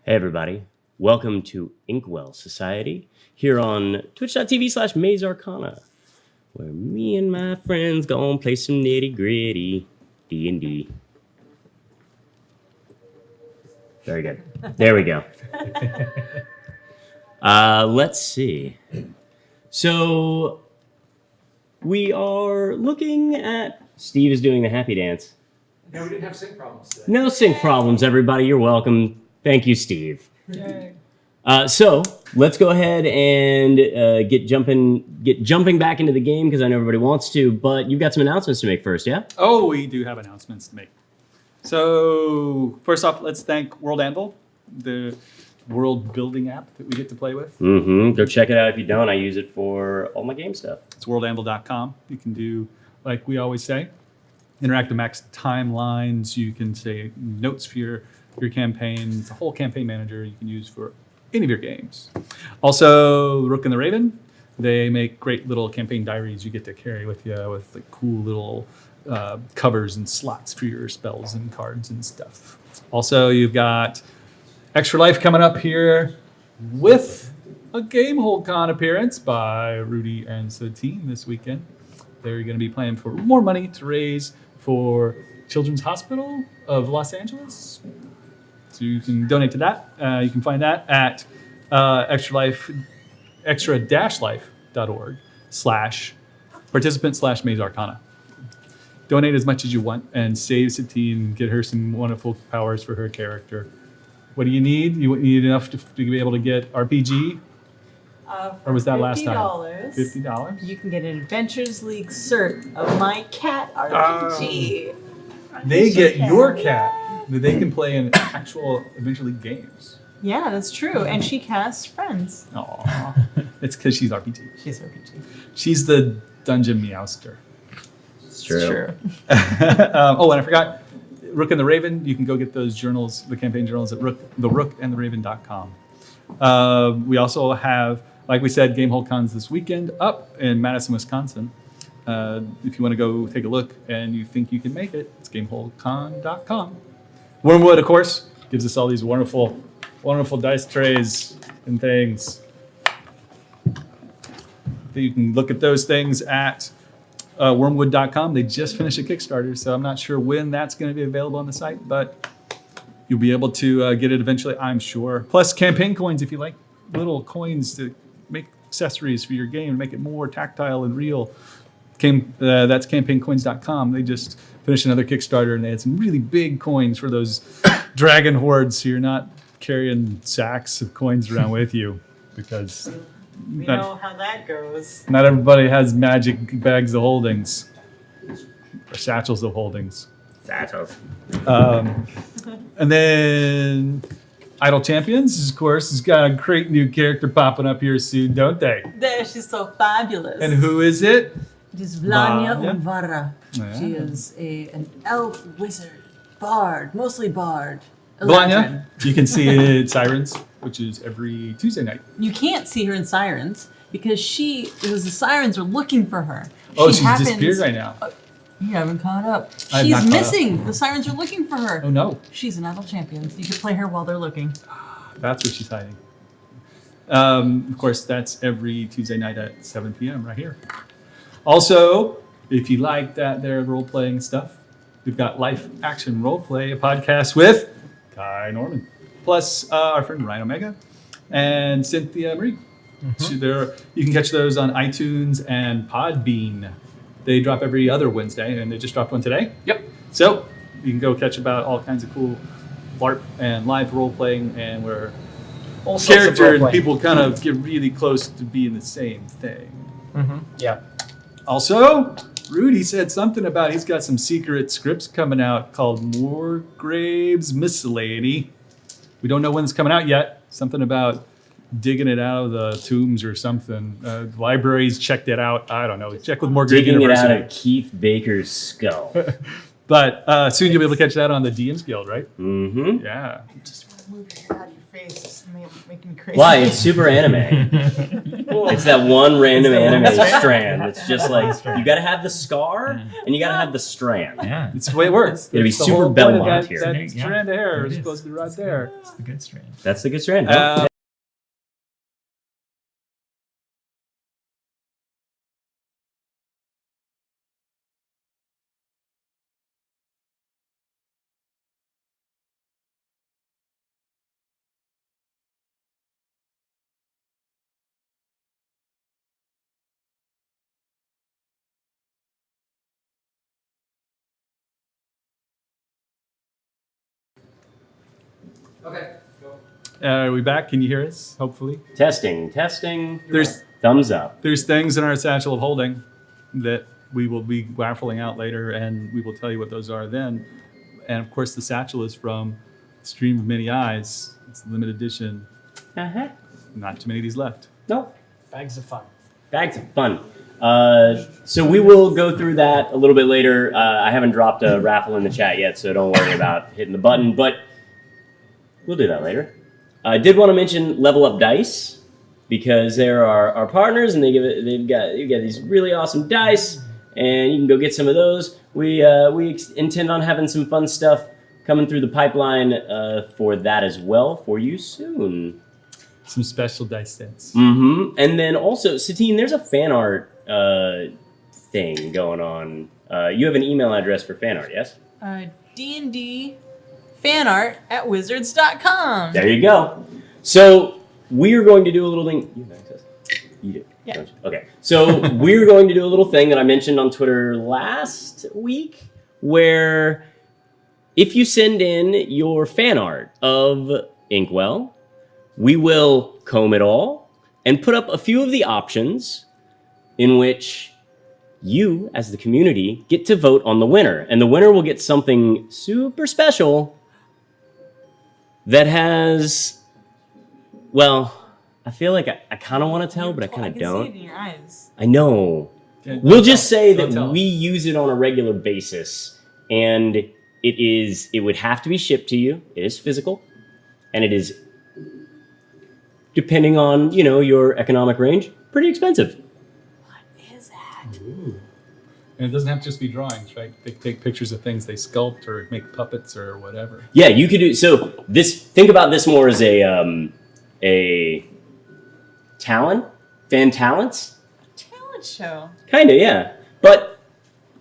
Hey everybody, welcome to Inkwell Society here on twitch.tv/Maze Arcana, where me and my friends gonna play some nitty gritty D&D. Very good. There we go. Let's see. So we are looking at Steve is doing the happy dance. No, we didn't have sync problems today. No sync problems, everybody. You're welcome. Thank you, Steve. Yay. So let's go ahead and get jumping back into the game because I know everybody wants to. But you've got some announcements to make first, yeah? Oh, we do have announcements to make. So first off, let's thank World Anvil, the world building app that we get to play with. Mm-hmm. Go check it out if you don't. I use it for all my game stuff. It's worldanvil.com. You can do, like we always say, interactive max timelines. You can say notes for your campaign. It's a whole campaign manager you can use for any of your games. Also, Rook and the Raven, they make great little campaign diaries you get to carry with you with like cool little covers and slots for your spells and cards and stuff. Also, you've got Extra Life coming up here with a GameholdCon appearance by Rudy and the team this weekend. They're going to be playing for more money to raise for Children's Hospital of Los Angeles. So you can donate to that. You can find that at extra-life.org/participant/Maze Arcana. Donate as much as you want and save Satine and get her some wonderful powers for her character. What do you need? You need enough to be able to get RPG? Or was that last time? $50. You can get an Adventures League cert of my cat RPG. They get your cat, but they can play in actual Adventure League games. Yeah, that's true. And she casts friends. Aww. It's because she's RPG. She's RPG. She's the dungeon meowster. It's true. Oh, and I forgot, Rook and the Raven, you can go get those journals, the campaign journals at therookandtheraven.com. We also have, like we said, GameholdCon's this weekend up in Madison, Wisconsin. If you want to go take a look and you think you can make it, it's gameholdcon.com. Wormwood, of course, gives us all these wonderful, wonderful dice trays and things. You can look at those things at wormwood.com. They just finished a Kickstarter, so I'm not sure when that's going to be available on the site, but you'll be able to get it eventually, I'm sure. Plus campaign coins if you like little coins to make accessories for your game and make it more tactile and real. That's campaigncoins.com. They just finished another Kickstarter and they had some really big coins for those dragon hordes, so you're not carrying sacks of coins around with you because We know how that goes. not everybody has magic bags of holdings or satchels of holdings. Satchels. And then Idle Champions, of course, has got a great new character popping up here soon, don't they? There, she's so fabulous. And who is it? It is Vlanya Vanya? Unvara. Yeah. She is an elf wizard, bard, mostly bard. Vlanya, you can see it at Sirens, which is every Tuesday night. You can't see her in Sirens because the Sirens are looking for her. Oh, She she's disappeared right now. You haven't caught up. I have She's not caught missing. The Sirens are looking for her. Oh no, She's an Idle Champion. You can play her while they're looking. that's where she's hiding. Of course, that's every Tuesday night at 7 p.m. right here. Also, if you like that there role-playing stuff, we've got Life Action Roleplay, a podcast with Kai Norman, plus our friend Ryan Omega and Cynthia Marie. You can catch those on iTunes and Podbean. They drop every other Wednesday, and they just dropped one today. Yep. So you can go catch about all kinds of cool LARP and live role-playing, and where All sorts of character and role-playing. people kind of get really close to being the same thing. Yeah. Also, Rudy said something about he's got some secret scripts coming out called Moorgrave's Miscellany. We don't know when it's coming out yet. Something about digging it out of the tombs or something. The libraries checked it out. I don't know. Check with Moorgrave Digging it University. out of Keith Baker's skull. But soon you'll be able to catch that on the DM's Guild, right? Mm-hmm. Yeah. Just want to move your head out of your face is making me crazy. Why? It's super anime. It's that one random anime strand. It's just like, you gotta have the scar, and you gotta have the strand. Yeah. It's the way it works. It'd be That's the super whole point of Belmont that, here. That Yeah. strand of hair It is is. supposed to be right there. It's the good strand. That's the good strand. Okay. Go. Are we back? Can you hear us? Hopefully. Testing. There's Thumbs up. things in our satchel of holding that we will be raffling out later, and we will tell you what those are then. And of course, the satchel is from Stream of Many Eyes. It's a limited edition. Uh-huh. Not too many of these left. Nope. Bags of fun. Bags of fun. So we will go through that a little bit later. I haven't dropped a raffle in the chat yet, so don't worry about hitting the button, but we'll do that later. I did want to mention Level Up Dice, because they're our partners, and you got these really awesome dice, and you can go get some of those. We intend on having some fun stuff coming through the pipeline for that as well for you soon. Some special dice sets. Mm-hmm. And then also, Satine, there's a fan art thing going on. You have an email address for fan art, yes? D&D fanart at wizards.com. There you go. So we're going to do a little thing. You have access. You do. Yeah. Don't you? Okay. So we're going to do a little thing that I mentioned on Twitter last week, where if you send in your fan art of Inkwell, we will comb it all and put up a few of the options in which you, as the community, get to vote on the winner. And the winner will get something super special that has, well, I feel like I kind of want to tell, but I kind of can don't. see it in your eyes. I know. Okay, We'll don't just tell. say Don't that tell. we use it on a regular basis, and it would have to be shipped to you. It is physical, and it is, depending on, your economic range, pretty expensive. What is that? And it doesn't have to just be drawings, right? They take pictures of things they sculpt or make puppets or whatever. Yeah, you could do, so think about this more as a talent, fan talents. Talent show. Kind of, yeah. But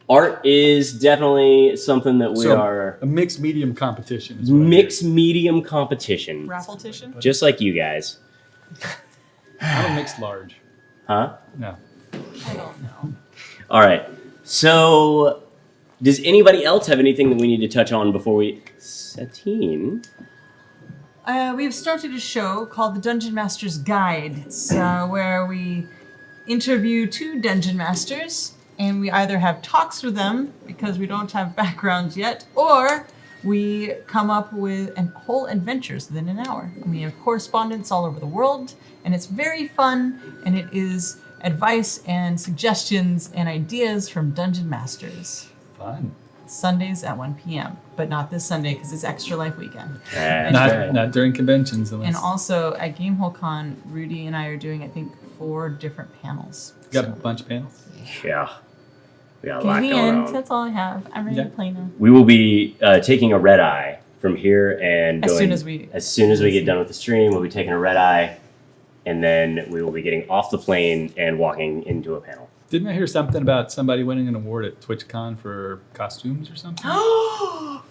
art is definitely something that we are A mixed medium competition. Is what I hear. mixed medium competition, Raffle-tician? just like you guys. I'm a mixed large. Huh? No. I don't know. All right. So, does anybody else have anything that we need to touch on before we... Satine? We've started a show called The Dungeon Master's Guide. It's where we interview 2 dungeon masters, and we either have talks with them because we don't have backgrounds yet, or we come up with whole adventures within an hour. And we have correspondents all over the world, and it's very fun, and it is advice and suggestions and ideas from dungeon masters. Fun. Sundays at 1 p.m., but not this Sunday because it's Extra Life Weekend. That's Not, right. not during conventions. Unless And also at GameholeCon, Rudy and I are doing, I think, 4 different panels. got a bunch of panels. Yeah. We got a Okay, lot the going end. on. That's all I have. I'm ready Yeah. to play now. We will be taking a red eye from here and As going... soon as we- As soon as we get done with the stream, we'll be taking a red eye, and then we will be getting off the plane and walking into a panel. Didn't I hear something about somebody winning an award at TwitchCon for costumes or something? Oh,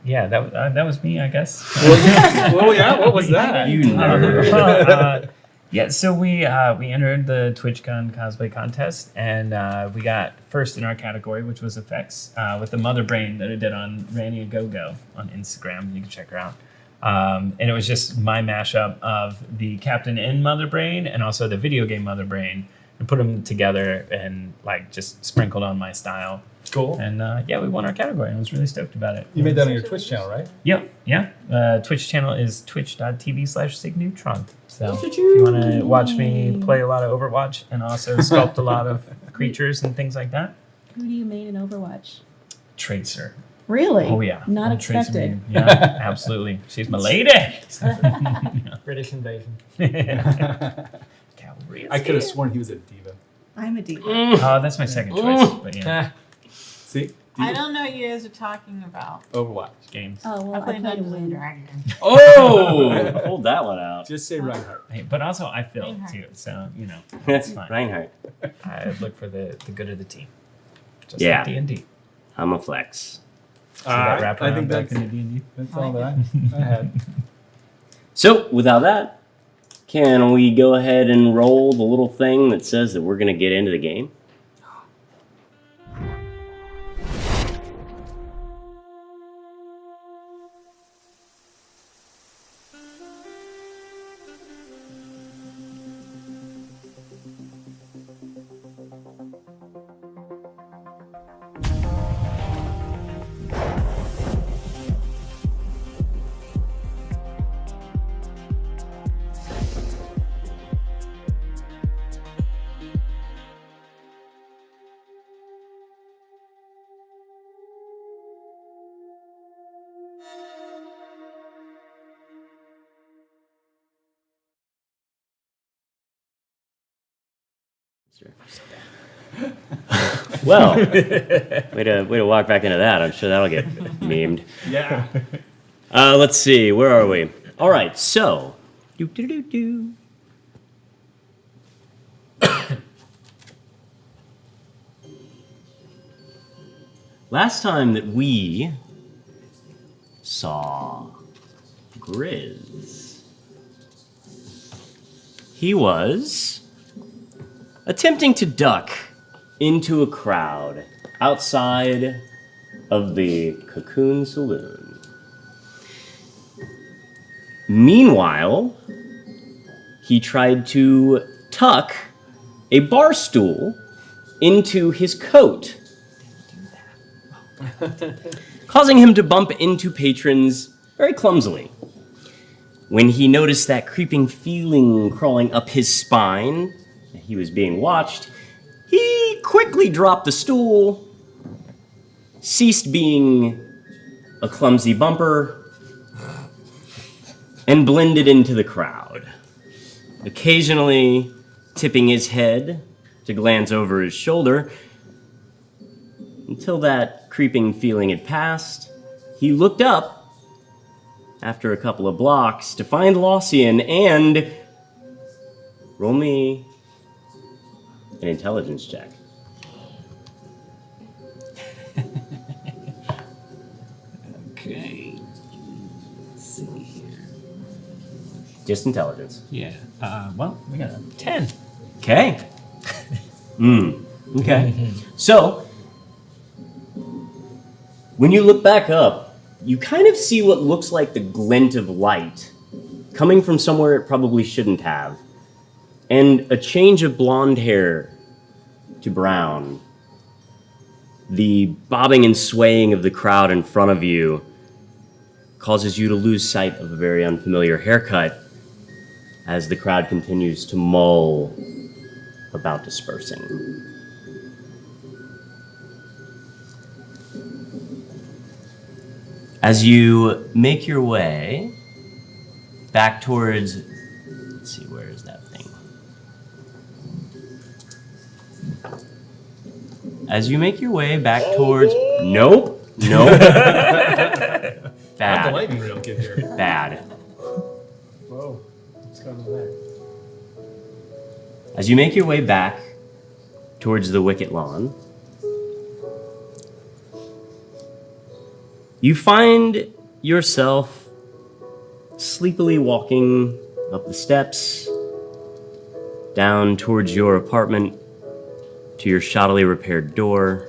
yeah, that was me, I guess. Well, yeah, what was that? You nerd. Yeah, so we entered the TwitchCon cosplay contest, and we got first in our category, which was effects, with the Mother Brain that I did on Randy Go on Instagram. You can check her out. And it was just my mashup of the Captain N Mother Brain and also the video game Mother Brain, and put them together and like just sprinkled on my style. Cool. And yeah, we won our category. I was really stoked about it. You made that on your Twitch channel, right? Yep, yeah. Twitch channel is twitch.tv/SigNeutron. So if you want to watch me play a lot of Overwatch and also sculpt a lot of creatures and things like that, Who do you main in Overwatch? Tracer. Really? Oh yeah. Not Old Tracy expected. Main. Yeah, absolutely. She's my lady. British invasion. Cavalry. I could have sworn he was a diva. I'm a diva. Oh, that's my second choice. But yeah, See? I don't know what you guys are talking about. Overwatch. games. Oh, well, I played played Dungeons and Win. Dragons. Oh, hold that one out. Just say Reinhardt. Hey, but also I feel Reinhardt. too. So That's it's fine. Reinhardt. I look for the good of the team. Just Yeah. like D&D. I'm a flex. See that wrap I around think back that's, into D&D? that's all that I had. So, without that, can we go ahead and roll the little thing that says that we're going to get into the game? Well, way to walk back into that. I'm sure that'll get memed. Yeah. Let's see, where are we? All right, so. Do. Last time that we saw Griz, he was attempting to duck into a crowd outside of the Cocoon Saloon. Meanwhile, he tried to tuck a bar stool into his coat, causing him to bump into patrons very clumsily. When he noticed that creeping feeling crawling up his spine, that he was being watched, he quickly dropped the stool, ceased being a clumsy bumper, and blended into the crowd, occasionally tipping his head to glance over his shoulder. Until that creeping feeling had passed, he looked up after a couple of blocks to find Lossian and roll me an intelligence check. Okay. Let's see here. Just intelligence. Yeah. Well, we got a 10. Okay. Okay. So, when you look back up, you kind of see what looks like the glint of light coming from somewhere it probably shouldn't have. And a change of blonde hair to brown. The bobbing and swaying of the crowd in front of you causes you to lose sight of a very unfamiliar haircut as the crowd continues to mull about dispersing. As you make your way back towards, let's see, where is that thing? As you make your way back towards, nope. Not the Bad, lightning reel kid here. bad. Whoa. What's going on there? As you make your way back towards the wicket lawn, you find yourself sleepily walking up the steps, down towards your apartment, to your shoddily repaired door.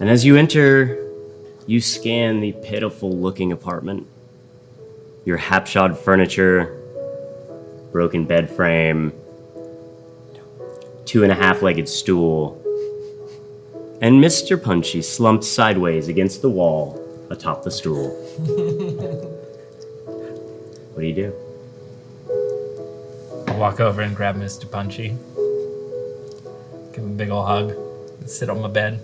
And as you enter, you scan the pitiful-looking apartment. Your hapshod furniture, broken bed frame, 2.5-legged stool, and Mr. Punchy slumped sideways against the wall atop the stool. What do you do? I'll walk over and grab Mr. Punchy. Give him a big ol' hug. And sit on my bed.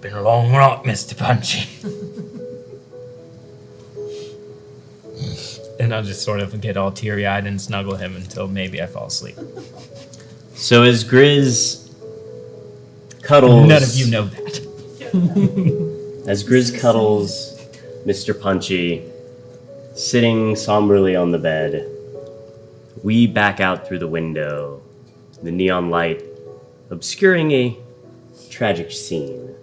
been a long walk, Mr. Punchy. And I'll just sort of get all teary-eyed and snuggle him until maybe I fall asleep. So as Griz cuddles... None of you know that. As Griz cuddles Mr. Punchy, sitting somberly on the bed, we back out through the window, the neon light obscuring a tragic scene.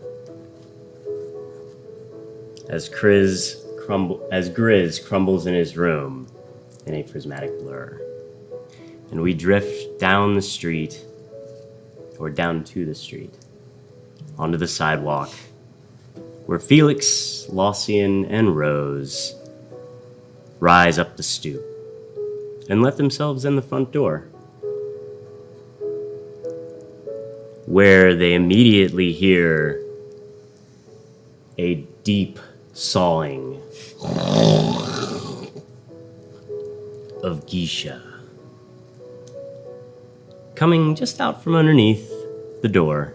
As Griz crumbles in his room in a prismatic blur. And we drift down the street, or down to the street, onto the sidewalk, where Felix, Laucian, and Rose rise up the stoop and let themselves in the front door, where they immediately hear a deep sawing of geisha coming just out from underneath the door.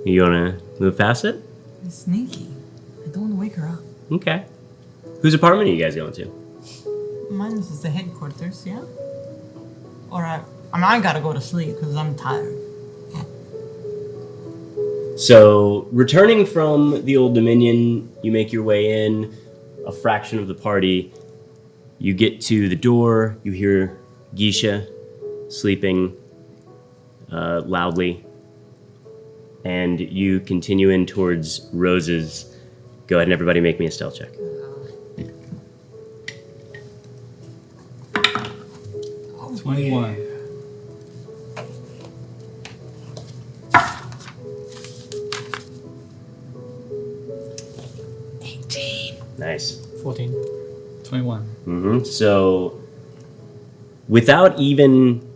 You wanna move past it? It's sneaky. I don't want to wake her up. Okay. Whose apartment are you guys going to? Mine is the headquarters, yeah? Or I gotta go to sleep because I'm tired. So, returning from the Old Dominion, you make your way in, a fraction of the party. You get to the door, you hear Geisha sleeping loudly, and you continue in towards Rose's. Go ahead and everybody make me a stealth check. Oh, 21. Nice. 14. 21. So, without even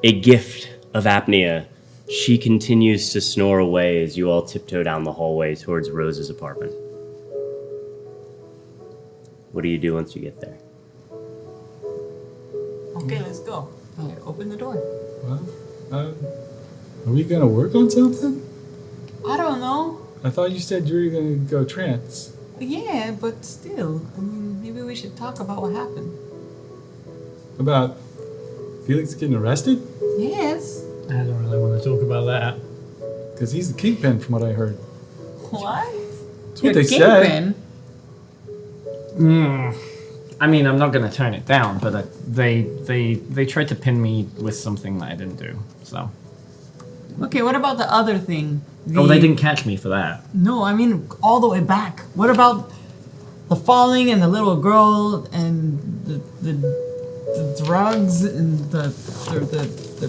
a gift of apnea, she continues to snore away as you all tiptoe down the hallway towards Rose's apartment. What do you do once you get there? Okay, let's go. Okay, open the door. Well, are we gonna work on something? I don't know. I thought you said you were gonna go trance. Yeah, but still. I mean, maybe we should talk about what happened. About Felix getting arrested? Yes. I don't really want to talk about that. Because he's the kingpin from what I heard. What? That's what they said. I mean, I'm not going to turn it down, but they tried to pin me with something that I didn't do. So. Okay, what about the other thing? Oh, they didn't catch me for that. No, I mean all the way back. What about the falling and the little girl and the drugs and the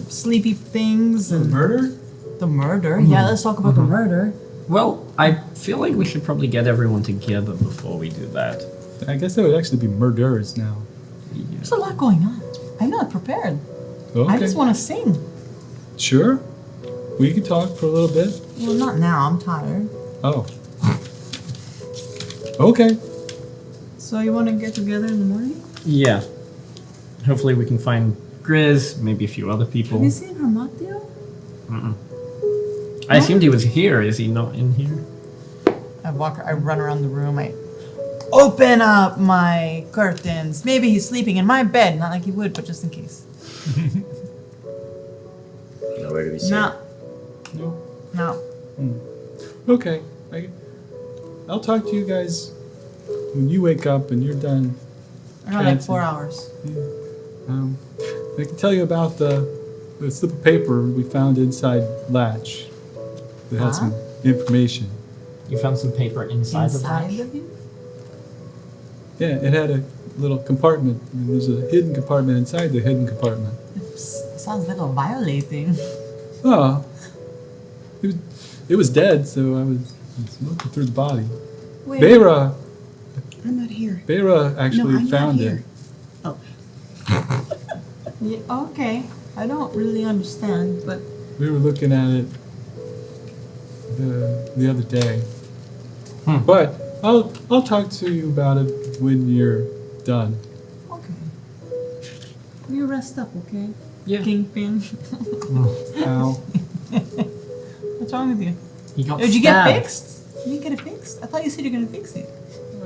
sleepy things and Murder? the murder? Yeah, let's talk about the murder. Well, I feel like we should probably get everyone together before we do that. I guess that would actually be murderers now. There's a lot going on. I'm not prepared. Okay. I just want to sing. Sure. We can talk for a little bit. Well, not now. I'm tired. Oh. Okay. So you want to get together in the morning? Yeah. Hopefully we can find Griz, maybe a few other people. Have you seen Hermatio? I assumed he was here. Is he not in here? I run around the room. I open up my curtains. Maybe he's sleeping in my bed. Not like he would, but just in case. Nowhere to be seen. No. No. No. Okay. I'll talk to you guys when you wake up and you're done. Around like 4 hours. I can tell you about the slip of paper we found inside Latch that had some information. You found some paper inside the Inside pouch? of you? Yeah, it had a little compartment, and there's a hidden compartment inside the hidden compartment. Sounds like a violating. Oh, it was dead, so I was looking through the body. Wait, Beira I'm not here. actually I'm found not it. here. Oh, yeah, okay. I don't really understand, but We were looking at it the other day. But I'll talk to you about it when you're done. okay. You rest up, okay? Yeah. Kingpin. Ow. What's wrong with you? He got Did you get stabbed. fixed? You didn't get it fixed? I thought you said you're gonna fix it.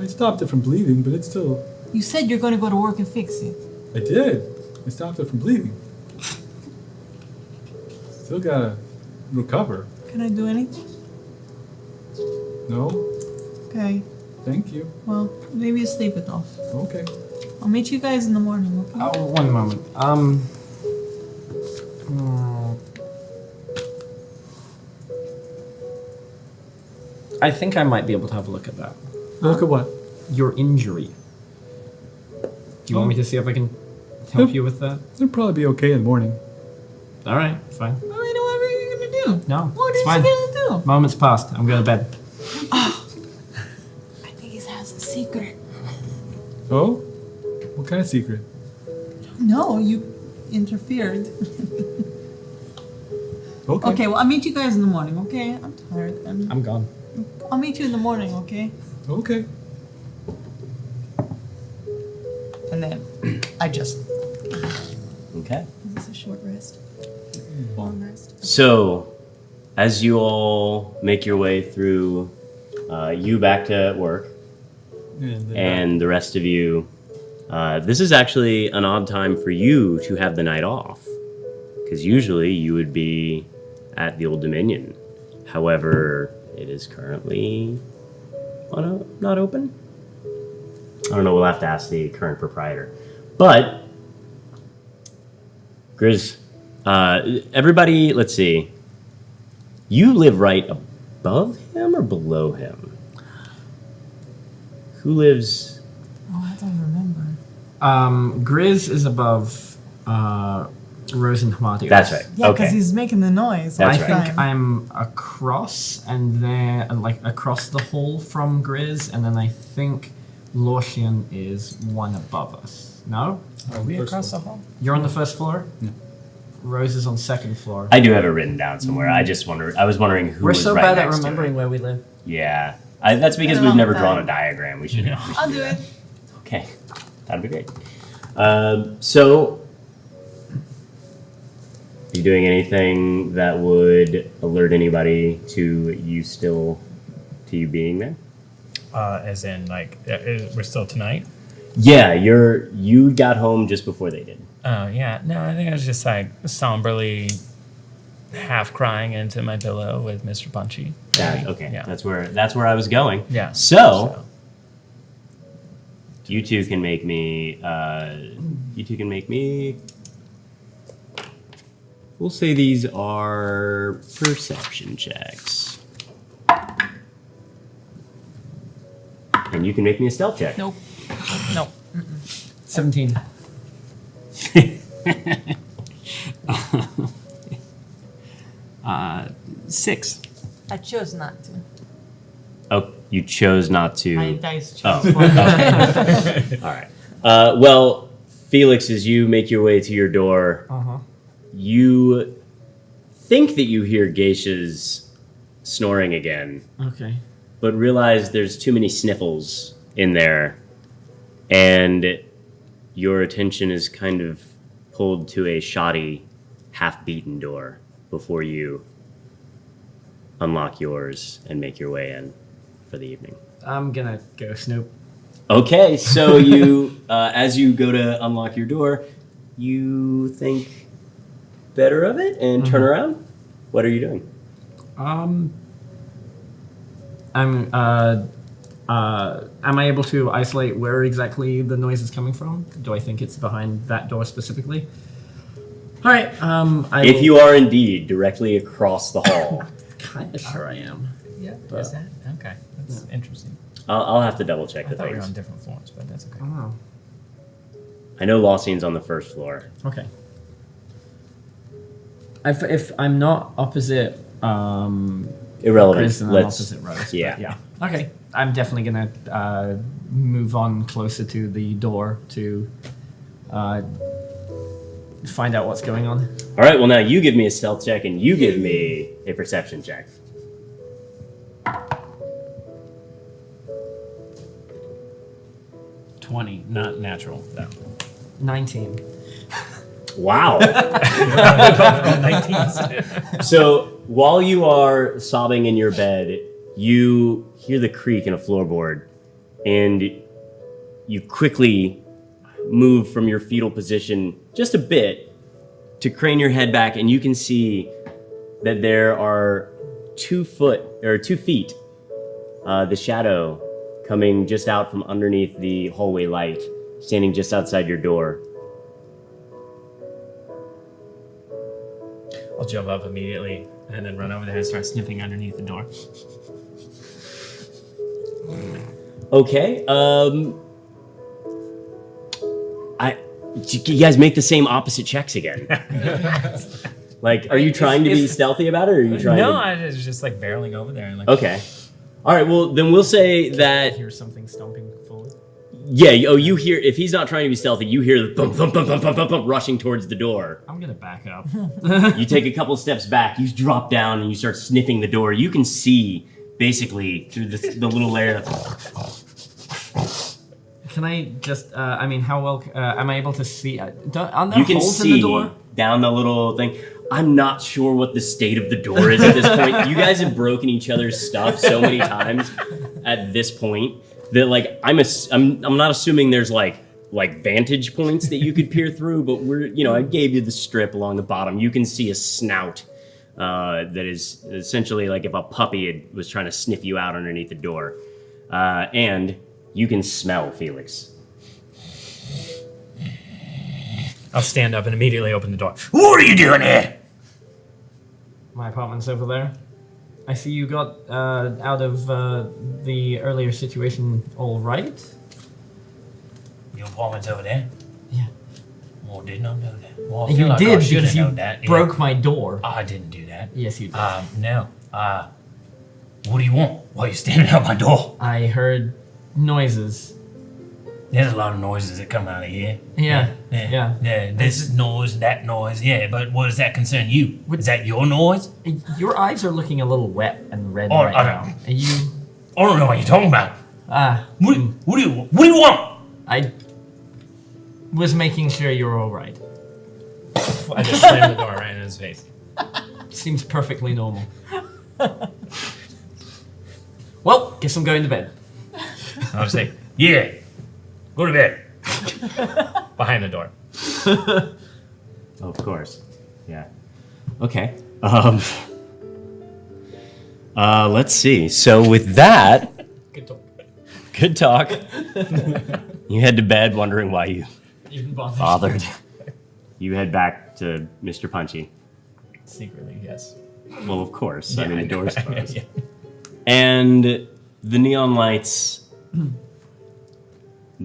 I stopped it from bleeding, but it's still. You said you're gonna go to work and fix it. I did. I stopped it from bleeding. Still gotta recover. Can I do anything? No? Okay. Thank you. Well, maybe you sleep it off. Okay. I'll meet you guys in the morning, okay? Oh, one moment. I think I might be able to have a look at that. Look at what? Your injury. Do you want me to see if I can help you with that? It'll probably be okay in the morning. All right, fine. Well, I know whatever you're gonna do. No, What it's is fine. he gonna do? Moment's passed. I'm going to bed. I think he has a secret. Oh? What kind of secret? No, you interfered. Okay. Okay, well, I'll meet you guys in the morning, okay? I'm tired. I'm gone. I'll meet you in the morning, okay? Okay. And then I just. Okay. Is this a short rest? Long rest? So, as you all make your way through, you back to work, and the rest of you, this is actually an odd time for you to have the night off, because usually you would be at the Old Dominion. However, it is currently not open. I don't know. We'll have to ask the current proprietor, but Griz, everybody, let's see. You live right above him or below him? Who lives? Oh, I don't remember. Griz is above Rose and Hamadios. That's right. Yeah, okay. because he's making the noise. That's all I the right. think time. I'm across and then like across the hall from Griz, and then I think Lortian is one above us. No? Are we across the hall? You're on the first floor? Yeah. Rose is on second floor. I do have it written down somewhere. I was wondering who We're was so right bad at next to remembering it. where we live. Yeah, that's because Been a we've long never drawn time. a diagram. We should. I'll do it. Okay, that'd be great. So, are you doing anything that would alert anybody to you being there? As in, like, we're still tonight? Yeah, you got home just before they did. Oh, yeah. No, I think I was just, like, somberly half crying into my pillow with Mr. Punchy. Okay, Yeah. that's where I was going. Yeah. So you two can make me. We'll say these are perception checks, and you can make me a stealth check. Nope. Nope. 17. Six. I chose not to. Oh, you chose not to. My dice Oh, chose for me. okay. All right. Well, Felix, as you make your way to your door, you think that you hear Geisha's snoring again, Okay. but realize there's too many sniffles in there, and your attention is kind of pulled to a shoddy, half-beaten door before you unlock yours and make your way in for the evening. I'm gonna go snoop. Okay, so you, as you go to unlock your door, you think better of it and turn around. What are you doing? Am I able to isolate where exactly the noise is coming from? Do I think it's behind that door specifically? All right. If you are indeed directly across the hall, kind of sure I am. Yeah. But- Is that? Okay. That's interesting. I'll have to double check I the thought we were things. on different floors, but that's okay. Oh. I know Lawson's on the first floor. Okay. If I'm not opposite, Irrelevant. Griz, and I'm opposite Rose. but yeah. yeah. Okay. I'm definitely gonna move on closer to the door to find out what's going on. All right. Well, now you give me a stealth check, and you give me a perception check. 20, not natural, though. 19. Wow. 19. So while you are sobbing in your bed, you hear the creak in a floorboard, and you quickly move from your fetal position just a bit to crane your head back, and you can see that there are 2 feet, the shadow coming just out from underneath the hallway light, standing just outside your door. I'll jump up immediately and then run over there and start sniffing underneath the door. Okay. You guys make the same opposite checks again. Like, are you trying to be stealthy about it, or are you trying No, to... I was just like barreling over there and like. Okay. All right, well, then we'll say that... Hear something stomping forward. Yeah, you hear... If he's not trying to be stealthy, you hear the thump, thump, thump, thump, thump, thump, thump, rushing towards the door. I'm gonna back up. You take a couple steps back, you drop down, and you start sniffing the door. You can see, basically, through the little layer... Can I just, how well am I able to see? Are there You can holes see in the door? down the little thing. I'm not sure what the state of the door is at this point. You guys have broken each other's stuff so many times at this point that, like, I'm not assuming there's like vantage points that you could peer through, but I gave you the strip along the bottom. You can see a snout that is essentially like if a puppy was trying to sniff you out underneath the door, and you can smell Felix. I'll stand up and immediately open the door. What are you doing here? My apartment's over there. I see you got out of the earlier situation all right. Your apartment's over there? Yeah. Well, didn't I know that? Well, I feel You like I did should because have you known that. broke my door. I didn't do that. Yes, you did. No. What do you want? Why are you standing out my door? I heard noises. There's a lot of noises that come out of here. Yeah. This noise, that noise. Yeah, but what does that concern you? Is that your noise? Your eyes are looking a little wet and red Oh, right I now. don't- Are you? I don't know what you're talking about. Mm. What do you want? I was making sure you were all right. I just slammed the door right in his face. Seems perfectly normal. Well, guess I'm going to bed. I was like, yeah, go to bed. Behind the door. Of course. Yeah. Okay. Let's see. So with that, good talk. You head to bed wondering why you Even bothered. You head back to Mr. Punchy. Secretly, yes. Well, of course. I Yeah, mean, the know. door's closed. Yeah. And the neon lights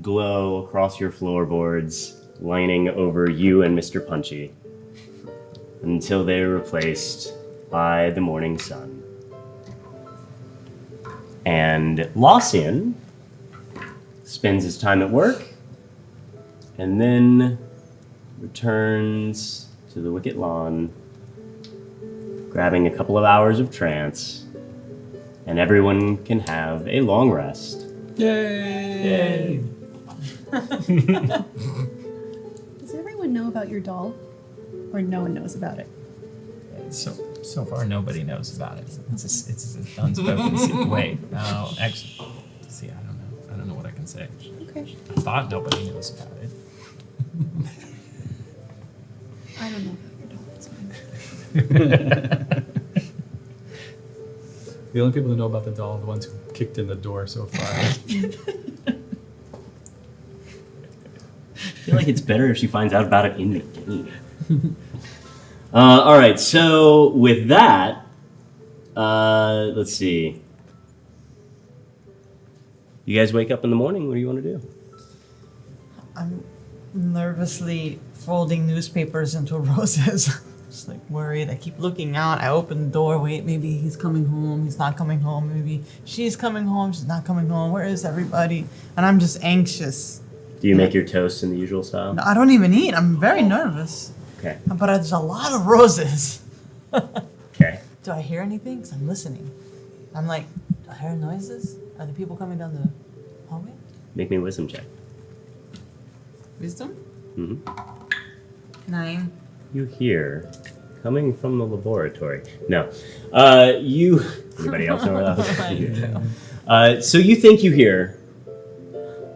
glow across your floorboards, lining over you and Mr. Punchy, until they are replaced by the morning sun. And Lawson spends his time at work, and then returns to the Wicket Lawn, grabbing a couple of hours of trance, and everyone can have a long rest. Yay! Does everyone know about your doll? Or no one knows about it? So far, nobody knows about it. It's an unspoken way. Actually, see, I don't know. I don't know what I can say. Okay. I thought nobody knows about it. I don't know about your doll. It's fine. The only people who know about the doll are the ones who kicked in the door so far. I feel like it's better if she finds out about it in the game. All right, so with that, let's see. You guys wake up in the morning. What do you want to do? I'm nervously folding newspapers into roses. Just like worried. I keep looking out. I open the door. Wait, maybe he's coming home. He's not coming home. Maybe she's coming home. She's not coming home. Where is everybody? And I'm just anxious. Do you make your toast in the usual style? No, I don't even eat. I'm very nervous. Okay. But there's a lot of roses. Okay. Do I hear anything? Because I'm listening. I'm like, do I hear noises? Are there people coming down the hallway? Make me a wisdom check. Wisdom? 9. You hear, coming from the laboratory. No. You. Anybody else know where that was? So you think you hear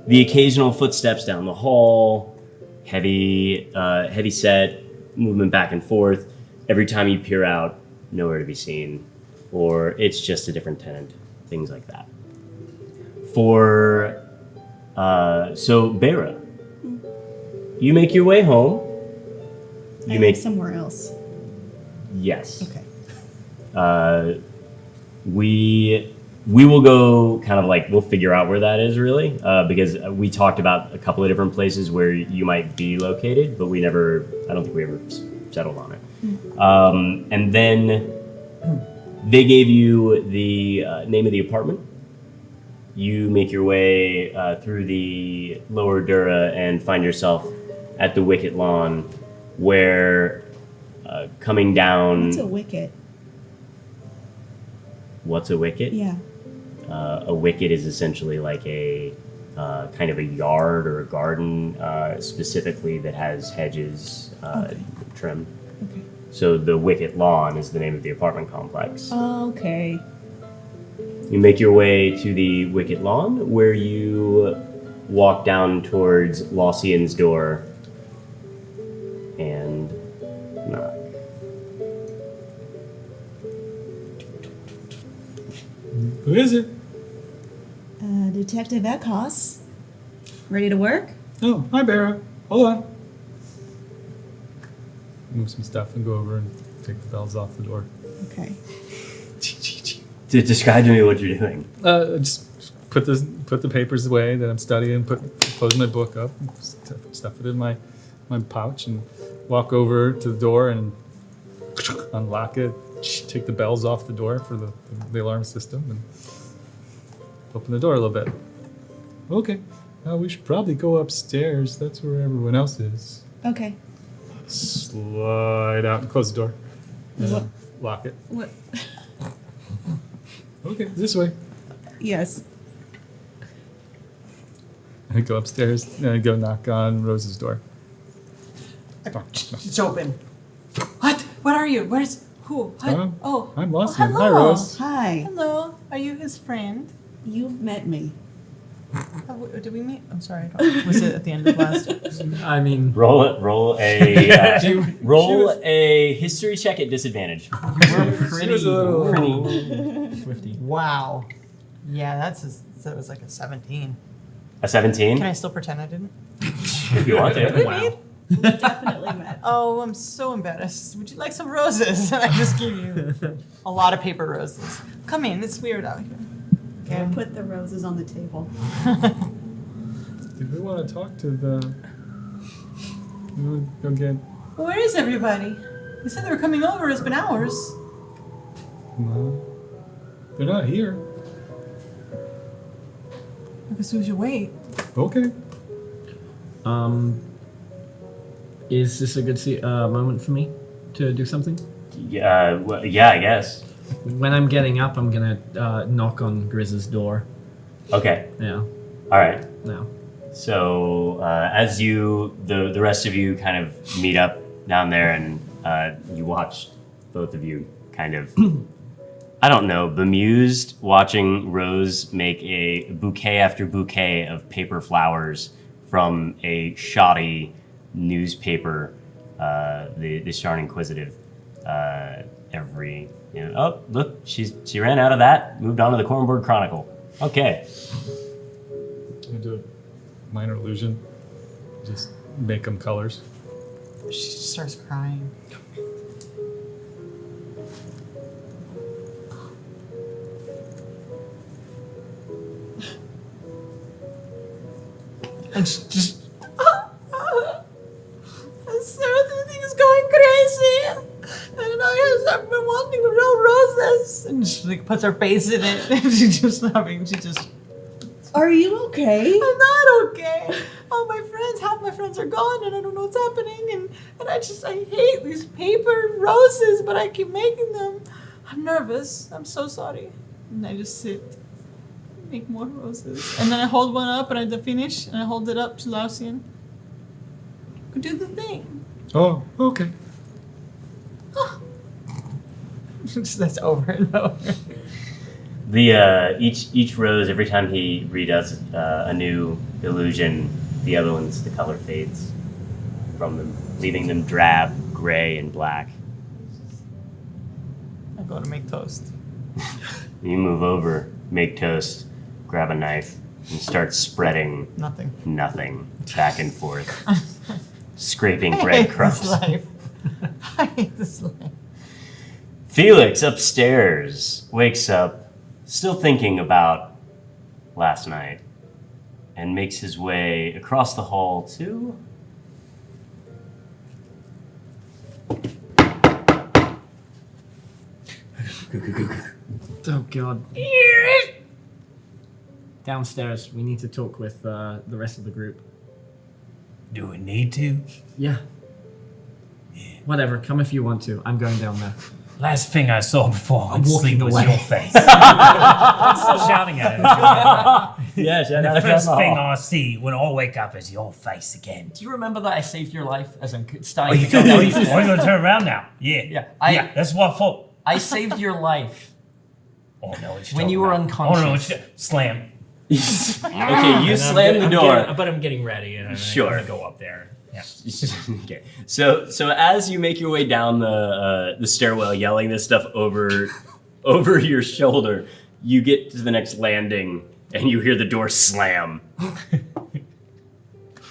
the occasional footsteps down the hall, heavy set, movement back and forth. Every time you peer out, nowhere to be seen. Or it's just a different tenant. Things like that. So Bera, you make your way home. I make somewhere else. Yes. Okay. We will go kind of like, we'll figure out where that is really, because we talked about a couple of different places where you might be located, but I don't think we ever settled on it. And then they gave you the name of the apartment. You make your way through the lower Dura and find yourself at the Wicket Lawn, where coming down... What's a wicket? What's a wicket? Yeah. A wicket is essentially like a kind of a yard or a garden, specifically that has hedges trimmed. Okay. So the Wicket Lawn is the name of the apartment complex. Okay. You make your way to the Wicket Lawn, where you walk down towards Laucian's door and knock. Who is it? Detective Eckhouse. Ready to work? Oh, hi, Bera. Hold on. Move some stuff and go over and take the bells off the door. Okay. Describe to me what you're doing. Just put the papers away that I'm studying. Close my book up, stuff it in my pouch, and walk over to the door and unlock it. Take the bells off the door for the alarm system, and open the door a little bit. Okay, we should probably go upstairs. That's where everyone else is. Okay. Slide out and close the door. What? Lock it. What? Okay, this way. Yes. I go upstairs and I go knock on Rose's door. It's open. What? What are you? Where's who? Hi. Tom? Oh. I'm Laucian. hello. Hi, Rose. Hi. Hello. Are you his friend? You've met me. Did we meet? I'm sorry. I don't, was it at the end of last? I mean, Roll a history check at disadvantage. we're pretty Swifty. Wow. Yeah, that was like a 17. A 17? Can I still pretend I didn't? If you want to. wow. Definitely met. Oh, I'm so embarrassed. Would you like some roses? And I just gave you a lot of paper roses. Come in. It's weird out here. Okay. Put the roses on the table. Did we want to talk to the... We want to go get... Where is everybody? They said they were coming over. It's been hours. No. They're not here. I guess we should wait. Okay. Is this a good moment for me to do something? Yeah, well, yeah, I guess. When I'm getting up, I'm gonna knock on Griz's door. Okay. Yeah. All right. No. So as the rest of you kind of meet up down there, and you watch both of you kind of, I don't know, bemused watching Rose make a bouquet after bouquet of paper flowers from a shoddy newspaper, the Sharn Inquisitive. Oh, look, she ran out of that, moved on to the Cornboard Chronicle. Okay. I do a minor illusion. Just make them colors. She just starts crying. And she just... Everything is going crazy. And I've been wanting real roses. And she like puts her face in it. And she's just laughing. She just... Are you okay? I'm not okay. All my friends, half my friends are gone, and I don't know what's happening. And I hate these paper roses, but I keep making them. I'm nervous. I'm so sorry. And I just sit, make more roses. And then I hold one up, and I finish, and I hold it up to Laucian. do the thing. Oh, okay. That's over and over. The each rose, every time he redoes a new illusion, the other ones, the color fades from them, leaving them drab, gray, and black. I'm going to make toast. You move over, make toast, grab a knife, and start spreading Nothing. back and forth, scraping I hate breadcrumbs. this life. I hate this life. Felix upstairs wakes up, still thinking about last night, and makes his way across the hall to... Oh god. Downstairs, we need to talk with the rest of the group. Do we need to? Yeah. Whatever, come if you want to. I'm going down there. Last thing I saw before I went to walking sleep was away. your face. I'm still shouting at him. Yes, And the first thing I see when I wake up is your face again. Do you remember that I saved your life as I'm Are starting you to go down? going to turn around now? Yeah. Yeah, Yeah, that's what I thought. I saved your life. Oh, no, it's When you were unconscious. Oh, no, it's slam. Okay, you slam the door. But I'm getting ready and I'm Sure. going to go up there. Yeah. Okay. So as you make your way down the stairwell, yelling this stuff over your shoulder, you get to the next landing and you hear the door slam.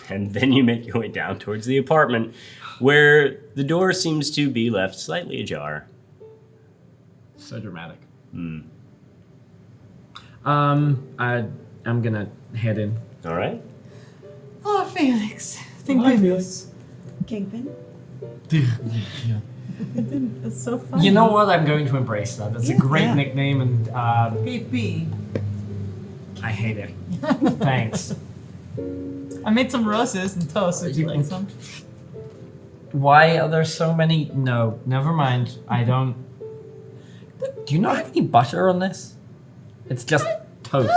And then you make your way down towards the apartment, where the door seems to be left slightly ajar. So dramatic. Hmm. I'm gonna head in. All right. Oh, Felix. Thank goodness. Kingpin. Kingpin. It's so funny. You know what? I'm going to embrace that. That's a great Yeah. nickname, and PP. I hate it. Thanks. I made some roses and toast. Would you like some? Why are there so many? No, never mind. I don't. Do you not have any butter on this? It's just toast.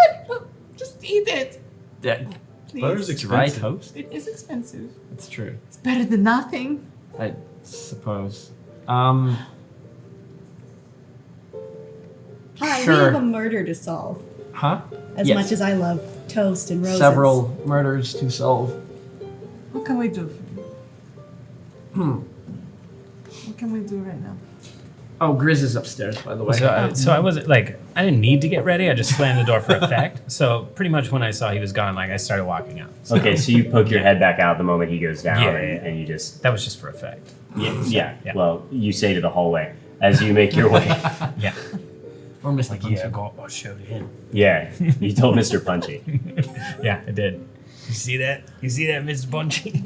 Just eat it. Yeah, Please. Butter's dry expensive. toast. It is expensive. It's true. It's better than nothing. I suppose. Hi, we Sure. have a murder to solve. Huh? As Yes. much as I love toast and roses. Several murders to solve. What can we do for you? What can we do right now? Oh, Griz is upstairs, by the way. So I wasn't like, I didn't need to get ready. I just slammed the door for effect. So pretty much when I saw he was gone, like I started walking out. So Okay, so you poke your head back out the moment he goes down, Yeah. and you just that was just for effect. yeah. Yeah. Well, you say to the hallway as you make your way. Yeah. Or Mr. Like, Punchy. yeah, I showed him. Yeah, you told Mr. Punchy. Yeah, I did. You see that? You see that, Mrs. Bunchy?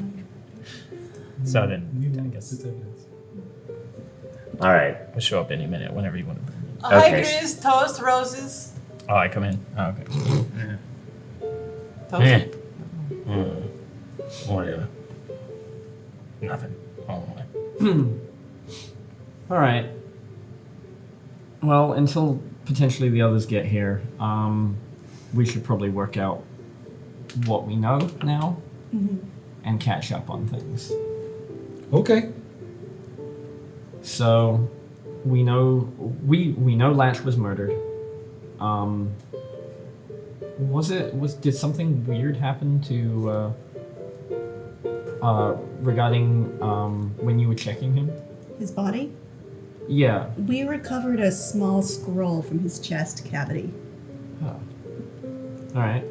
So then, I guess It's evidence. All right. we'll show up any minute, whenever you want to. Hi, Okay. Griz. Toast, roses. Oh, I come in? Oh, okay. Toast. Yeah. Whatever. Nothing. Oh, All right. Well, until potentially the others get here, we should probably work out what we know now and catch up on things. Okay. So, we know Latch was murdered. Did something weird happen to regarding when you were checking him? His body? Yeah. We recovered a small scroll from his chest cavity. Oh. All right.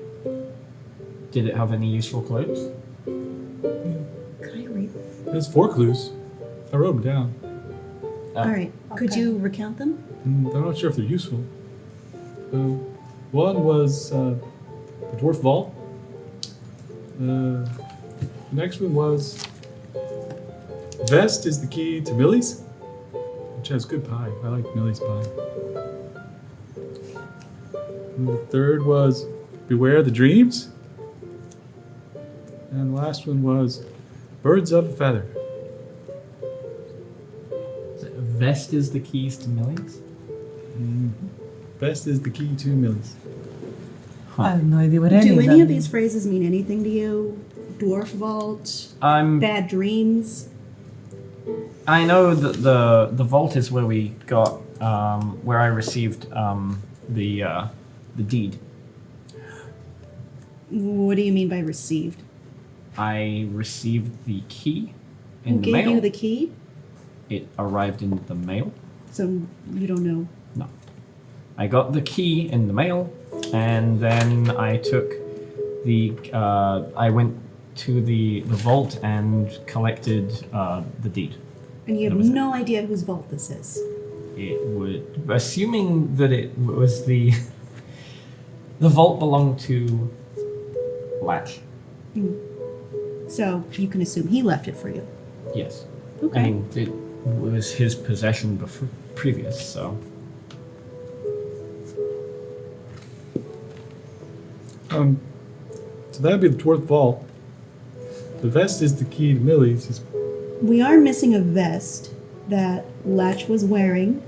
Did it have any useful clues? Could I read? There's 4 clues. I wrote them down. All right. Could Okay. you recount them? I'm not sure if they're useful. One was the dwarf vault. The next one was Vest is the key to Millie's, which has good pie. I like Millie's pie. And the third was Beware the Dreams. And the last one was Birds of a Feather. Vest is the keys to millions? Vest is the key to Millie's. I have no idea what Do any them of these phrases mean anything to you? dwarf vault, I'm. bad dreams. I know that the vault is where we got where I received the deed. What do you mean by received? I received the key in Who the gave mail. you the key? It arrived in the mail. So you don't know. No. I got the key in the mail, and then I took the. I went to the vault and collected the deed. And you That have was it. no idea whose vault this is. It would, assuming that it was the vault belonged to Latch. So you can assume he left it for you. Yes. Okay. I mean, it was his possession before previous, so. So that'd be the dwarf vault. The vest is the key to Millie's. We are missing a vest that Latch was wearing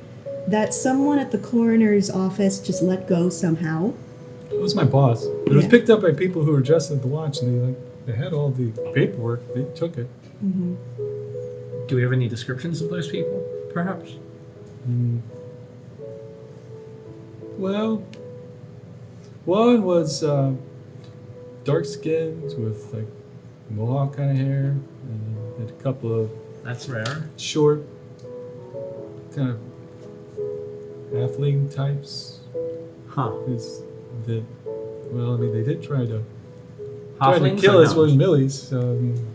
that someone at the coroner's office just let go somehow. It was my boss. It was Yeah. picked up by people who were dressed at the watch, and they had all the paperwork. They took it. Do we have any descriptions of those people, perhaps? Well, one was dark skinned with like mohawk kind of hair, and had a couple of That's rare. short, kind of halfling types. Huh. Is that? Well, I mean, they did try to Halflings kill or us gnomes? with Millie's. So I mean,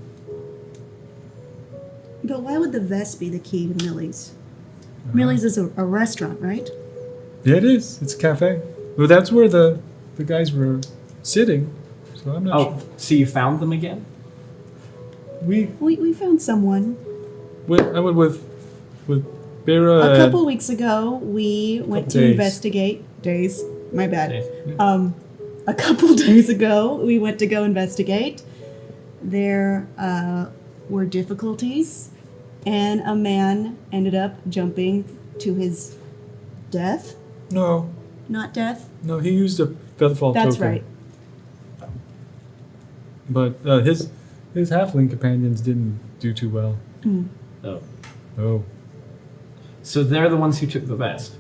But why would the vest be the key to Millie's? Millie's is a restaurant, right? yeah, it is. It's a cafe. Well, that's where the guys were sitting. So I'm not Oh, so you found them again? sure. We found someone. I went with Bera. A couple weeks ago, we went to days. investigate. Days. My bad. Days. A couple days ago, we went to go investigate. There were difficulties, and a man ended up jumping to his death. No, Not death. no, he used a featherfall That's token. right. But his halfling companions didn't do too well. Oh. Oh, So they're the ones who took the vest.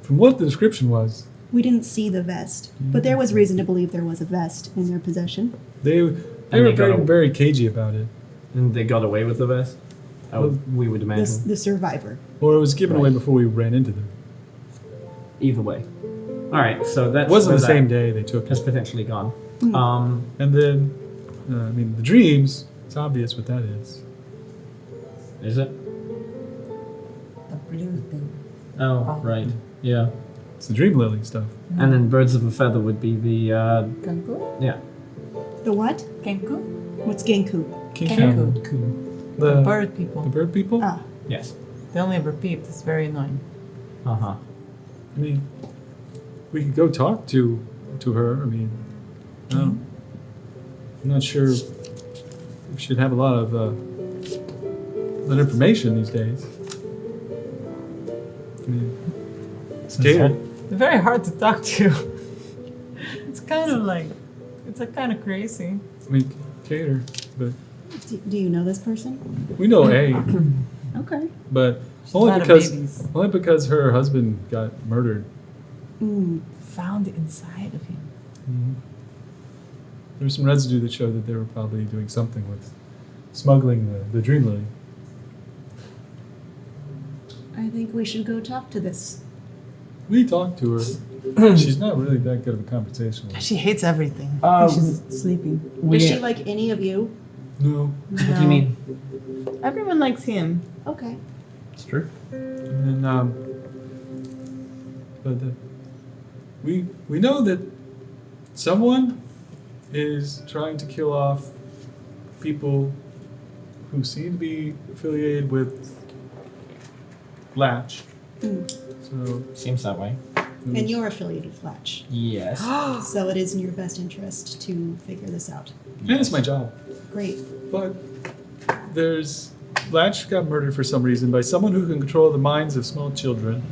from what the description was, We didn't see the vest, but there was reason to believe there was a vest in their possession. they were they got very cagey about it, And they got away with the vest? Oh, we would imagine. The survivor. or it was given away Right. before we ran into them. Either way. Alright, so that's It wasn't where the same that day they took has it. potentially gone. And then, I mean, the dreams. It's obvious what that is. Is it? The blue thing. Oh, right. Yeah. It's the dream lily stuff. And then birds of a feather would be the Kenku? yeah. The what? Kenku? What's Genku? Kenku. The Bird people. The bird people. Ah, Yes. They only repeat. It's very annoying. Uh-huh. I mean, we could go talk to her. I mean, I'm not sure. We should have a lot of that information these days. I mean, it's catered. They're very hard to talk to. It's kind of like, it's a kind of crazy. I mean, cater, but do you know this person? we know A, Okay. but She's not a babies. only because her husband got murdered. Found inside of him. There was some residue that showed that they were probably doing something with smuggling the dream lily. I think we should go talk to this. We talked to her. She's not really that good of a conversationalist. She hates everything. She's sleeping. Is she like any of you? No. What do you mean? Everyone likes him. Okay. It's true. And but we know that someone is trying to kill off people who seem to be affiliated with Latch. So Seems that way. And you're affiliated with Latch. Yes. So it is in your best interest to figure this out. and it's my job. Great. But there's Latch got murdered for some reason by someone who can control the minds of small children,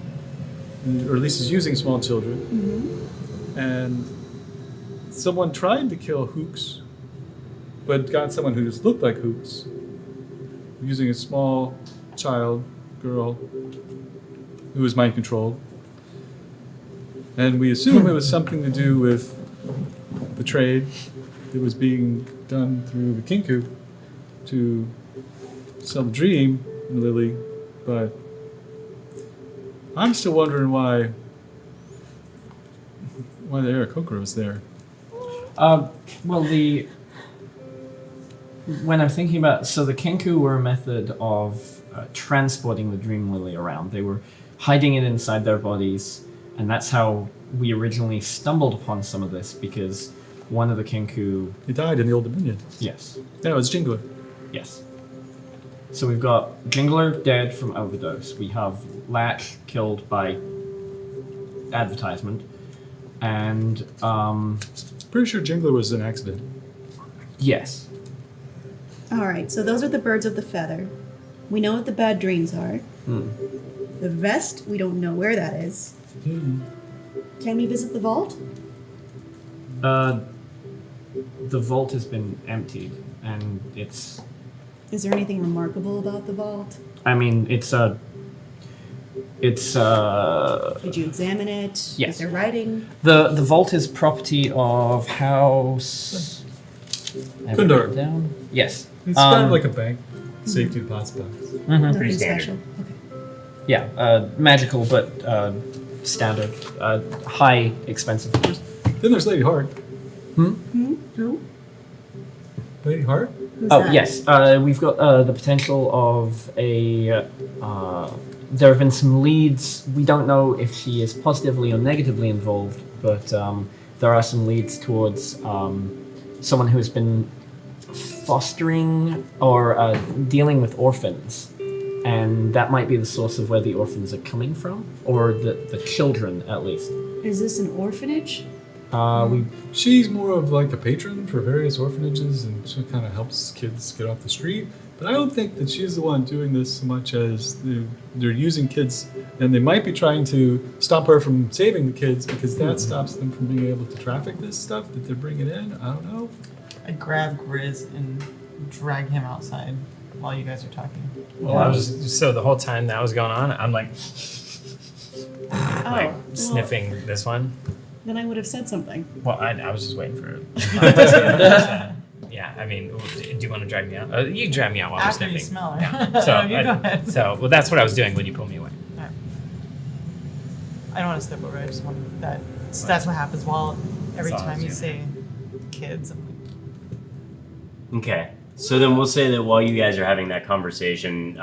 or at least is using small children. And someone tried to kill Hooks but got someone who just looked like Hoops, using a small child, girl, who was mind controlled. And we assume it was something to do with the trade that was being done through the Kinku to sell the dream, Lily, but I'm still wondering why the Aarakocra was there. Well, when I'm thinking about, so the Kenku were a method of transporting the Dream Lily around. They were hiding it inside their bodies, and that's how we originally stumbled upon some of this, because one of the Kenku... He died in the Old Dominion. Yes. Yeah, it was Jingler. Yes. So we've got Jingler dead from overdose. We have Latch killed by advertisement. And, Pretty sure Jingler was an accident. yes. All right, so those are the birds of the feather. We know what the bad dreams are. The vest, we don't know where that is. Can we visit the vault? The vault has been emptied, and it's... Is there anything remarkable about the vault? I mean, it's Did you examine it? Yes. Is there writing? the vault is property of House... I have it Kundar. written down. Yes. It's kind of like a bank safety deposit box. Nothing standard. special. Okay. Yeah, magical, but standard. High, expensive. Then there's Lady Hart. Who? Lady Hart? Who's Oh, that? yes. We've got the potential of a... there have been some leads. We don't know if she is positively or negatively involved, but there are some leads towards someone who has been fostering or dealing with orphans. And that might be the source of where the orphans are coming from, or the children, at least. Is this an orphanage? She's more of like a patron for various orphanages, and she kind of helps kids get off the street. But I don't think that she's the one doing this so much as they're using kids, and they might be trying to stop her from saving the kids because that stops them from being able to traffic this stuff that they're bringing in. I don't know. I grab Griz and drag him outside while you guys are talking. Well, I was so the whole time that was going on, I'm like Oh, sniffing this one. then I would have said something. Well, I was just waiting for. Yeah, I mean, do you want to drag me out? You can drag me out while After I'm you sniffing. smell her. Yeah. So, You go ahead. well, that's what I was doing when you pulled me away. Alright. I don't want to step over. I just want that. That's what happens while every That's all I time you was say kids. I'm like, Okay. So then we'll say that while you guys are having that conversation,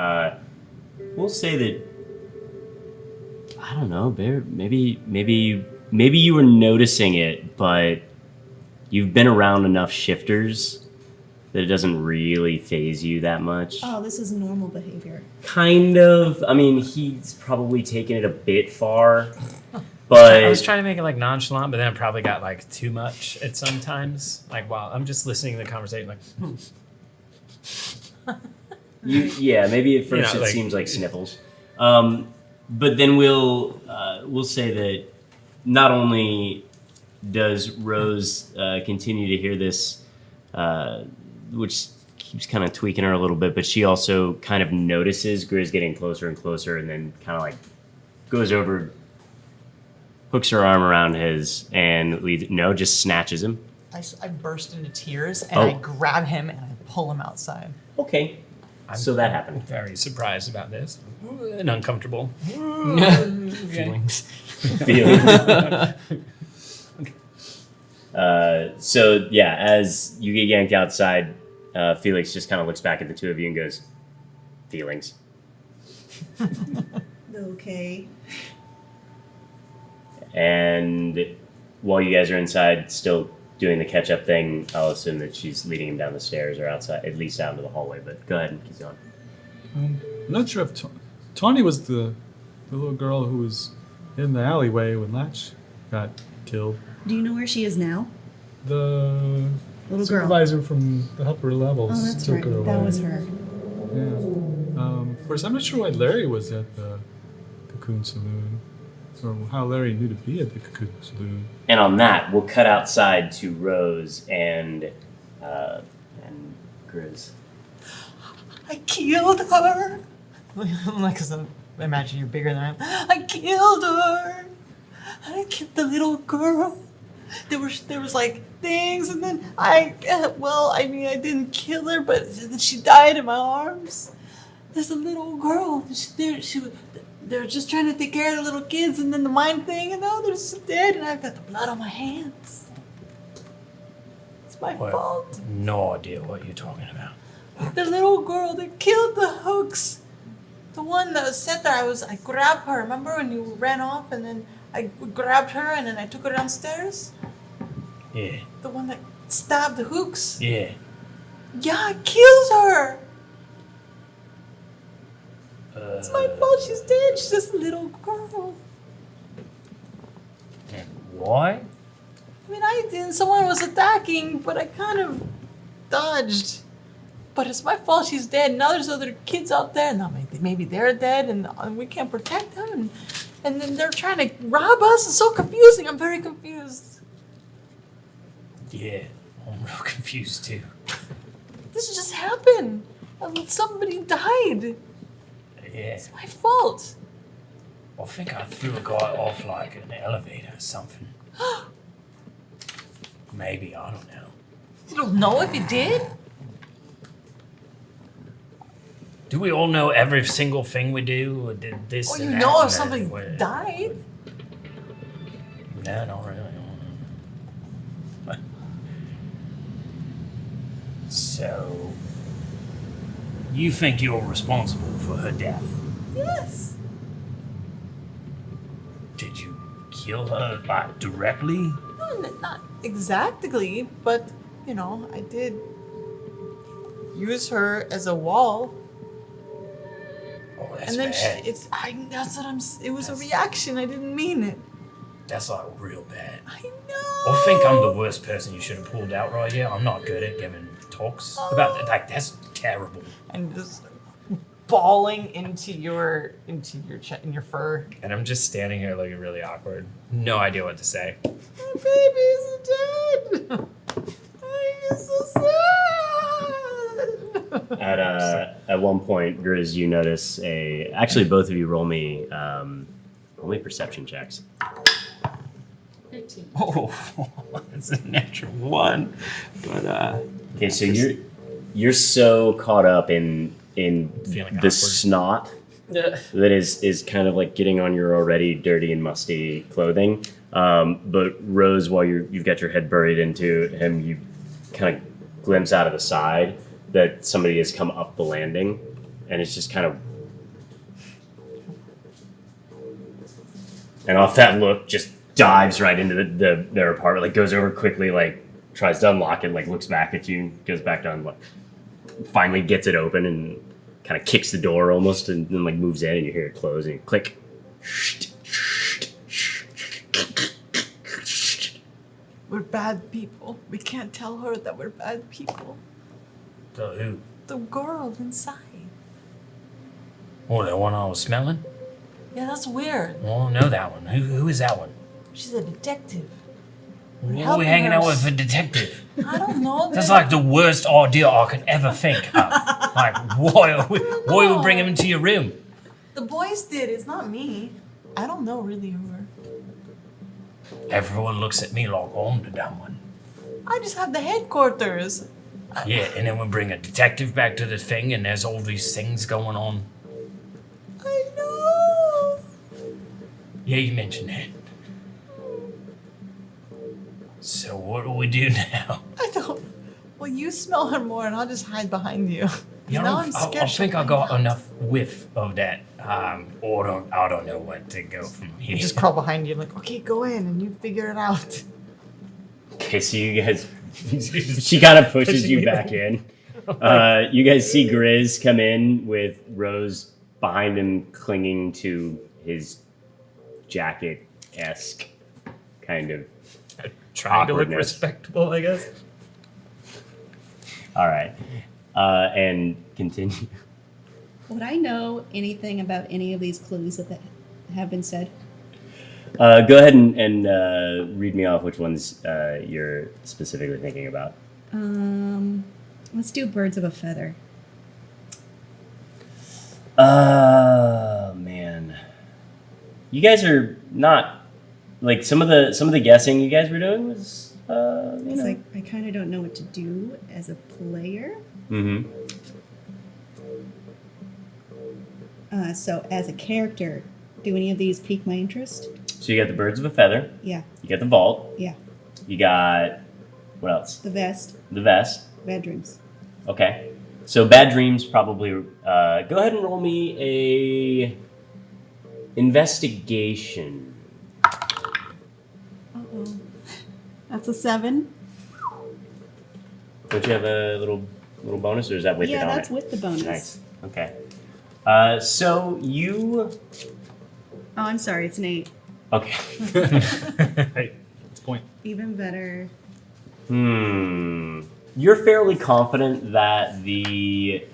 we'll say that I don't know, Bear. Maybe you were noticing it, but you've been around enough shifters that it doesn't really faze you that much. Oh, this is normal behavior. Kind of. I mean, he's probably taken it a bit far, but I was trying to make it like nonchalant, but then it probably got like too much at some times. Like while I'm just listening to the conversation, like. yeah, maybe at first it like- seems like sniffles, but then we'll say that not only does Rose continue to hear this, which keeps kind of tweaking her a little bit, but she also kind of notices Griz getting closer and closer, and then kind of like goes over, hooks her arm around his, and just snatches him. I burst into tears and Oh. I grab him and I pull him outside. Okay, so that happened. Very surprised about this and uncomfortable. Feelings. So yeah, as you get yanked outside, Felix just kind of looks back at the two of you and goes, "Feelings." Okay. And while you guys are inside, still doing the catch-up thing, I'll assume that she's leading him down the stairs or outside, at least out into the hallway. But go ahead and keep going. I'm not sure if Tawny was the little girl who was in the alleyway when Latch got killed. Do you know where she is now? The Little girl. supervisor from the upper levels Oh, that's took right. her away. That was her. Yeah. Of course, I'm not sure why Larry was at the Cocoon Saloon, or how Larry knew to be at the Cocoon Saloon. And on that, we'll cut outside to Rose and Griz. I killed her. Because I imagine you're bigger than I am. I killed her. I killed the little girl. There was like things, and then I didn't kill her, but then she died in my arms. There's a little girl. They were just trying to take care of the little kids, and then the mine thing, and now they're just dead, and I've got the blood on my hands. It's my fault. No idea what you're talking about. The little girl that killed the hooks. The one that was sat there, I grabbed her. Remember when you ran off, and then I grabbed her, and then I took her downstairs? Yeah. The one that stabbed the hooks? Yeah. Yeah, I killed her. It's my fault. She's dead. She's just a little girl. And why? I mean, I didn't. Someone was attacking, but I kind of dodged. But it's my fault. She's dead. Now there's other kids out there. Now maybe they're dead, and we can't protect them. And then they're trying to rob us. It's so confusing. I'm very confused. Yeah, I'm real confused too. This just happened. And somebody died. Yeah. It's my fault. I think I threw a guy off like an elevator or something. Maybe, I don't know. You don't know if you did? Do we all know every single thing we do? Or did this? Well, and you that know and if somebody that? died. No, not really. So, you think you're responsible for her death? Yes. Did you kill her like directly? No, not exactly, but I did use her as a wall. Oh, that's And then bad. it was a reaction. I didn't mean it. That's like real bad. I know. I think I'm the worst person you should have pulled out right here. I'm not good at giving talks about that. Like, that's terrible. And just bawling into your fur. And I'm just standing here looking really awkward. No idea what to say. My baby's dead. I'm so sad. At one point, Griz, you notice actually both of you roll me perception checks. 13. Oh, that's a natural one. But Okay, so you're so caught up in Feeling the awkward. snot that is kind of like getting on your already dirty and musty clothing. But Rose, while you've got your head buried into him, you kind of glimpse out of the side that somebody has come up the landing, and it's just kind of, and off that look, just dives right into their apartment, like goes over quickly, like tries to unlock it, like looks back at you, goes back down, like finally gets it open and kind of kicks the door almost, and then like moves in, and you hear it close and click. We're bad people. We can't tell her that we're bad people. so who? The girl inside. Oh, the one I was smelling? Yeah, that's weird. Oh, I know that one. Who is that one? She's a detective. We're Why are we helping hanging her. out with a detective? I don't know. That's like the worst idea I could ever think of. Like, why would bring him into your room? The boys did. It's not me. I don't know really who her. Everyone looks at me like I'm the dumb one. I just have the headquarters. Yeah, and then we bring a detective back to the thing, and there's all these things going on. I know. Yeah, you mentioned that. So what do we do now? I don't. Well, you smell her more, and I'll just hide behind you. You Now know, I'm scared. I think she'll I got find out. enough whiff of that. Or I don't know what to go from here. You just crawl behind you, like, okay, go in, and you figure it out. Okay, so you guys, she kind of pushes you back in. You guys see Griz come in with Rose behind him, clinging to his jacket-esque kind of. Trying to look Awkwardness. respectable, I guess. All right, and continue. Would I know anything about any of these clues that have been said? Go ahead and read me off which ones you're specifically thinking about. Let's do birds of a feather. Man. You guys are not like some of the guessing you guys were doing was It's like I kind of don't know what to do as a player. Mm-hmm. So as a character, do any of these pique my interest? So you got the birds of a feather. Yeah, You got the vault. yeah. You got what else? The vest, The vest. bad dreams. Okay. So bad dreams probably. Go ahead and roll me a investigation. Uh-oh. That's a 7. Don't you have a little bonus, or is that with it Yeah, on that's it? with the bonus. Nice. Okay. So you. Oh, I'm sorry. It's an 8. Okay. Hey, it's a point. Even better. You're fairly confident that the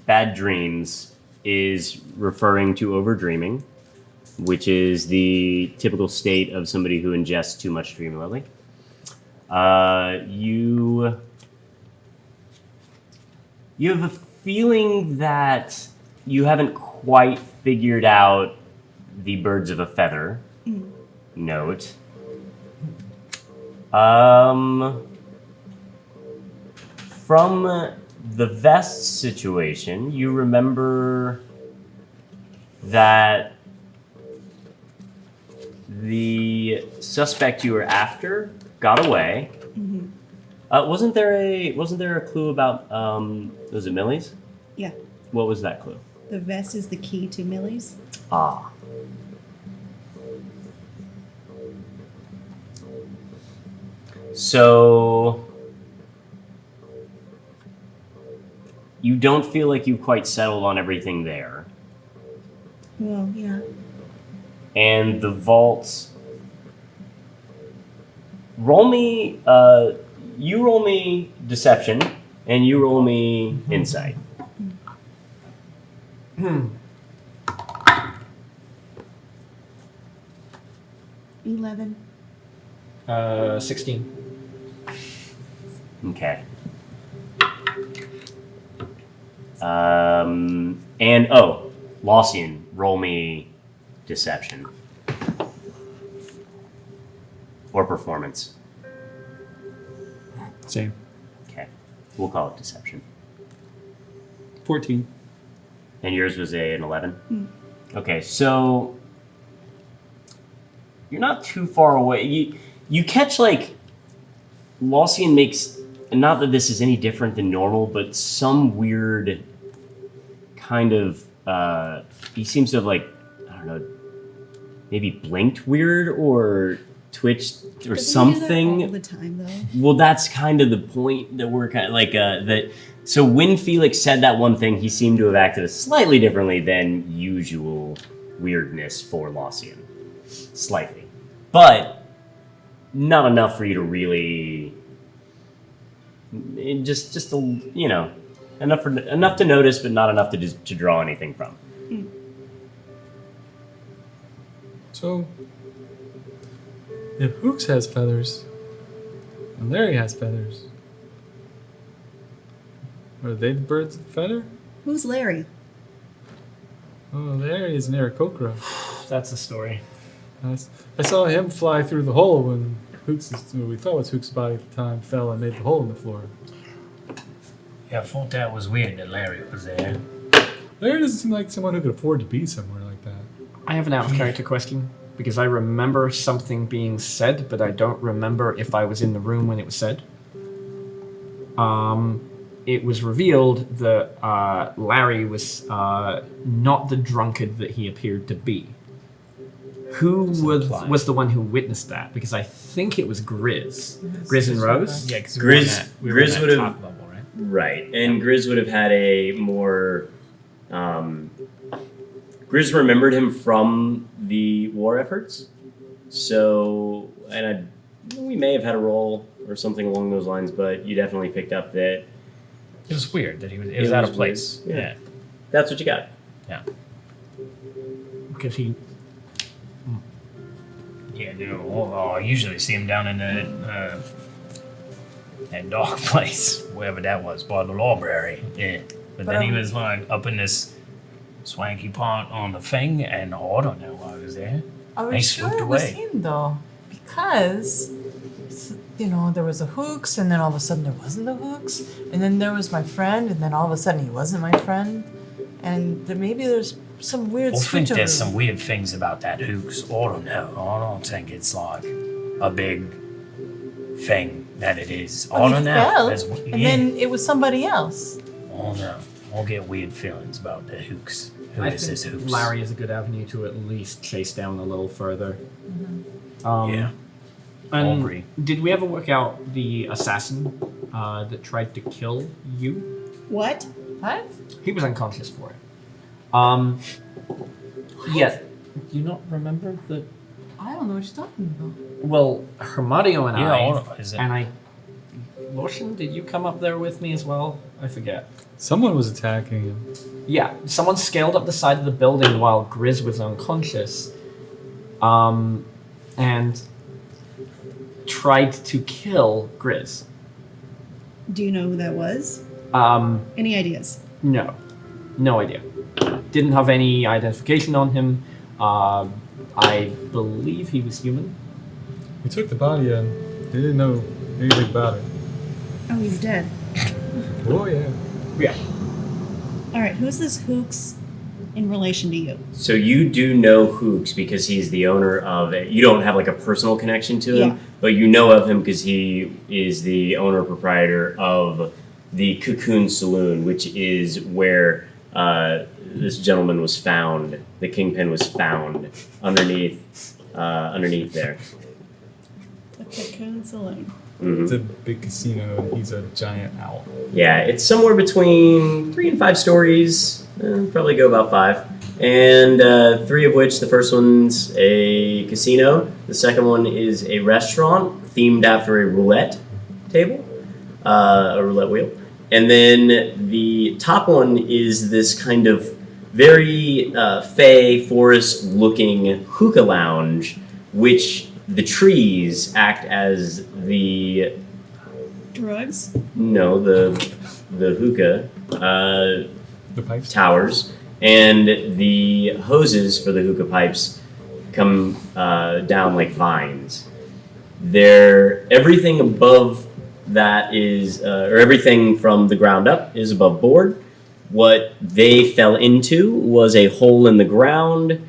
bad dreams is referring to overdreaming, which is the typical state of somebody who ingests too much dream lily. You have a feeling that you haven't quite figured out the birds of a feather note. From the vest situation, you remember that the suspect you were after got away. Wasn't there a clue about was it Millie's? Yeah. What was that clue? The vest is the key to Millie's. Ah. So you don't feel like you quite settled on everything there. Well, yeah. And the vault. Roll me. You roll me deception, and you roll me insight. 11. 16. Okay. And Laucian, roll me deception or performance. Same. Okay, we'll call it deception. 14. And yours was an 11? Okay, so you're not too far away. You catch, like, Laucian makes, not that this is any different than normal, but some weird kind of, he seems to have, like, I don't know, maybe blinked weird or twitched or Doesn't he do that something. all the time, though. Well, that's kind of the point that we're kind of like that. So when Felix said that one thing, he seemed to have acted slightly differently than usual weirdness for Laucian, slightly, but not enough for you to really just enough to notice, but not enough to draw anything from. So, if Hooks has feathers, and Larry has feathers, are they the birds of a feather? Who's Larry? Oh, Larry is an Aarakocra. That's the story. I saw him fly through the hole when we thought was Hooks' body at the time, fell and made the hole in the floor. Yeah, I thought that was weird that Larry was there. Larry doesn't seem like someone who could afford to be somewhere like that. I have an out of character question because I remember something being said, but I don't remember if I was in the room when it was said. It was revealed that Larry was not the drunkard that he appeared to be. Who was the one who witnessed that? Because I think it was Griz. Griz and Rose? Yeah, because Griz would have- top level, right? Right, and Griz would have had a more. Griz remembered him from the war efforts, so we may have had a role or something along those lines, but you definitely picked up that It was weird that it was out of place. weird. Yeah. That's what you got. Yeah. Because he... Yeah, dude. Well, I usually see him down in the that dark place, wherever that was, by the library. Yeah. But then he was like up in this swanky part on the thing, and I don't know why I was there. Are They we sure swooped it was away. him though? Because there was a hooks, and then all of a sudden there wasn't the hooks, and then there was my friend, and then all of a sudden he wasn't my friend, and maybe there's some weird I think switcheroo. there's some weird things about that hooks. I don't know. I don't think it's like a big thing that it is. I He don't know. fell, That's, and then it was somebody else. I don't know. I'll get weird feelings about the hooks. Who I is this think hooks? Larry is a good avenue to at least chase down a little further. Yeah. I'll And agree. did we ever work out the assassin that tried to kill you? What? What? He was unconscious for it. Yeah. Do you not remember the? I don't know what you're talking about. Well, Hermadio and Yeah, I, is it? and I. Lotion, did you come up there with me as well? I forget. Someone was attacking him. Yeah, someone scaled up the side of the building while Griz was unconscious, and tried to kill Griz. Do you know who that was? Any ideas? No idea. Didn't have any identification on him. I believe he was human. We took the body and they didn't know anything about it. Oh, he's dead. Oh, yeah. Yeah. All right, who's this Hooks in relation to you? So you do know Hooks because he's the owner of it. You don't have like a personal connection to him, Yeah. but you know of him because he is the owner proprietor of the Cocoon Saloon, which is where this gentleman was found. The kingpin was found underneath there. The Cocoon Saloon. Mhm. It's a big casino and he's a giant owl. Yeah, it's somewhere between 3 and 5 stories. Probably go about 5. And 3 of which, the first one's a casino. The second one is a restaurant themed after a roulette table, a roulette wheel. And then the top one is this kind of very fey forest-looking hookah lounge, which the trees act as the Drugs? the hookah The pipes? towers, and the hoses for the hookah pipes come down like vines. Everything above that is, or everything from the ground up is above board. What they fell into was a hole in the ground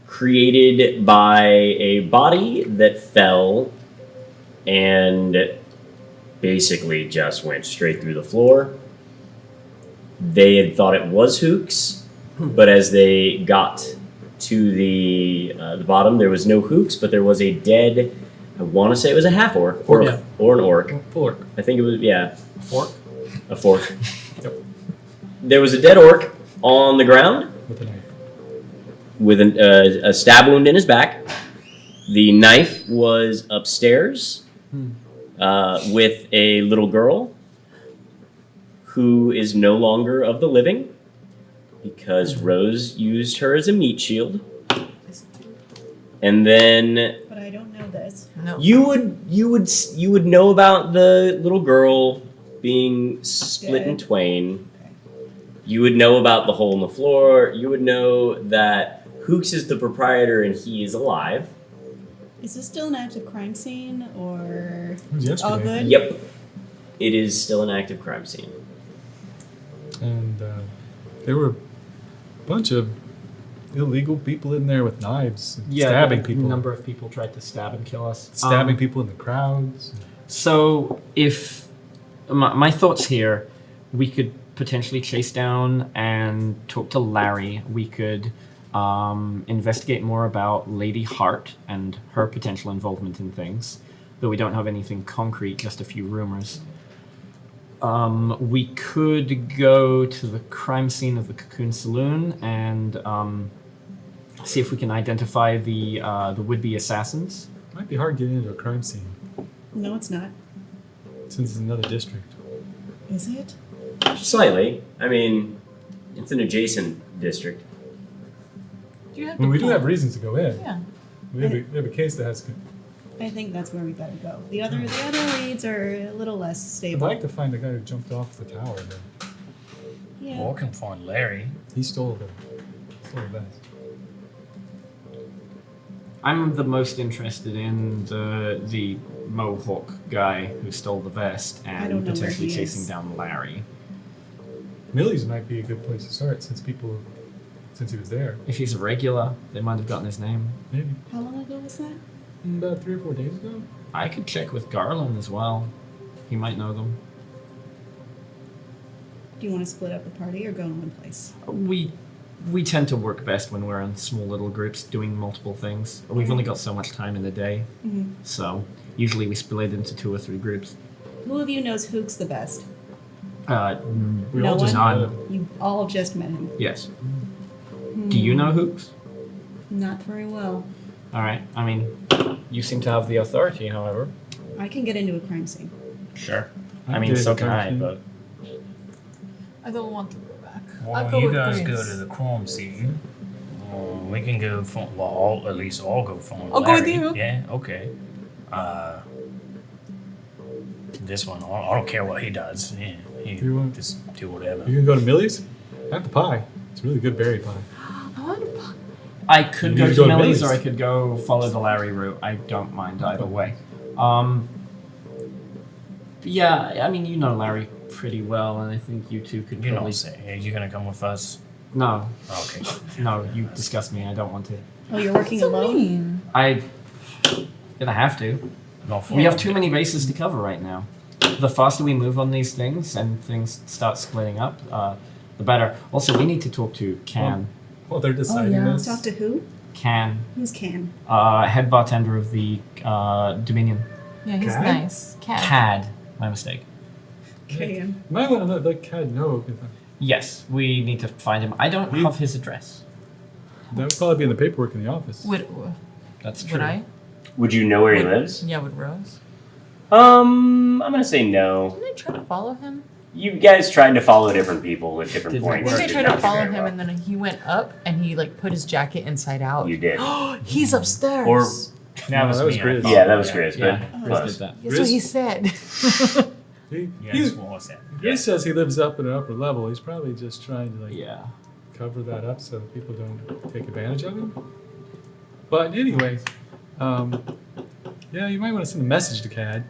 created by a body that fell and basically just went straight through the floor. They had thought it was Hooks, but as they got to the bottom, there was no Hooks, but there was a dead. I want to say it was a half orc or Yeah. or an orc. Fork. I think it was Fork? a fork. There was a dead orc on the ground With a knife. with a stab wound in his back. The knife was upstairs with a little girl who is no longer of the living because Rose used her as a meat shield. And then But I don't know this. No. you would know about the little girl being split in Dead. twain. You would know about the hole in the floor. You would know that Hooks is the proprietor and he is alive. Is this still an active crime scene or It was yesterday. all good? Yep. It is still an active crime scene. And there were a bunch of illegal people in there with knives, stabbing people, A number of people tried to stab and kill us. stabbing people in the crowds. So, if my thoughts here, we could potentially chase down and talk to Larry. We could investigate more about Lady Hart and her potential involvement in things, though we don't have anything concrete, just a few rumors. We could go to the crime scene of the Cocoon Saloon and see if we can identify the would-be assassins. Might be hard getting into a crime scene No, it's not. since it's another district. Is it? Slightly. I mean, it's an adjacent district. Do you have I mean, to we do pull- have reasons to go in. Yeah. We have a case that has I think that's where we gotta go. The other leads are a little less I'd stable. like to find the guy who jumped off the tower. Then Yeah. Or can find Larry. he stole the vest. I'm the most interested in the Mohawk guy who stole the vest I and don't know where potentially he chasing is. down Larry. Millie's might be a good place to start since he was there. If he's a regular, they might have gotten his name. Maybe How long ago was that? about 3 or 4 days ago. I could check with Garland as well. He might know them. Do you want to split up the party or go in one place? We tend to work best when we're in small little groups doing multiple things. We've only got so much time in the day, Mm-hmm. so usually we split into 2 or 3 groups. Who of you knows Hooks the best? We No all just one? know him. You all just met him. Yes. Do you know Hooks? Not very well. All right. I mean, you seem to have the authority, however. I can get into a crime scene. Sure. I I mean, did so a can I, crime but I don't want to go back. Well, I'll go you with guys Griz. go to the crime scene. We can go find. Well, at least I'll go find I'll go with Larry. you. Yeah. Okay. This one, I don't care what he does. Yeah, he You want- just do whatever. You can go to Millie's. Have the pie. It's really good berry pie. I want to I could You go need to to go to Millie's or Millie's. I could go follow the Larry route. I don't mind either way. Yeah, I mean, you know Larry pretty well, and I think you two could You know, probably. say, are you gonna come with us? No, Okay. no, you disgust me. I don't want to. Oh, you're working alone? mean. I gonna have to. Not for We have too many bases to cover right now. The faster we move on these things and things start splitting up, the better. Also, we need to talk to Can. Well, they're deciding yeah. this. Talk to who? Can, Who's Can? head bartender of the Dominion. Yeah, he's Cad? nice. Cat. Cad, my mistake. Can. You might want to let Cad know. Yes, we need to find him. I don't have his address. That would probably be in the paperwork in the office. Would That's true. would I? Would you know where he lives? Yeah, would Rose? I'm gonna say no. Didn't I try to follow him? You guys tried to follow different people at different Didn't points. I work. think I Did tried to not follow very him, well. and then he went up, and he like put his jacket inside out. You did. He's upstairs. Or- No, that was me, I Griz. thought. Yeah, that was Griz, but Yeah, Chris close. did that. That's what he said. He, Yeah, he's, that's what I said. Griz says he lives up at an upper level. He's probably just trying to Yeah. cover that up so that people don't take advantage of him. But anyway, yeah, you might want to send a message to Cad.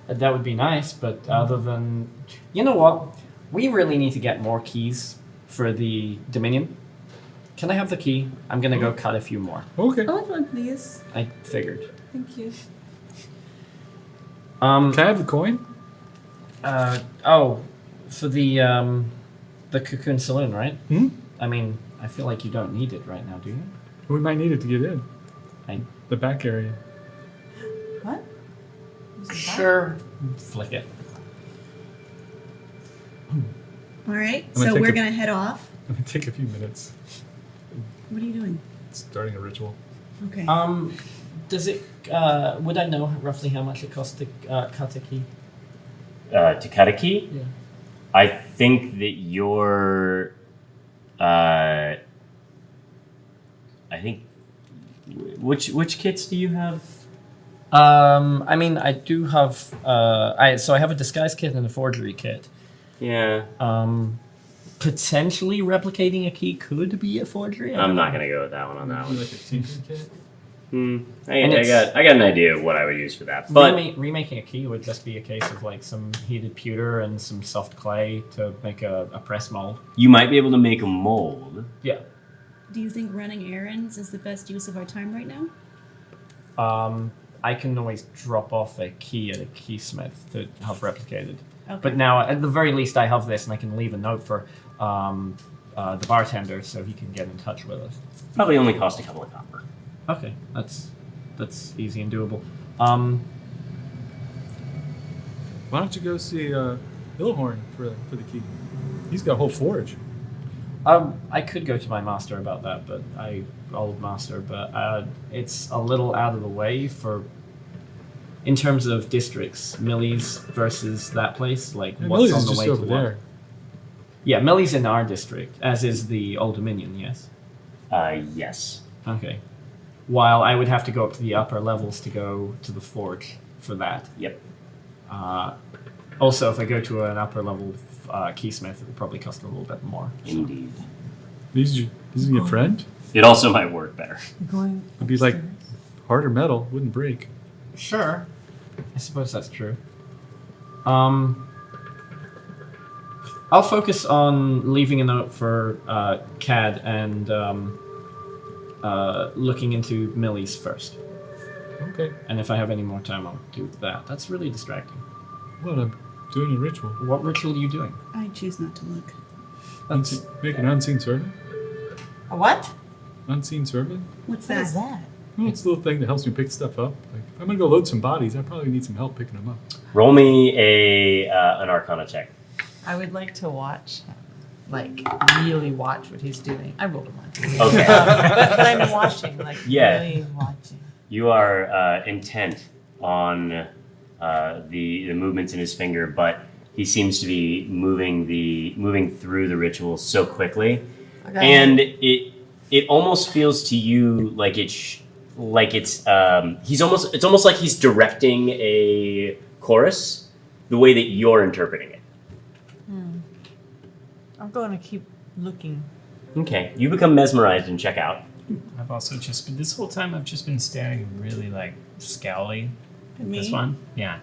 That would be nice, but other than. You know what? We really need to get more keys for the Dominion. Can I have the key? I'm gonna go cut a few more. Okay. I want one, please. I figured. Thank you. Can I have the coin? For the Cocoon Saloon, right? Hmm? I mean, I feel like you don't need it right now, do you? We might need it to get in. I- The back area. What? Was it that? Sure. Flick it. All right, I'm gonna so take we're a- going to head off. It might take a few minutes. What are you doing? Starting a ritual. Okay. Does it? Would I know roughly how much it costs to cut a key? To cut a key? Yeah. I think that your. I think. Which kits do you have? I mean, I do have. I have a disguise kit and a forgery kit. Yeah. Potentially replicating a key could be a forgery. I I'm don't not know. gonna go with that one on that one. Like a tinker kit? I And it's- got an idea of what I would use for that, but Remaking a key would just be a case of like some heated pewter and some soft clay to make a press mold. you might be able to make a mold. Yeah. Do you think running errands is the best use of our time right now? I can always drop off a key at a keysmith to have replicated. Okay. But now, at the very least, I have this, and I can leave a note for the bartender so he can get in touch with us. Probably only cost a couple of copper. Okay, that's easy and doable. Why don't you go see Illhorn for the key? He's got a whole forge. I could go to my master about that, but old master, but it's a little out of the way for. In terms of districts, Millie's versus that place, like Yeah, what's Millie's on is the just way to over what? there. Yeah, Millie's in our district, as is the Old Dominion. Yes. Yes. while I would have to go up to the upper levels to go to the forge for that. Yep. Also, if I go to an upper level keysmith, it would probably cost a little bit more. Indeed. Is he a friend? It also might work better. Going. It'd be like harder metal, wouldn't break. Sure. I suppose that's true. I'll focus on leaving a note for Cad and looking into Millie's first. Okay. And if I have any more time, I'll do that. That's really distracting. Well, I'm doing a ritual. What ritual are you doing? I choose not to look. Make an unseen servant? A what? Unseen servant? What's What that? is that? Well, it's a little thing that helps me pick stuff up. Like, if I'm gonna go load some bodies, I probably need some help picking them up. Roll me an Arcana check. I would like to watch, like, really watch what he's doing. I rolled a one. Okay. But I'm watching, like, Yeah. really watching. You are intent on the movements in his finger, but he seems to be moving through the ritual so quickly, and it almost feels to you like it's almost like he's directing a chorus the way that you're interpreting it. I'm going to keep looking. Okay, you become mesmerized and check out. I've also just been, this whole time I've just been staring really like scowly at Me? this one. Yeah.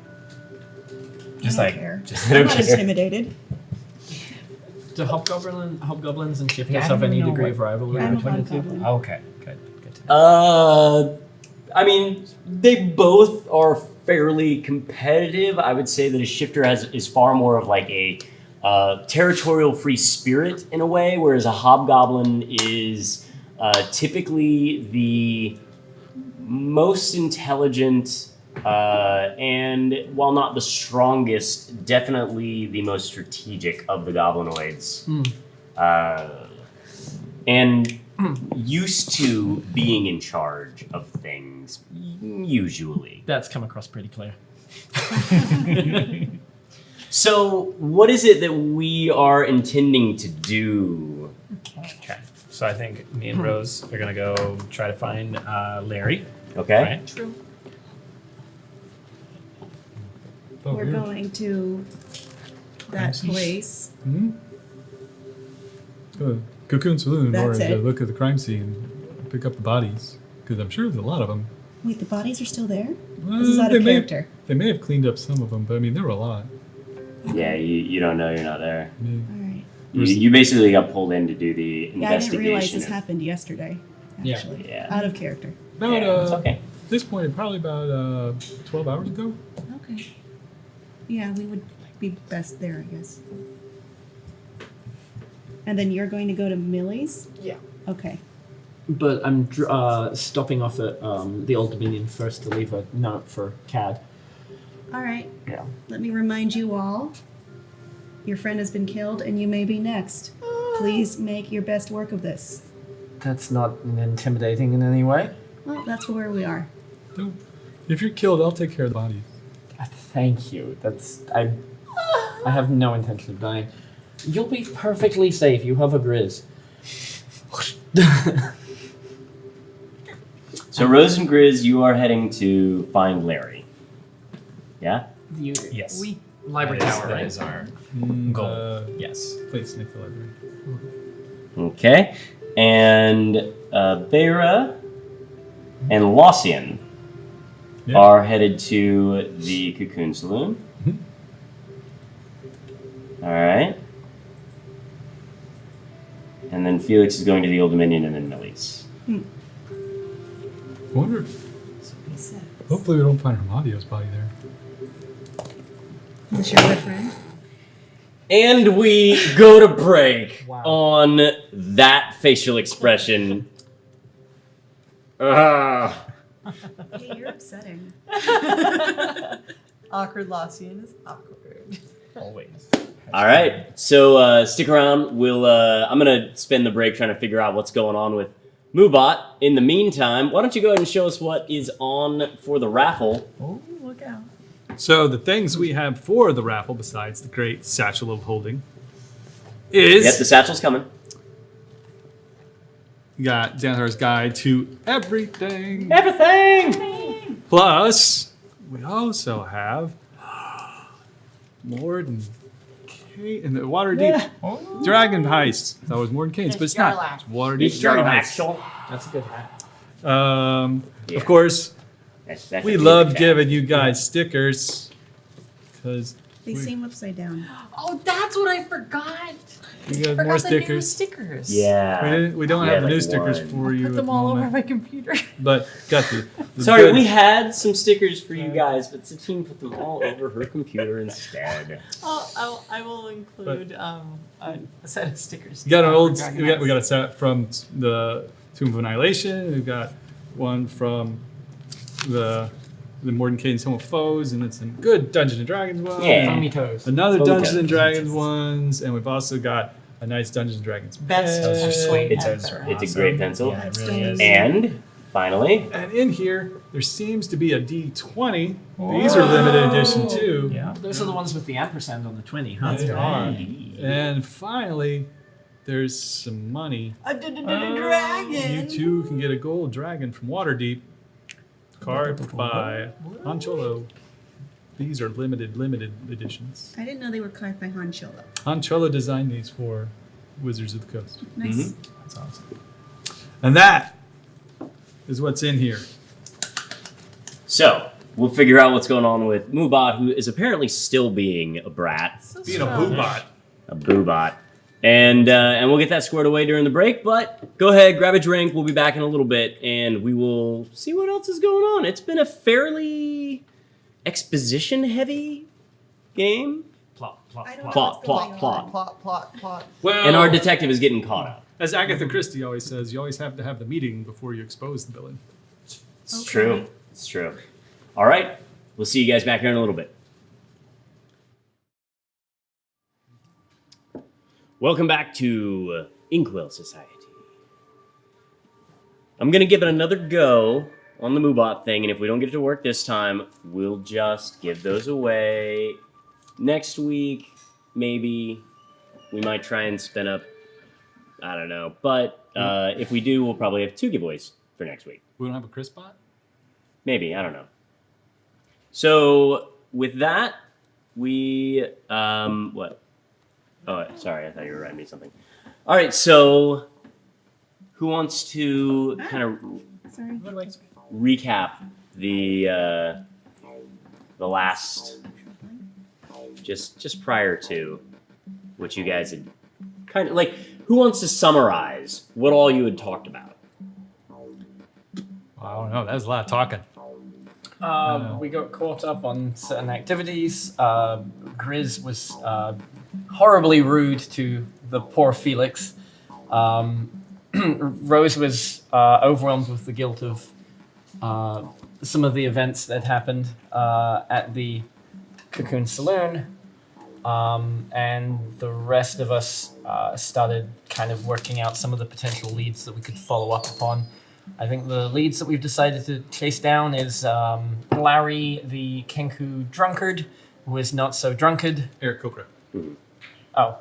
I Just don't like care. just I'm not intimidated. Do hobgoblins and shifters Yeah, I have don't any know degree what- of rivalry I'm a between the two? hobgoblin. okay. Good to know. I mean, they both are fairly competitive. I would say that a shifter is far more of like a territorial free spirit in a way, whereas a hobgoblin is typically the most intelligent and, while not the strongest, definitely the most strategic of the goblinoids. And used to being in charge of things, usually. That's come across pretty clear. So, what is it that we are intending to do? Okay. So I think me and Rose are gonna go try to find Larry. Okay. Right? True. Oh, We're weird. going to that place. Cocoon Saloon in That's order to it. look at the crime scene and pick up the bodies. Because I'm sure there's a lot of them. Wait, the bodies are still there? This is out they of may- character. They may have cleaned up some of them, but I mean, there were a lot. Yeah, you don't know, you're not there. I mean, All right. You basically got pulled in to do the Yeah, I didn't investigation. realize this of- happened yesterday. Yeah. Actually, Yeah. out of character. about, Yeah, it's okay. At this point, probably about 12 hours ago. Okay. Yeah, we would be best there, I guess. And then you're going to go to Millie's? Yeah. Okay. But I'm stopping off at the Old Dominion first to leave a note for Cad. All right. Yeah. Let me remind you all, your friend has been killed and you may be next. Please make your best work of this. That's not intimidating in any way. Well, that's where we are. Don't. If you're killed, I'll take care of the bodies. Thank you. I have no intention of dying. You'll be perfectly safe. You have a Griz. So, Rose and Griz, you are heading to find Larry. Yeah? Yes. Library That is- tower, that right? is our Mm, goal. the Yes. place next to the library. Okay. And Bera and Lossian Yeah. are headed to the Cocoon Saloon. Mhm. All right. And then Felix is going to the Old Dominion and then Millie's. I wonder. Hopefully, we don't find Hermadio's body there. Is your good friend? And we go to break on that facial expression. Ah. Hey, you're upsetting. Awkward Lossian is awkward. Always. All right, so stick around. I'm gonna spend the break trying to figure out what's going on with Moobot. In the meantime, why don't you go ahead and show us what is on for the raffle? Oh, look out. So the things we have for the raffle, besides the great satchel of holding, is Yep, the satchel's coming. got Xanathar's Guide to Everything. Everything! Plus, we also have Morden Kane in the Waterdeep Dragon Heist. That was Morden Kane's, but it's not. It's Waterdeep Dragon Heist. That's a good hat. Of course, That's we a love good giving you guys stickers because They seem upside down. Oh, that's what I forgot. we got Forgot more the new stickers. stickers. Yeah. We don't Yeah, have the new like stickers one. for you. Put at them the all over moment, my computer. but got the Sorry, good- we had some stickers for you guys, but Satine put them all over her computer instead. I will include a set of stickers. We got an old. Dragon We got a set from the Tomb of Annihilation. We've got one from the Morden Kane's Home of Foes, and it's some good Dungeons and Dragons ones. Yeah. Foamy toes. Another Okay. Dungeons and Dragons ones, and we've also got a nice Dungeons and Dragons Best pen. Those are sweet. It's Ever. a great pencil. Yeah, it really is. And finally, And in here, there seems to be a D20. These are limited edition too. Yeah. Those are the ones with the ampersand on the 20, huh? They are. And finally, there's some money. Dragon. You too can get a gold dragon from Waterdeep. Carved by Han Cholo. These are limited editions. I didn't know they were carved by Han Cholo. Han Cholo designed these for Wizards of the Coast. Nice. That's awesome. And that is what's in here. so we'll figure out what's going on with Moobot, who is apparently still being a brat, Being a boobot. a boobot. And we'll get that squared away during the break, but go ahead, grab a drink. We'll be back in a little bit, and we will see what else is going on. It's been a fairly exposition-heavy game. Plot, plot, I don't plot. know Plot, what's going on. Plot. Well, And our detective is getting caught up. as Agatha Christie always says, you always have to have the meeting before you expose the villain. It's Okay. true. It's true. All right. We'll see you guys back here in a little bit. Welcome back to Inkwell Society. I'm going to give it another go on the Moobot thing, and if we don't get it to work this time, we'll just give those away. Next week, maybe, we might try and spin up, I don't know. But if we do, we'll probably have 2 giveaways for next week. We don't have a Chris bot? Maybe, I don't know. So with that, we what? Oh, sorry, I thought you were writing me something. All right, so who wants to kind of Sorry. recap the last just prior to what you guys had kind of like? Who wants to summarize what all you had talked about? I don't know. That was a lot of talking. We got caught up on certain activities. Griz was horribly rude to the poor Felix. Rose was overwhelmed with the guilt of some of the events that happened at the Cocoon Saloon. And the rest of us started kind of working out some of the potential leads that we could follow up upon. I think the leads that we've decided to chase down is Larry, the Kenku drunkard, who is not so drunkard. Eric Kokra. Oh,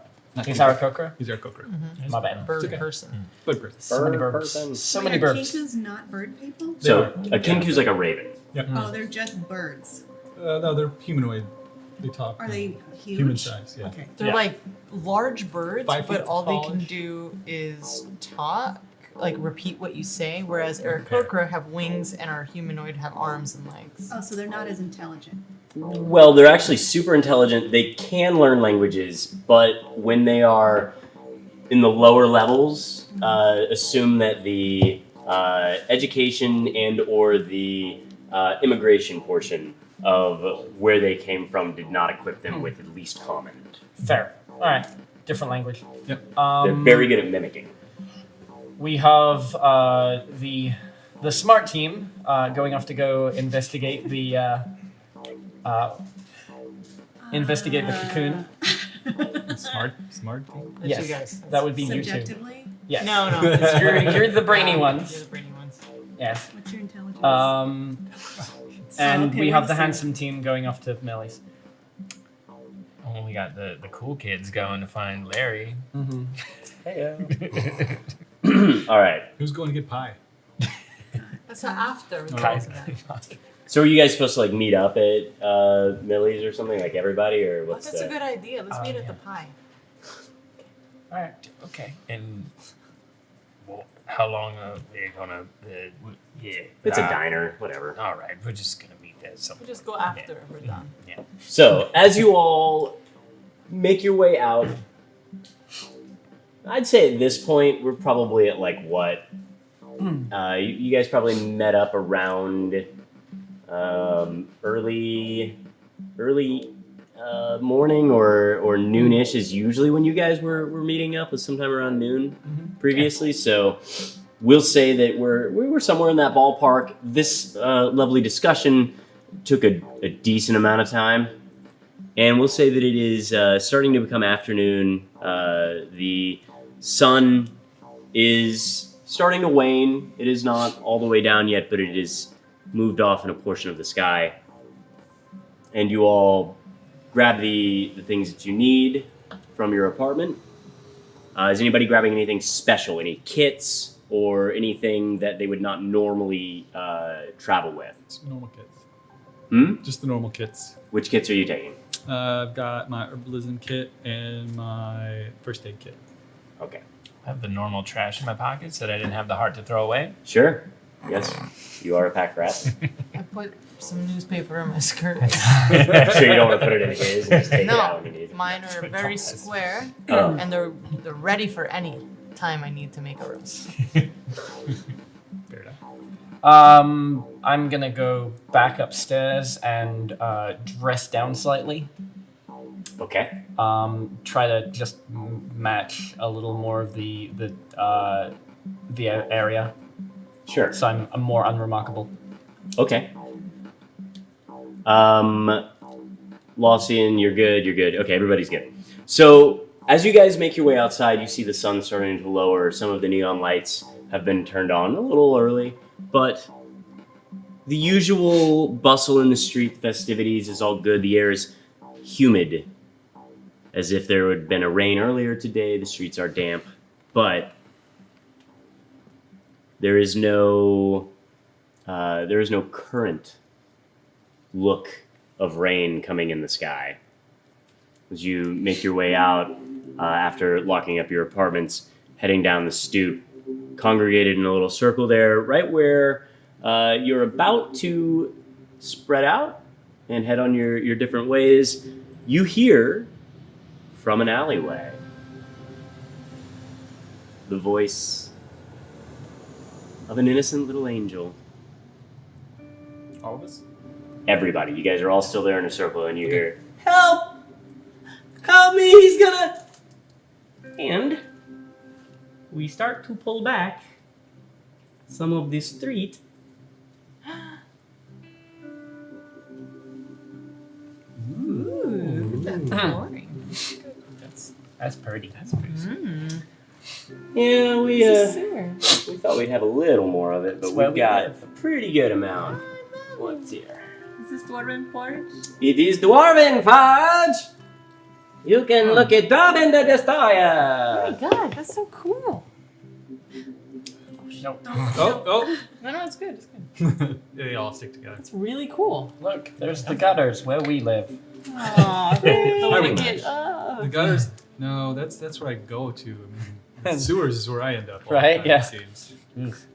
he's Eric Kokra? He's Eric Kokra. My bad. Bird okay. person. Good person. So many Bird burps. person. So Wait, many are burps. Kinkus not bird people? So a kinku's like a raven. Oh, they're just birds. No, they're humanoid. They talk. Are they huge? Human size, yeah. Okay. They're Yeah. like large birds, 5 but feet all they can tallish. do is talk, like repeat what you say. Whereas Okay. Aarakocra have wings and our humanoid have arms and legs. Oh, so they're not as intelligent. Well, they're actually super intelligent. They can learn languages, but when they are in the lower levels, assume that the education and or the immigration portion of where they came from did not equip them with at least common. Fair. All right. Different language. Yep. They're very good at mimicking. We have the smart team going off to go investigate the cocoon. Smart. That's Yes, you guys. that would be you two. Subjectively? Yes. No, it's You're the brainy You're ones. the brainy ones. Yes. What's your intelligence? And okay, we we're have the the same. handsome team going off to Millie's. Oh, we got the cool kids going to find Larry. Mm-hmm. All right. Who's going to get pie? That's after. we Okay. go to that. So are you guys supposed to like meet up at Millie's or something, like everybody, or Oh, what's that's a the? good idea. Let's meet at yeah. the pie. All right. Okay. And well, how long are we gonna? Yeah. It's a diner, whatever. All right. We're just gonna meet there. Somewhere. We'll just go after we're done. Yeah. So as you all make your way out, I'd say at this point we're probably at like what? You guys probably met up around early morning or noonish is usually when you guys were meeting up. Was sometime around noon previously. So we'll say that we were somewhere in that ballpark. This lovely discussion took a decent amount of time, and we'll say that it is starting to become afternoon. The sun is starting to wane. It is not all the way down yet, but it is moved off in a portion of the sky. And you all grab the things that you need from your apartment. Is anybody grabbing anything special? Any kits or anything that they would not normally travel with? Just normal kits. Just the normal kits. Which kits are you taking? I've got my herbalism kit and my first aid kit. Okay. I have the normal trash in my pockets that I didn't have the heart to throw away. Sure. Yes. You are a pack rat. I put some newspaper in my skirt. Sure you don't want to put it in a case and just take it out when you need it. Mine are very square, Oh. and they're ready for any time I need to make a roast. Fair enough. I'm gonna go back upstairs and dress down slightly. Okay. Try to just match a little more of the area, Sure. so I'm more unremarkable. Okay. Lawson, you're good. Okay, everybody's good. So as you guys make your way outside, you see the sun starting to lower. Some of the neon lights have been turned on a little early, but the usual bustle in the street, festivities is all good. The air is humid, as if there had been a rain earlier today. The streets are damp, but there is no current look of rain coming in the sky. As you make your way out after locking up your apartments, heading down the stoop, congregated in a little circle there, right where you're about to spread out and head on your different ways, you hear from an alleyway the voice of an innocent little angel. All of us? Everybody, you guys are all still there in a circle, and you hear, "Help! Help me! He's gonna..." And we start to pull back some of the street. That's pretty. Yeah, we thought we'd have a little more of it, but That's where we've we got live. a pretty good amount. What's here? Is this dwarven porridge? It is dwarven fudge! You can look it up in the destroyer! God, that's so cool. No. Oh, No, it's good. It's good. yeah, they all stick together. It's really cool. Look, there's the gutters where we live. Aww, the I would wicked. The gutters. No, that's where I go to. I mean, sewers is where I end up. All Right, the time, yeah. It seems.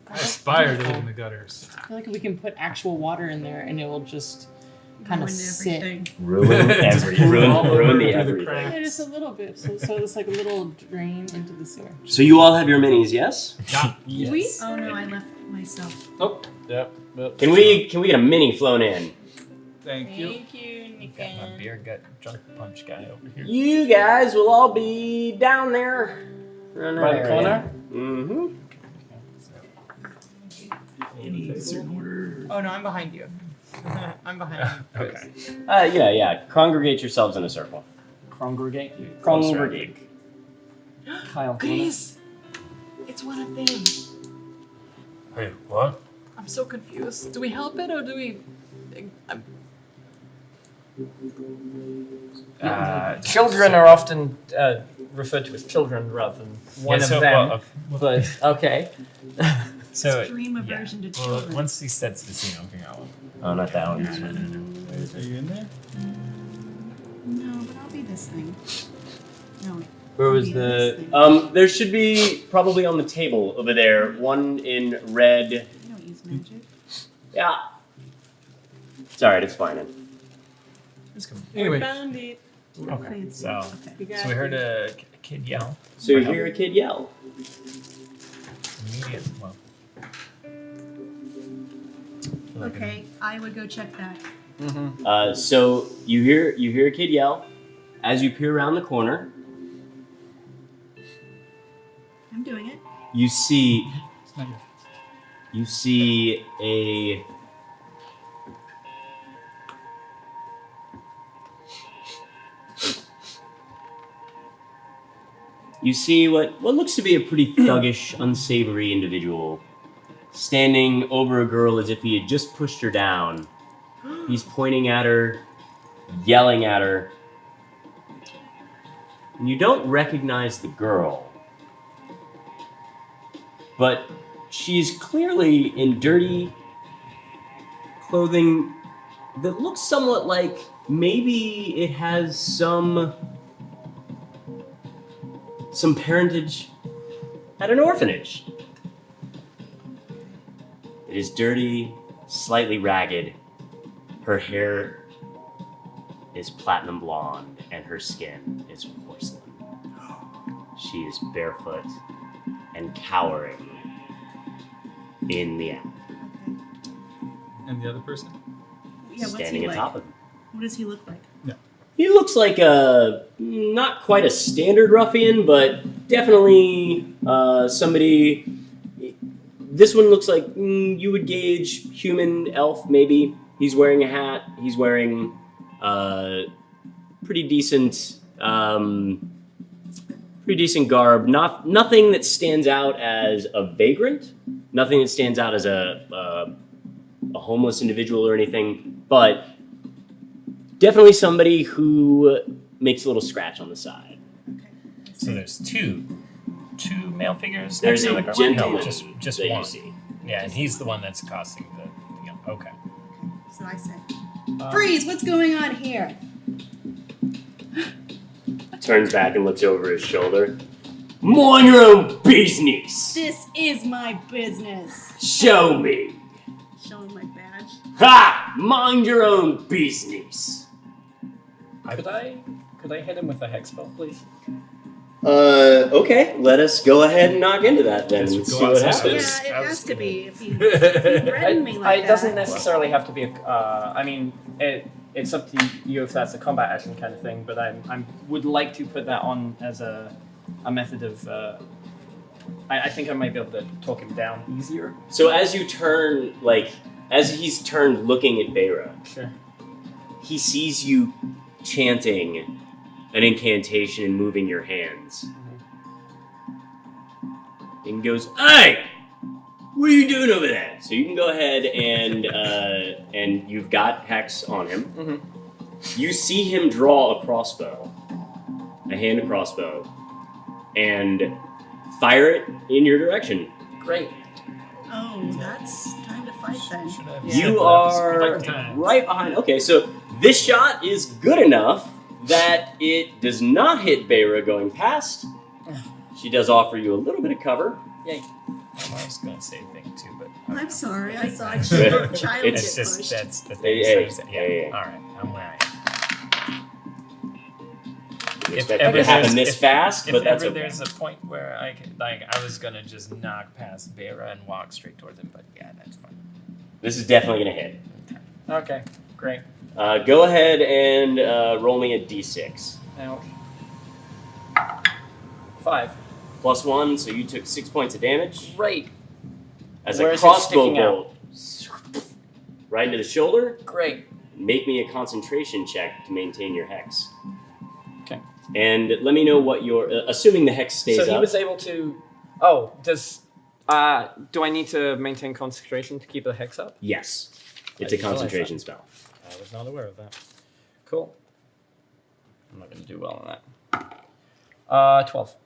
I aspire to live in the gutters. I feel like we can put actual water in there and it will just kind of sit. Ruin everything. Ruin All over the through the everything. cracks. Yeah, just a little bit. So it's like a little drain into the sewer. So you all have your minis, yes? Yes. Oh no, I left myself. Oh, Yep. Can we get a mini flown in? thank you. Thank you, Got my Nick. beer gut drunk punch guy over here. You guys will all be down there. Around that Right area. corner? Mm-hmm. Oh no, I'm behind you. I'm behind you. Okay. Yeah. Congregate yourselves in a circle. Congregate. Congregate. Kyle. Please. It's one of them. Hey, what? I'm so confused. Do we help it or do we? Children are often referred to as children rather than one Yeah, of so, them. well, But okay. So Extreme aversion to well, children. once he sets the scene, I'll figure out what. Oh, not that one. Are you in there? No, but I'll be this thing. No, wait. Where was I'll be this thing. there should be probably on the table over there, one in red. You don't use magic. Yeah. It's alright, it's fine. Anyway, Found it. Okay. Fancy. So, Okay. You got so we heard a kid yell. So you hear a kid yell. Immediate. Well. Okay, I would go check that. So you hear a kid yell. As you peer around the corner, I'm doing it. you see it's not your. you see a you see what looks to be a pretty thuggish, unsavory individual standing over a girl as if he had just pushed her down. He's pointing at her, yelling at her. And you don't recognize the girl, but she's clearly in dirty clothing that looks somewhat like maybe it has some parentage at an orphanage. It is dirty, slightly ragged. Her hair is platinum blonde and her skin is porcelain. She is barefoot and cowering in the alley, And the other person? Yeah, what's standing he on like? top of him. What does he look like? He looks like not quite a standard ruffian, but definitely somebody. This one looks like you would gauge human elf, maybe. He's wearing a hat. He's wearing pretty decent garb. Nothing that stands out as a vagrant. Nothing that stands out as a homeless individual or anything, but definitely somebody who makes a little scratch on the side. So there's two male figures. There's next to a the girl? gentleman No, just that one. you see. Yeah, and he's the one that's accosting the young. Okay. So I say, Freeze! What's going on here? Turns back and looks over his shoulder. Mind your own business. This is my business. Show me. Show him my badge. Ha! Mind your own business. Could I hit him with a hex spell, please? Okay. Let us go ahead and knock into that then. Yes, Let's go see what outside. happens. Yeah, it I was has to gonna- be. If you threaten me like It doesn't that. necessarily have to be a. I mean, it's up to you if that's a combat action kind of thing. But I would like to put that on as a method of. I think I might be able to talk him down easier. So as you turn, as he's turned looking at Beira, Sure. he sees you chanting an incantation and moving your hands. And goes, "Hey! What are you doing over there?" So you can go ahead and you've got Hex on him. Mm-hmm. You see him draw a crossbow, a hand crossbow, and fire it in your direction. Great. Oh, that's time to fight then. Should have You said are that. Fighting time. right behind. Okay, so this shot is good enough that it does not hit Beira going past. She does offer you a little bit of cover. Yay. I was gonna say a thing too, but I'm sorry. I saw a Yeah. child it's get just pushed. that's the Hey, thing. hey, So, hey. All right, I'm where I am. You If expect ever it to happen there's- this fast, If but that's ever okay. there's a point where I could, I was gonna just knock past Beira and walk straight towards him, but yeah, that's fine. This is definitely going to hit. Okay. Great. Go ahead and roll me a d6. Now. 5. Plus 1, so you took 6 points of damage. Great. As Where a is it crossbow sticking out? bolt right into the shoulder. Great. Make me a concentration check to maintain your hex. Okay. And let me know what your assuming the hex stays So up. he was able to. Oh, do I need to maintain concentration to keep the hex up? Yes, it's I a didn't realize concentration spell. I was not aware of that. Cool. I'm not going to do well on that. 12.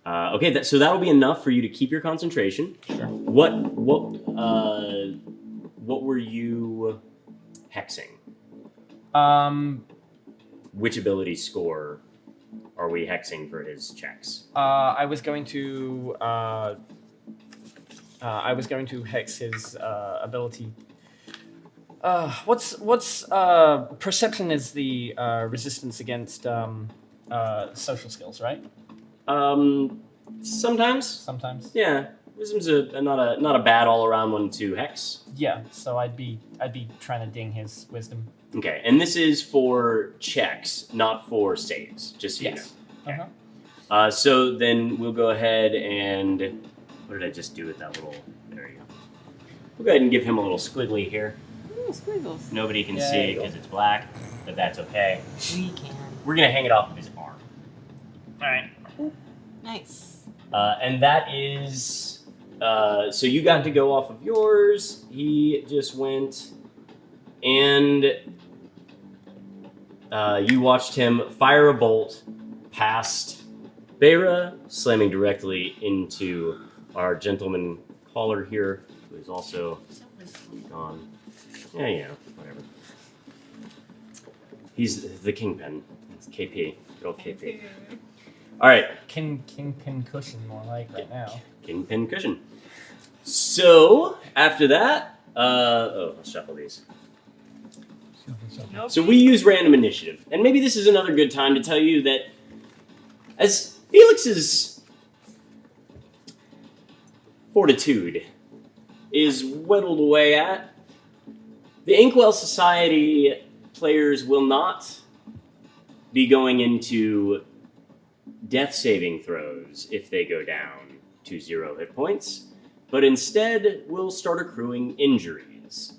Okay, so that'll be enough for you to keep your concentration. Sure. What were you hexing? Which ability score are we hexing for his checks? I was going to hex his ability. What's perception is the resistance against social skills, right? Sometimes. Sometimes. Yeah, wisdom's not a bad all around one to hex. Yeah. So I'd be trying to ding his wisdom. Okay, and this is for checks, not for saves. Just so you know. Uh-huh. So then we'll go ahead and what did I just do with that little? There you go. We'll go ahead and give him a little squiggly here. Ooh, squiggles. Nobody can Yeah, see there it you go. because it's black, but that's okay. We can. We're gonna hang it off of his arm. All right. Nice. And that is so you got to go off of yours. He just went, and you watched him fire a bolt past Beira, slamming directly into our gentleman caller here, who is also gone. Yeah, whatever. He's the kingpin. It's KP. Good old KP. All right. Kingpin cushion, more like right now. Kingpin cushion. So after that, I'll shuffle these. So we use random initiative, and maybe this is another good time to tell you that as Felix's fortitude is whittled away at, the Inkwell Society players will not be going into death saving throws if they go down to 0 hit points, but instead will start accruing injuries.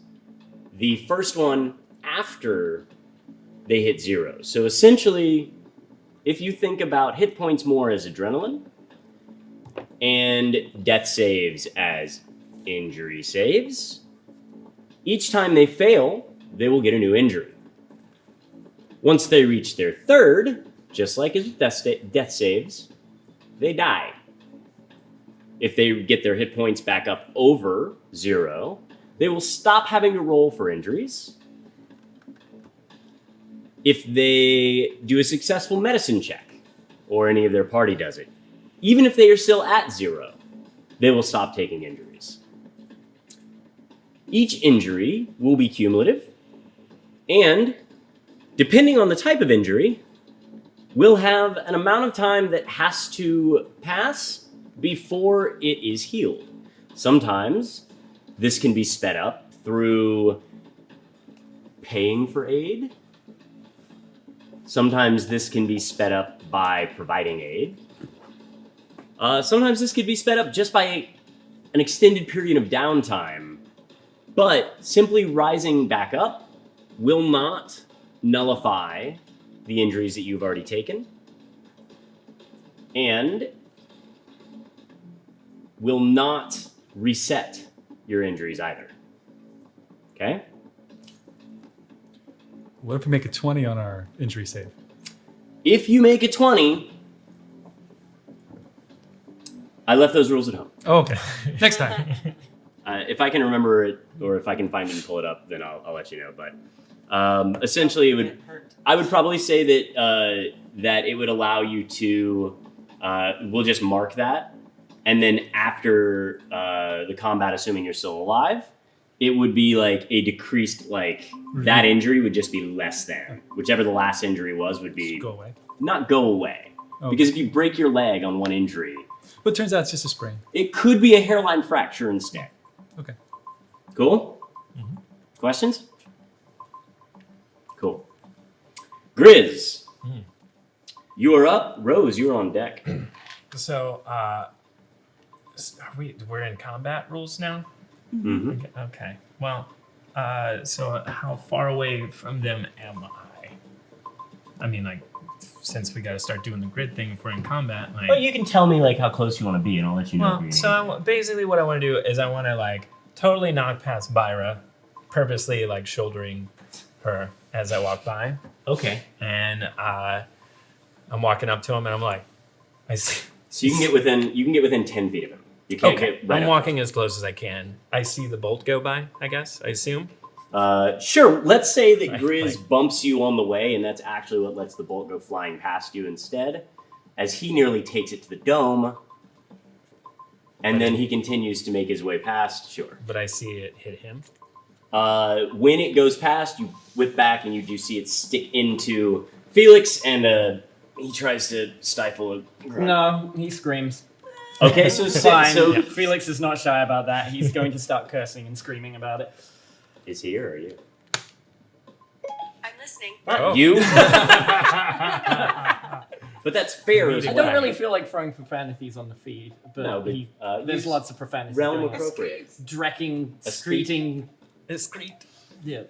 The first one after they hit 0. So essentially, if you think about hit points more as adrenaline and death saves as injury saves, each time they fail, they will get a new injury. Once they reach their third, just like as with death saves, they die. If they get their hit points back up over 0, they will stop having to roll for injuries. If they do a successful medicine check, or any of their party does it, even if they are still at 0, they will stop taking injuries. Each injury will be cumulative, and depending on the type of injury, will have an amount of time that has to pass before it is healed. Sometimes this can be sped up through paying for aid. Sometimes this can be sped up by providing aid. Sometimes this could be sped up just by an extended period of downtime. But simply rising back up will not nullify the injuries that you've already taken, and will not reset your injuries either. Okay? What if we make a 20 on our injury save? If you make a 20, I left those rules at home. Oh, okay. Next time. If I can remember it, or if I can find it and pull it up, then I'll let you know. But essentially, I would probably say that that it would allow you to. We'll just mark that, and then after the combat, assuming you're still alive, it would be like a decreased, like that injury would just be less than whichever the last injury was would be. Just go away. Not go away, because if you break your leg on one injury, but it turns out it's just a sprain. It could be a hairline fracture instead. Okay. Cool? Mm-hmm. Questions? Cool. Griz, you are up. Rose, you are on deck. So, we're in combat rules now? Mm-hmm. Okay. Well, so how far away from them am I? I mean, like, since we got to start doing the grid thing if we're in combat, like... Well, you can tell me, like, how close you want to be, and I'll let you know. Well, so basically what I want to do is I want to, like, totally knock past Byra, purposely, like, shouldering her as I walk by. Okay. And I'm walking up to him, and I'm like, I see. So you can get within 10 feet of him. You can't get right I'm up. walking as close as I can. I see the bolt go by, I guess, I assume. Sure, let's say that Right, Griz right. bumps you on the way, and that's actually what lets the bolt go flying past you instead, as he nearly takes it to the dome, and then he continues to make his way past, sure. But I see it hit him. When it goes past, you whip back, and you do see it stick into Felix, and he tries to stifle it. No, he screams. Okay, so Fine. so Felix is not shy about that. He's going to start cursing and screaming about it. is he or are you? I'm listening. Oh. You? But that's fair as I well. don't really feel like throwing profanities on the feed, but, No, but, there's use lots of profanities. realm going on. appropriate. Drecking, A screech. screeching. Discreet. Yeah.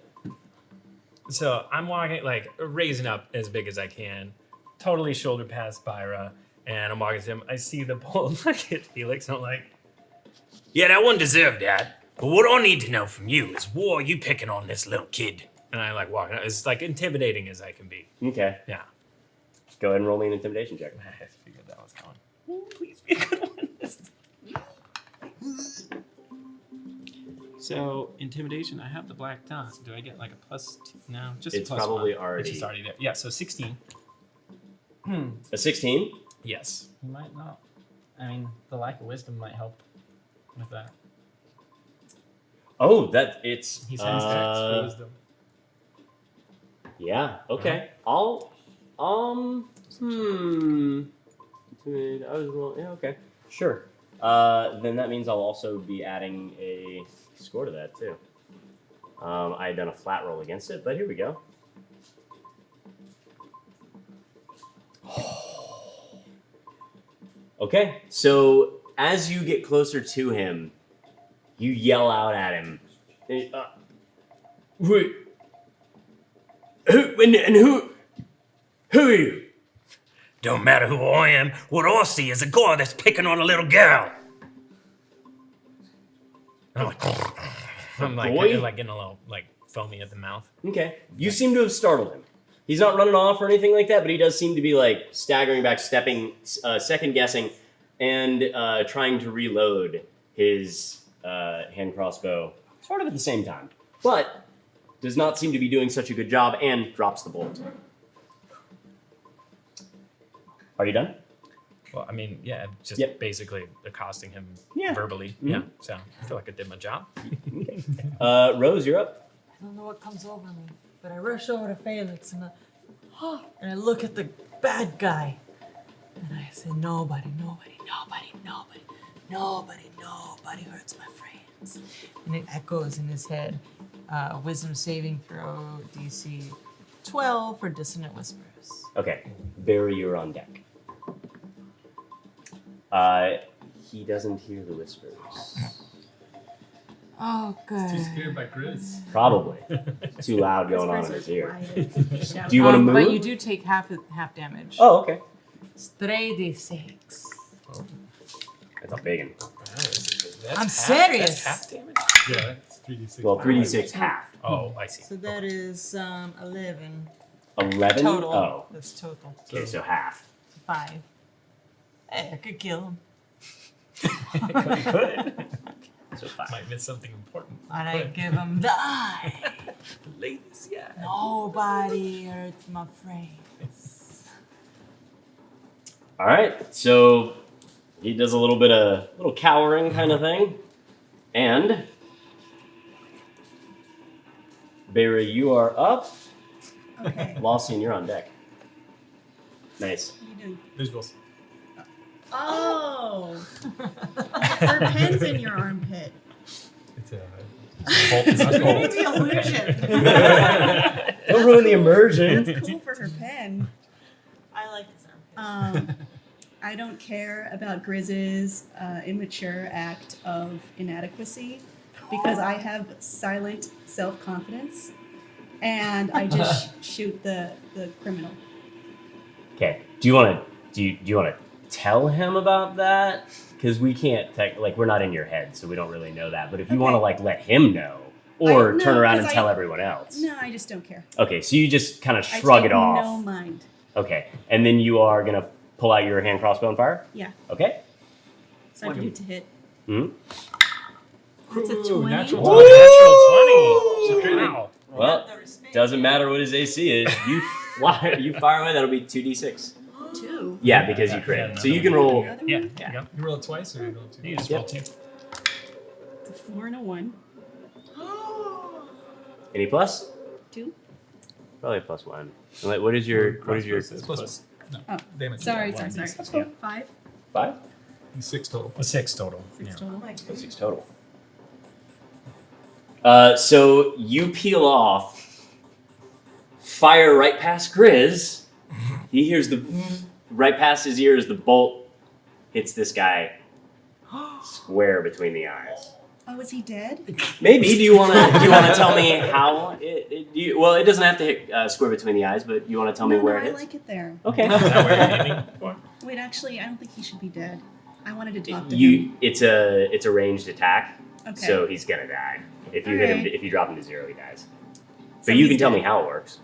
So I'm walking, like, raising up as big as I can, totally shoulder past Byra, and I'm walking to him. I see the bolt like hit Felix, and I'm like, yeah, that one deserved that. But what I need to know from you is why are you picking on this little kid? And I like walking out. It's like intimidating as I can be. Okay, Yeah. go ahead and roll me an intimidation check. I figured that was coming. Ooh, please be a good one. So, intimidation, I have the black dot. Do I get like a +2? No, just It's a +1. probably Which already- is already there. Yeah, so 16. A 16? Yes. He might not. I mean, the lack of wisdom might help with that. Oh, that it's. He sends text for wisdom. Yeah. Okay. I'll. Intimidate, I was wrong. Yeah. Okay. Sure. Then that means I'll also be adding a score to that too. I had done a flat roll against it, but here we go. Okay, so as you get closer to him, you yell out at him. Wait. Who are you? Don't matter who I am. What I see is a guy that's picking on a little girl. I'm like, boy? like getting a little like foamy at the mouth. Okay. You seem to have startled him. He's not running off or anything like that, but he does seem to be like staggering back, stepping, second guessing, and trying to reload his hand crossbow sort of at the same time. But does not seem to be doing such a good job and drops the bolt. Are you done? Well, I mean, yeah, just Yep. basically accosting him Yeah. verbally. Mhm. Yeah, so I feel like I did my job. Rose, you're up. I don't know what comes over me, but I rush over to Felix and I look at the bad guy. And I say, nobody hurts my friends. And it echoes in his head. Wisdom saving throw, DC 12 for Dissonant Whispers. Okay. Barry, you're on deck. He doesn't hear the whispers. Oh, good. Too scared by Griz. Probably. Too loud going on in his ear. Shout Do you want to move? But you do take half damage. Oh, okay. It's 3d6. That's a big one. I'm serious. That's half damage? Yeah, it's 3d6. Well, 3d6 half. Oh, I see. So that is 11 11? total. Oh. That's total. Okay, so half. 5. Hey, I could kill him. So 5. Might miss something important. And I give him the eye. Ladies, yeah. Nobody hurts my friends. All right, so he does a little cowering kind of thing. And Barry, you are up. Okay. Lawson, you're on deck. Nice. What are you doing? Visuals. Oh! Her pen's in your armpit. It's a Ruin the illusion. Don't ruin the immersion. That's cool for her pen. I like this arm. I don't care about Griz's immature act of inadequacy because I have silent self-confidence and I just shoot the criminal. Okay. Do you want to tell him about that? Because we can't we're not in your head, so we don't really know that. But if you want to let him know, or No, turn around and 'cause tell everyone else. No, I just don't care. Okay, so you just kind of I shrug take it off. no mind. Okay, and then you are gonna pull out your hand crossbow and fire? Yeah. Okay. So I have to hit. Hmm. It's a Ooh, 20. natural Ooh, 20. natural 20. Wow. Well, doesn't matter what his AC is. You fire away. That'll be 2d6. 2. Yeah, because you Yeah, crit. yeah, So you can roll. Yeah. Yeah. You roll it twice or you roll 2? You just roll 2. It's a 4 and a 1. Any plus? 2. Probably a +1. And like, what is your? It's plus no, Oh, damage. sorry. Yeah. 5. 5? 6 total. 6 total. 6 total. 6 total. So you peel off, fire right past Griz. He hears the right past his ears. The bolt hits this guy square between the eyes. Oh, is he dead? Maybe. Do you want to tell me how? Well, it doesn't have to hit square between the eyes, but you want to tell me where it I hits? like it there. Okay. Is that where you're aiming for? Wait, actually, I don't think he should be dead. I wanted to talk to him. It's a ranged attack, Okay. so he's gonna die. If you hit him, Alright. if you drop him to 0, he dies. So But you he's can tell dead. me how it works.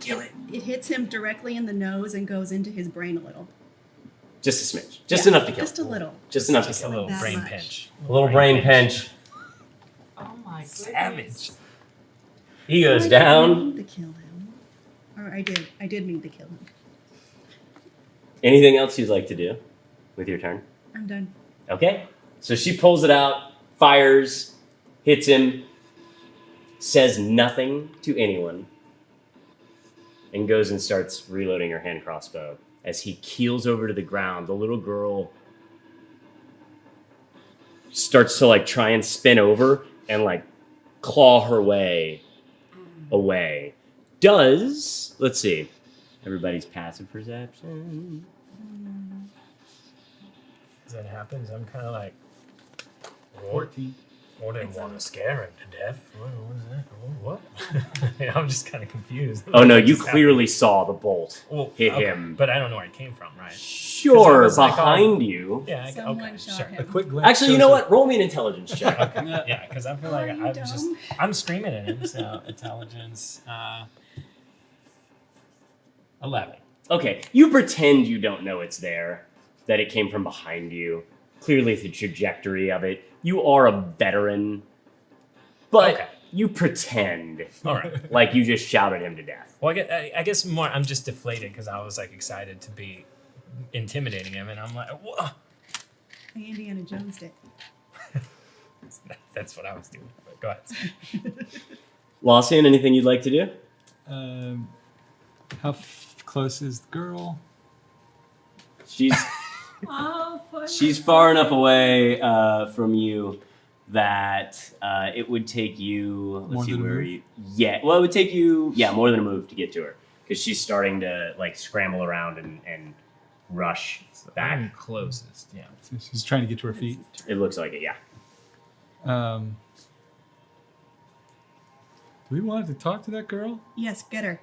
Kill it. It hits him directly in the nose and goes into his brain a little. Just a smidge. Just Yeah, enough to kill. Just a little. Just enough to Just a kill. little That brain much. pinch. A little brain pinch. Oh my goodness. Savage. He goes I down. didn't mean to kill him. Or I did. I did mean to kill him. Anything else you'd like to do with your turn? I'm done. Okay. So she pulls it out, fires, hits him, says nothing to anyone, and goes and starts reloading her hand crossbow. As he keels over to the ground, the little girl starts to like try and spin over and like claw her way away. Let's see, everybody's passive perception. As that happens, I'm kind of like, 14. I didn't want to scare him to death. What was that? What? Yeah, I'm just kind of confused. Oh no, What you just clearly saw the bolt happened? hit Okay, him. but I don't know where it came from, right? Sure, was like, behind you. Yeah, Someone okay, shot sure. him. A quick glance. Actually, you shows know that- what? Roll me an intelligence check. Yeah, because I feel like Are you dumb? I'm screaming at him. So intelligence, 11. Okay, you pretend you don't know it's there, that it came from behind you. Clearly, the trajectory of it. You are a veteran, but Okay. you pretend All right. like you just shouted him to death. Well, I guess more. I'm just deflated because I was like excited to be intimidating him, and I'm like, whoa. Like Indiana Jones did. That's what I was doing. But go ahead. Lawson, anything you'd like to do? How close is the girl? She's Oh, she's far enough away from you that it would take you. Let's More see than a where move? you. Yeah, well, it would take you. Yeah, more than a move to get to her because she's starting to like scramble around and rush back. I'm closest, yeah. So she's trying to get to her feet. It looks like it. Yeah. Do we want to talk to that girl? Yes, get her.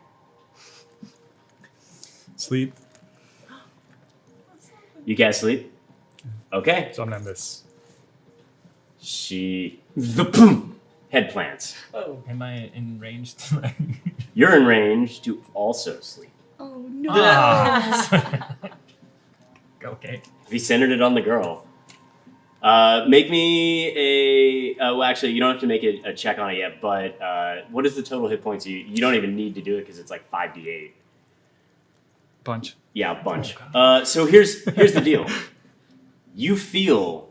Sleep. You can't sleep. Okay. So I'm gonna miss. She the head plants. Oh. Am I in range? You're in range to also sleep. Oh no. Okay. If he centered it on the girl. Make me a. Well, actually, you don't have to make a check on it yet. But what is the total hit points? You don't even need to do it because it's like 5d8. Bunch. Yeah, a bunch. So here's the deal. You feel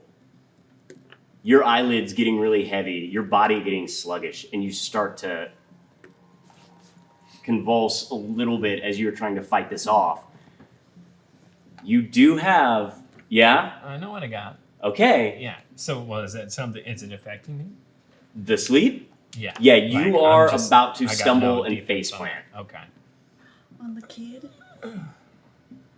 your eyelids getting really heavy, your body getting sluggish, and you start to convulse a little bit as you're trying to fight this off. You do have, yeah? I know what I got. Okay. Yeah. So was it something? Is it affecting me? The sleep? Yeah. Yeah, you Like, are I'm just- about to I got stumble no and defense face on plant. it. Okay. On the kid?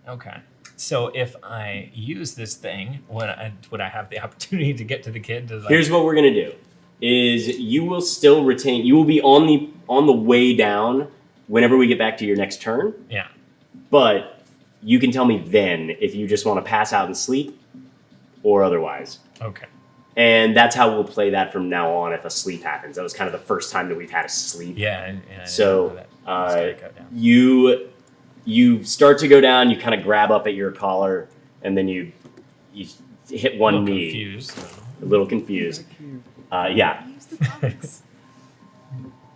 Okay. So if I use this thing, would I have the opportunity to get to the kid? To like, Here's what we're gonna do: is you will still retain. You will be on the way down whenever we get back to your next turn. Yeah. But you can tell me then if you just want to pass out and sleep, or otherwise. Okay. And that's how we'll play that from now on. If a sleep happens, that was kind of the first time that we've had a sleep. Yeah. And I So didn't know that. It's gotta go down. you you start to go down. You kind of grab up at your collar, and then you hit one knee. Confused. A little confused. Yeah. Use the box.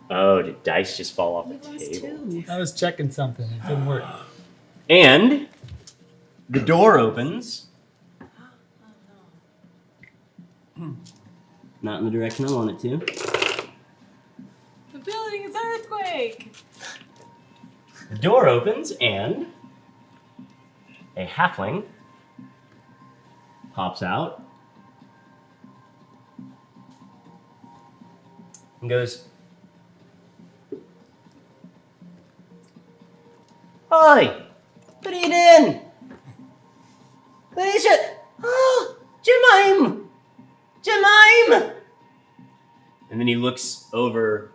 Oh, did dice just fall off the We lost table? 2. I was checking something. It didn't work. And the door opens. Not in the direction I want it to. The building is earthquake. The door opens and a halfling pops out and goes, "Hi, what are you doing? What is it? Oh, Jemime! Jemime!" And then he looks over.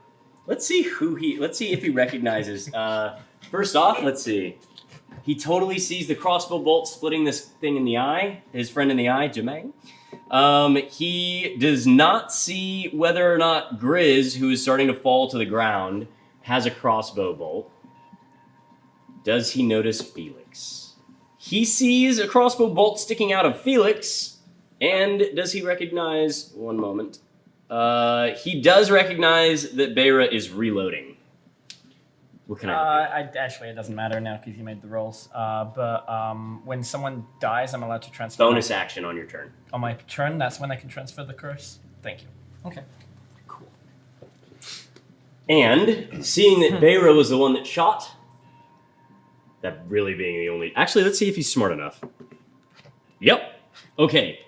Let's see if he recognizes. First off, let's see. He totally sees the crossbow bolt splitting this thing in the eye, his friend in the eye, Jemime. He does not see whether or not Griz, who is starting to fall to the ground, has a crossbow bolt. Does he notice Felix? He sees a crossbow bolt sticking out of Felix, and does he recognize... One moment. He does recognize that Beira is reloading. What can I do? Actually, it doesn't matter now because you made the rolls. But when someone dies, I'm allowed to transfer. Bonus action on your turn. On my turn, that's when I can transfer the curse. Thank you. Okay. Cool. And seeing that Beira was the one that shot, that really being the only... Actually, let's see if he's smart enough. Yep. Okay.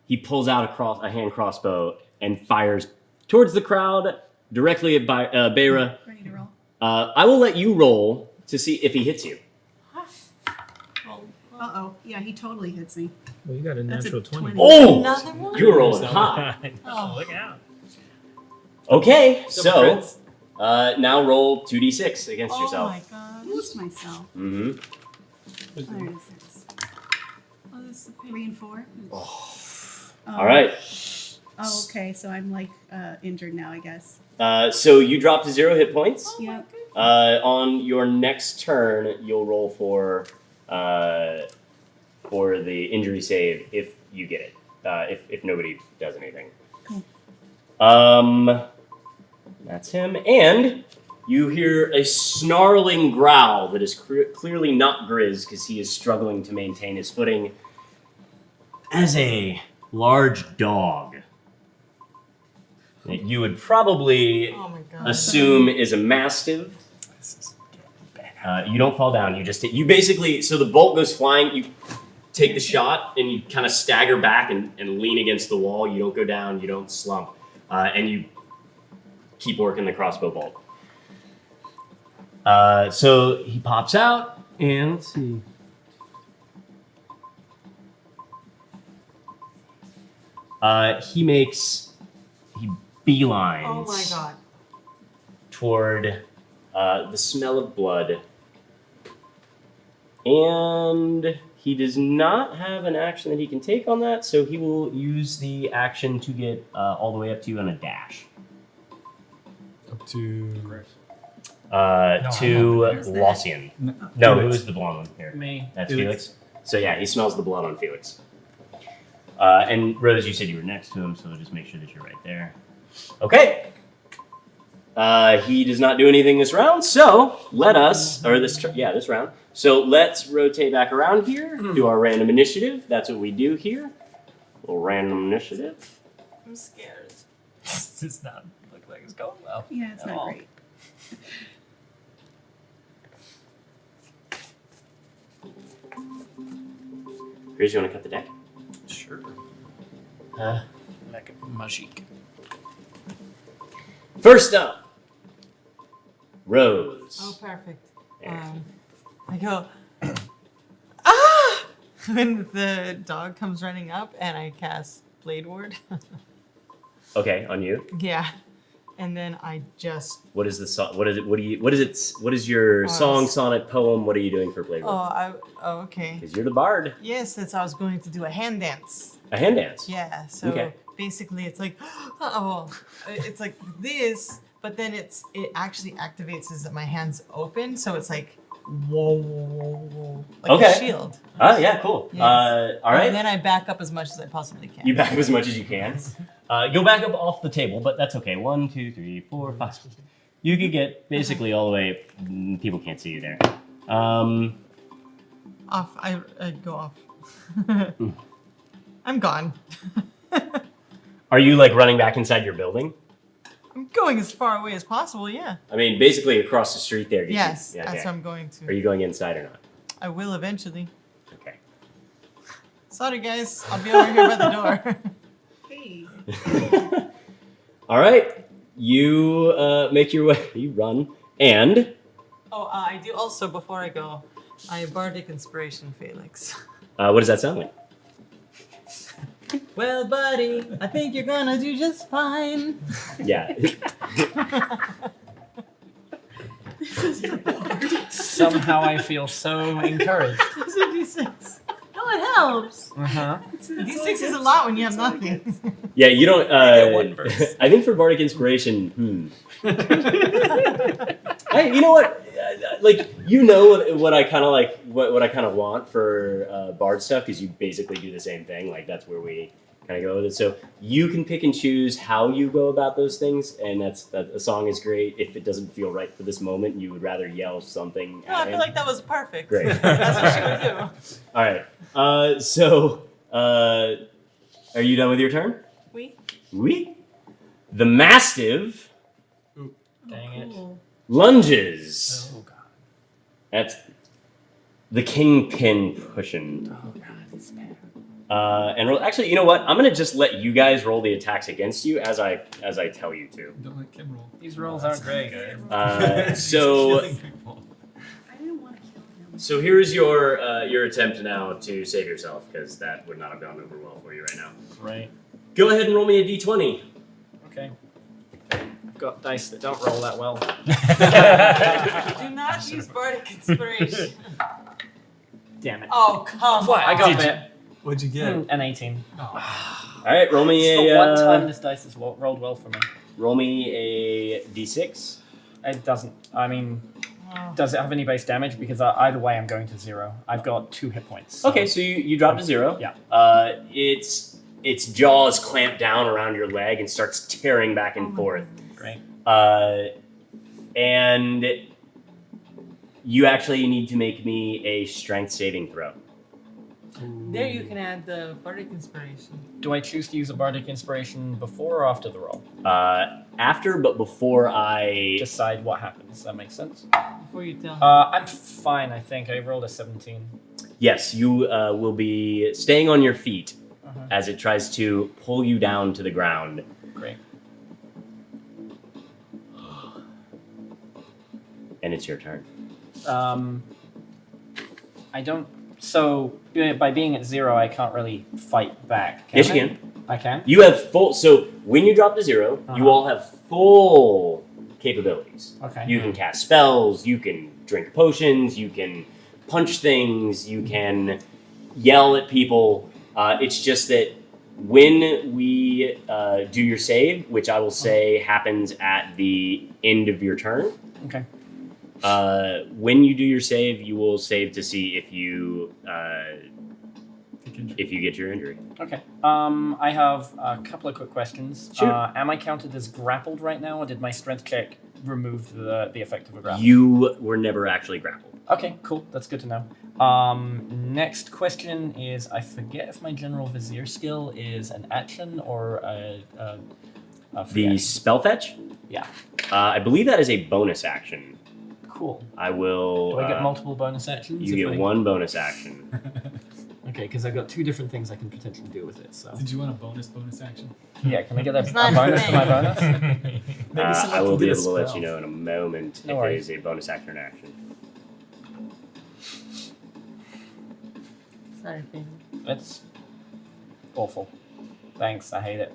He pulls out a hand crossbow and fires towards the crowd, directly at Beira. Ready to roll? I will let you roll to see if he hits you. Uh-oh. Yeah, he totally hits me. Well, you got a That's a natural 20. 20. Oh! Another one? You're rolling hot. Oh, look out. Okay, so crits. now roll 2d6 against Oh yourself. my god. Lost myself. Mm-hmm. There it is. Oh, this is the 3 and 4. All right. Oh, okay. So I'm like injured now, I guess. So you drop to 0 hit points. Yeah. On your next turn, you'll roll for the injury save if you get it. If nobody does anything. Cool. That's him. And you hear a snarling growl that is clearly not Griz because he is struggling to maintain his footing as a large dog that you would probably Oh my god. assume is a mastiff. You don't fall down. You basically, so the bolt goes flying. You take the shot and you kind of stagger back and lean against the wall. You don't go down. You don't slump. And you keep working the crossbow bolt. So he pops out and let's see. He beelines Oh my god. toward the smell of blood. And he does not have an action that he can take on that, so he will use the action to get all the way up to you on a dash. Up to To Where's that? Lossian. No, No, Felix. who's the blonde one here? Me. That's Felix. Felix. So yeah, he smells the blood on Felix. And Rose, you said you were next to him, so just make sure that you're right there. Okay. He does not do anything this round, so let us, or this round. So let's rotate back around here, do our random initiative. That's what we do here. A little random initiative. I'm scared. This does not look like it's going well. Yeah, it's at not all. great. Griz, you want to cut the deck? Sure. Make it magic. First up, Rose. Oh, perfect. Yeah. I go, ah! When the dog comes running up, and I cast Blade Ward. Okay, on you. Yeah, and then I just. What is the song? What is it? What do you? What is it? What is your song, sonnet, poem? What are you doing for Blade Ward? Okay. Because you're the bard. Yes, that's I was going to do a hand dance. A hand dance. Yeah. So Okay. basically, it's like, it's like this, but then it actually activates as my hands open, so it's like whoa, like Okay. a shield. Oh yeah, cool. Yes. All right. And then I back up as much as I possibly can. You back up as much as you can. Go back up off the table, but that's okay. 1, 2, 3, 4, 5. You could get basically all the way. People can't see you there. Off. I go off. I'm gone. Are you like running back inside your building? I'm going as far away as possible. Yeah. I mean, basically across the street there. Yes, Yeah, that's okay. what I'm going to. Are you going inside or not? I will eventually. Okay. Sorry, guys. I'll be over here by the door. Hey. All right. You make your way. You run, and Oh, I do also, before I go, I bardic inspiration Felix. what does that sound like? Well, buddy, I think you're gonna do just fine. Yeah. Somehow I feel so encouraged. This is D6. No, it helps. Uh-huh. D6 is a lot when you have nothing. Yeah, you don't. get one verse. I think for bardic inspiration, Hey, you know what? Like, you know what I kind of like, what I kind of want for bard stuff, because you basically do the same thing. Like, that's where we kind of go with it. So you can pick and choose how you go about those things, and that a song is great. If it doesn't feel right for this moment, you would rather yell something. No, I feel like that was perfect. Great. That's what she would do. All right. Are you done with your turn? We? Oui. The Mastiff Dang it. lunges. Oh god. That's the kingpin pushing. Oh god, this man. And roll, actually, you know what? I'm gonna just let you guys roll the attacks against you as I tell you to. Don't let Kim roll. These rolls aren't great. So Killing people. I didn't want to kill him. so here's your attempt now to save yourself, because that would not have gone over well for you right now. Right. Go ahead and roll me a d20. Okay. I've got dice that don't roll that well. Do not use bardic inspiration. Damn it. Oh, come What? I got Did you- bit. What'd you get? An 18. All right, roll me It's the a one time this dice has rolled well for me. roll me a d6. It doesn't. I mean, Oh. does it have any base damage? Because either way, I'm going to 0. I've got 2 hit points. so- Okay, so you drop to 0. Yeah. Its jaws clamp down around your leg and starts tearing back and forth. Great. And you actually need to make me a strength saving throw. There you can add the bardic inspiration. Do I choose to use a bardic inspiration before or after the roll? After, but before I... Decide what happens. That makes sense. Before you tell him. I'm fine, I think. I rolled a 17. Yes, you will be staying on your feet Uh-huh. as it tries to pull you down to the ground. Great. And it's your turn. I don't. So by being at 0, I can't really fight back. Yes, I? you can. I can. You have full... So when you drop to 0, you Uh-huh. all have full capabilities. Okay. You can cast spells, you can drink potions, you can punch things, you can yell at people. It's just that when we do your save, which I will say happens at the end of your turn, Okay. when you do your save, you will save to see if you get your injury. Okay. I have a couple of quick questions. Sure. Am I counted as grappled right now, or did my strength check remove the effect of a grapple? You were never actually grappled. Okay, cool. That's good to know. Next question is, I forget if my General Vizier skill is an action or a free The action. spell fetch? Yeah. I believe that is a bonus action. Cool. I will... Do I get multiple bonus actions? You if get I- one bonus action. Okay, because I've got 2 different things I can potentially do with it. So Did you want a bonus action? yeah, can I get a not a bonus to my thing. bonus? Maybe someone I will can be get a able to let spell. you know in a moment No if worries. it is a bonus action or an action. Sorry, baby. It's awful. Thanks, I hate it.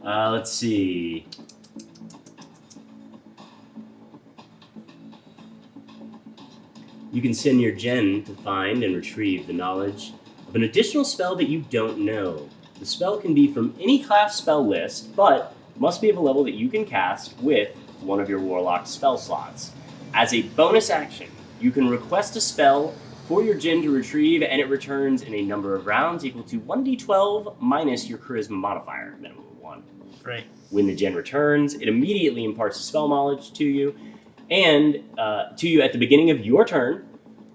Let's see. you can send your gen to find and retrieve the knowledge of an additional spell that you don't know. The spell can be from any class spell list, but must be of a level that you can cast with one of your Warlock spell slots. As a bonus action, you can request a spell for your gen to retrieve, and it returns in a number of rounds equal to 1d12 minus your charisma modifier, minimum of 1. Great. When the gen returns, it immediately imparts spell knowledge to you, and to you at the beginning of your turn,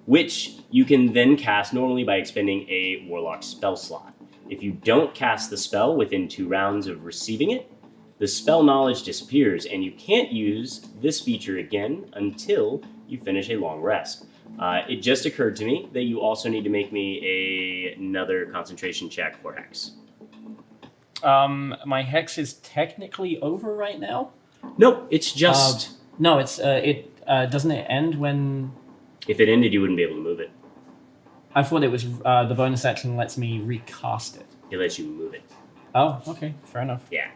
which you can then cast normally by expending a Warlock spell slot. If you don't cast the spell within 2 rounds of receiving it, the spell knowledge disappears, and you can't use this feature again until you finish a long rest. It just occurred to me that you also need to make me another concentration check for Hex. My Hex is technically over right now. Nope, it's just... No, it's doesn't it end when... If it ended, you wouldn't be able to move it. I thought it was the bonus action lets me recast it. It lets you move it. Oh, okay, fair enough. Yeah.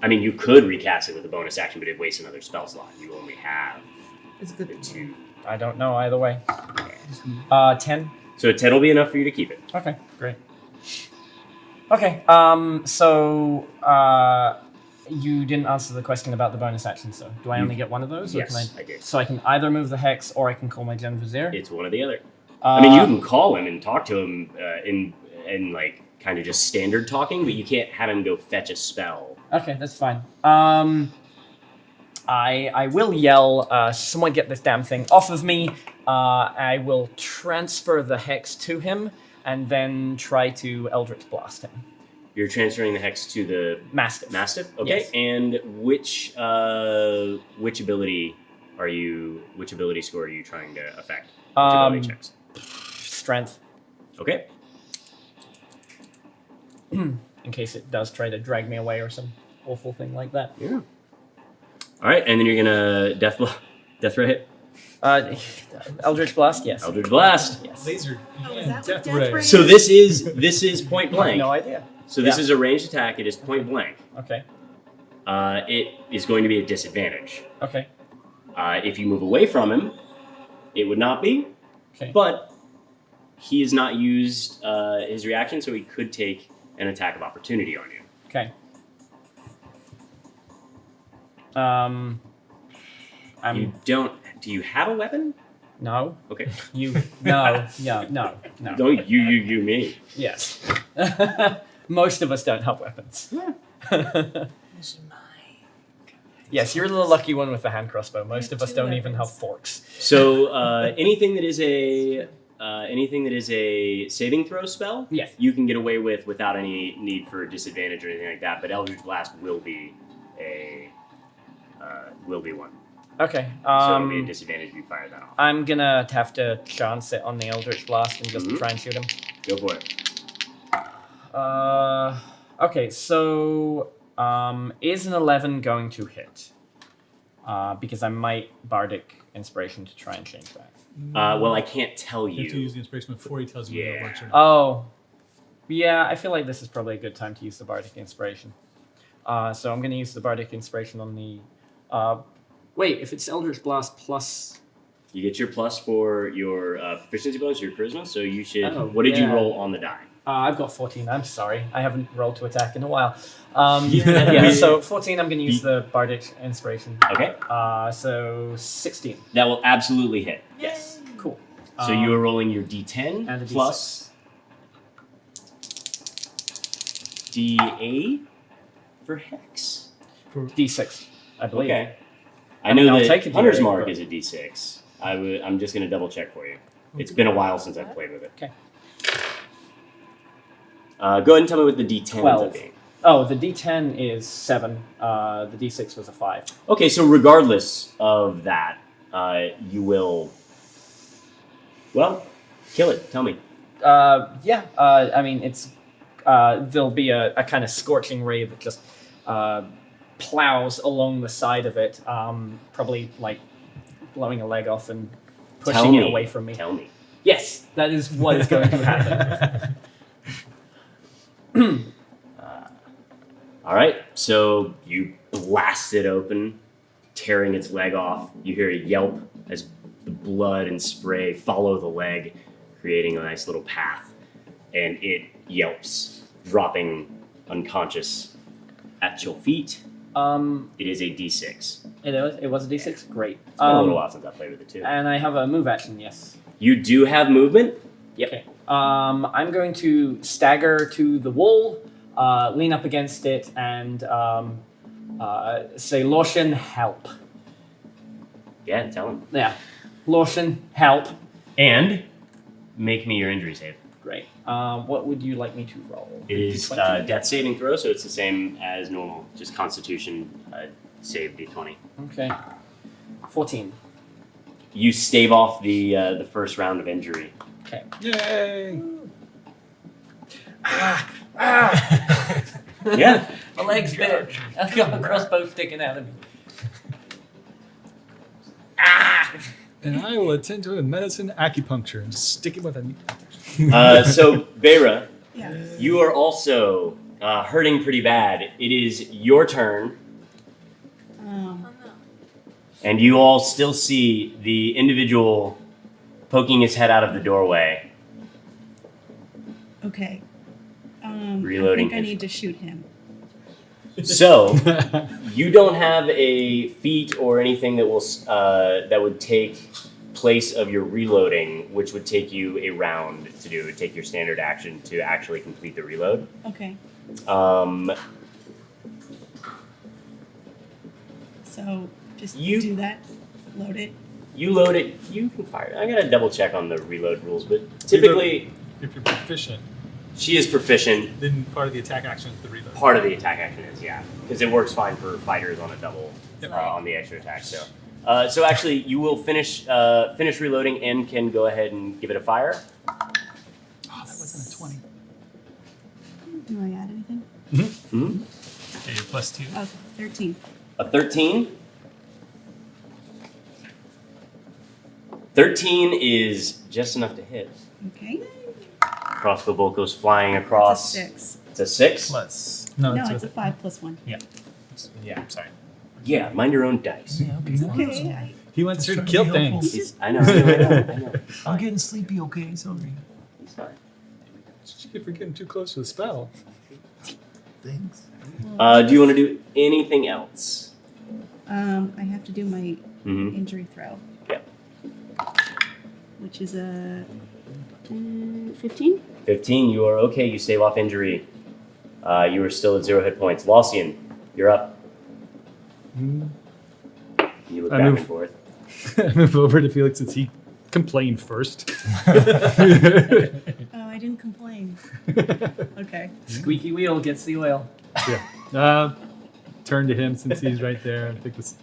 I mean, you could recast it with a bonus action, but it'd waste another spell slot. You only have It's a good 2. I don't know either way. 10. So 10 will be enough for you to keep it. Okay, great. Okay, so you didn't answer the question about the bonus action, so do I only get one of those? Or Yes, can I did. So I can either move the Hex or I can call my Gen Vizier? It's one or the other. I mean, you can call him and talk to him in like kind of just standard talking, but you can't have him go fetch a spell. Okay, that's fine. I will yell, someone get this damn thing off of me. I will transfer the Hex to him and then try to Eldritch Blast him. You're transferring the Hex to the Mastiff. Mastiff? Okay. Yes. And which ability score are you trying to affect? Which ability checks? Strength. Okay. In case it does try to drag me away or some awful thing like that. Yeah. All right, and then you're gonna death ray hit. Eldritch Blast, yes. Eldritch Blast. Yes. Laser. is that what Death Death Ray. Ray So this is point I blank. have no idea. So this Yeah. is a ranged attack. It is point blank. Okay. It is going to be a disadvantage. Okay. If you move away from him, it would not be. Okay. But he has not used his reaction, so he could take an attack of opportunity on you. Okay. You don't. Do you have a weapon? No. Okay. No, no. Don't you me. Yes. Most of us don't have weapons. Yes, you're the lucky one with the hand crossbow. Most of us don't even have forks. So anything that is a saving throw spell, Yes. you can get away with without any need for disadvantage or anything like that. But Eldritch Blast will be one. Okay. So it'll be a disadvantage if you fire that off. I'm gonna have to chance it on the Eldritch Blast and just try and shoot him. Go for it. Okay, so is an 11 going to hit? Because I might Bardic Inspiration to try and change that. Well, I can't tell You have to you. use the inspiration before he tells you whether it works or not. Oh, yeah, I feel like this is probably a good time to use the Bardic Inspiration. So I'm going to use the Bardic Inspiration on the... wait, if it's Eldritch Blast plus... You get your plus for your proficiency bonus, your charisma. So you should. Oh, what did you yeah. roll on the die? I've got 14, I'm sorry. I haven't rolled to attack in a while. Yeah. Yeah, so 14, I'm going to use the Bardic Inspiration. Okay. So 16. That will absolutely hit. Yes. Cool. So you are rolling your D10 and a plus D8 for Hex. D6, I believe. Okay. I mean, know I'll that take a Hunter's D8, Mark but- is a D6. I'm just going to double check for you. It's been a while since I've played with it. Okay. Go ahead and tell me what the D10 ends 12. up being. Oh, the D10 is 7. The D6 was a 5. Okay, so regardless of that, you will, well, kill it. Tell me. Yeah, I mean, it's there'll be a kind of scorching ray that just plows along the side of it, probably like blowing a leg off and pushing it away from me. Tell me. Yes, that is what is going to happen. All right, so you blast it open, tearing its leg off. You hear a yelp as the blood and spray follow the leg, creating a nice little path, and it yelps, dropping unconscious at your feet. It is a D6. It was a D6? Great. It's been a little while since I played with it too. And I have a move action, yes. You do have movement? Yep. Okay. I'm going to stagger to the wall, lean up against it, and say, Lotion, help. Yeah, tell him. Yeah. Lotion, help. And make me your injury save. Great. What would you like me to roll? It is D20? death saving throw, so it's the same as normal. Just Constitution save D20. Okay. 14. You stave off the first round of injury. Okay. Yay! Yeah. My leg's bit. I've got a crossbow sticking out of me. And I will attend to it with medicine, acupuncture, and just stick it with a. So, Beira, Yeah. you are also hurting pretty bad. It is your turn, and you all still see the individual poking his head out of the doorway. Okay. Reloading I think I his- need to shoot him. So, you don't have a feat or anything that will that would take place of your reloading, which would take you a round to do. It would take your standard action to actually complete the reload. Okay. So just do that. Load it. You load it. You can fire it. I gotta double check on the reload rules, but typically, If you're proficient, she is proficient. then part of the attack action is the reload. Part of the attack action is, yeah, because it works fine for fighters on a double on the extra attack. So, so actually, you will finish reloading and can go ahead and give it a fire. Oh, that wasn't a 20. Do I add anything? Mm-hmm. Yeah, you're +2. Okay, 13. A 13. 13 is just enough to hit. Okay. Crossbow bolt goes flying across. It's a 6. It's a 6? Plus. No, it's a 5 plus 1. Yeah. Yeah, sorry. Yeah, mind your own dice. Yeah, okay. It's okay. He wants her to Trying to kill be helpful. things. I know. I know. I'm getting sleepy, okay? Sorry. It's fine. If we're getting too close to the spell. Thanks. Do you want to do anything else? I have to do my Mm-hmm. injury throw. Yep. Which is a 15? 15, you are okay. You stave off injury. You are still at 0 hit points. Lausian, you're up. You look I back move- and forth. I move over to Felix since he complained first. Oh, I didn't complain. Okay. Squeaky wheel gets the oil. Yeah. Turn to him since he's right there and take this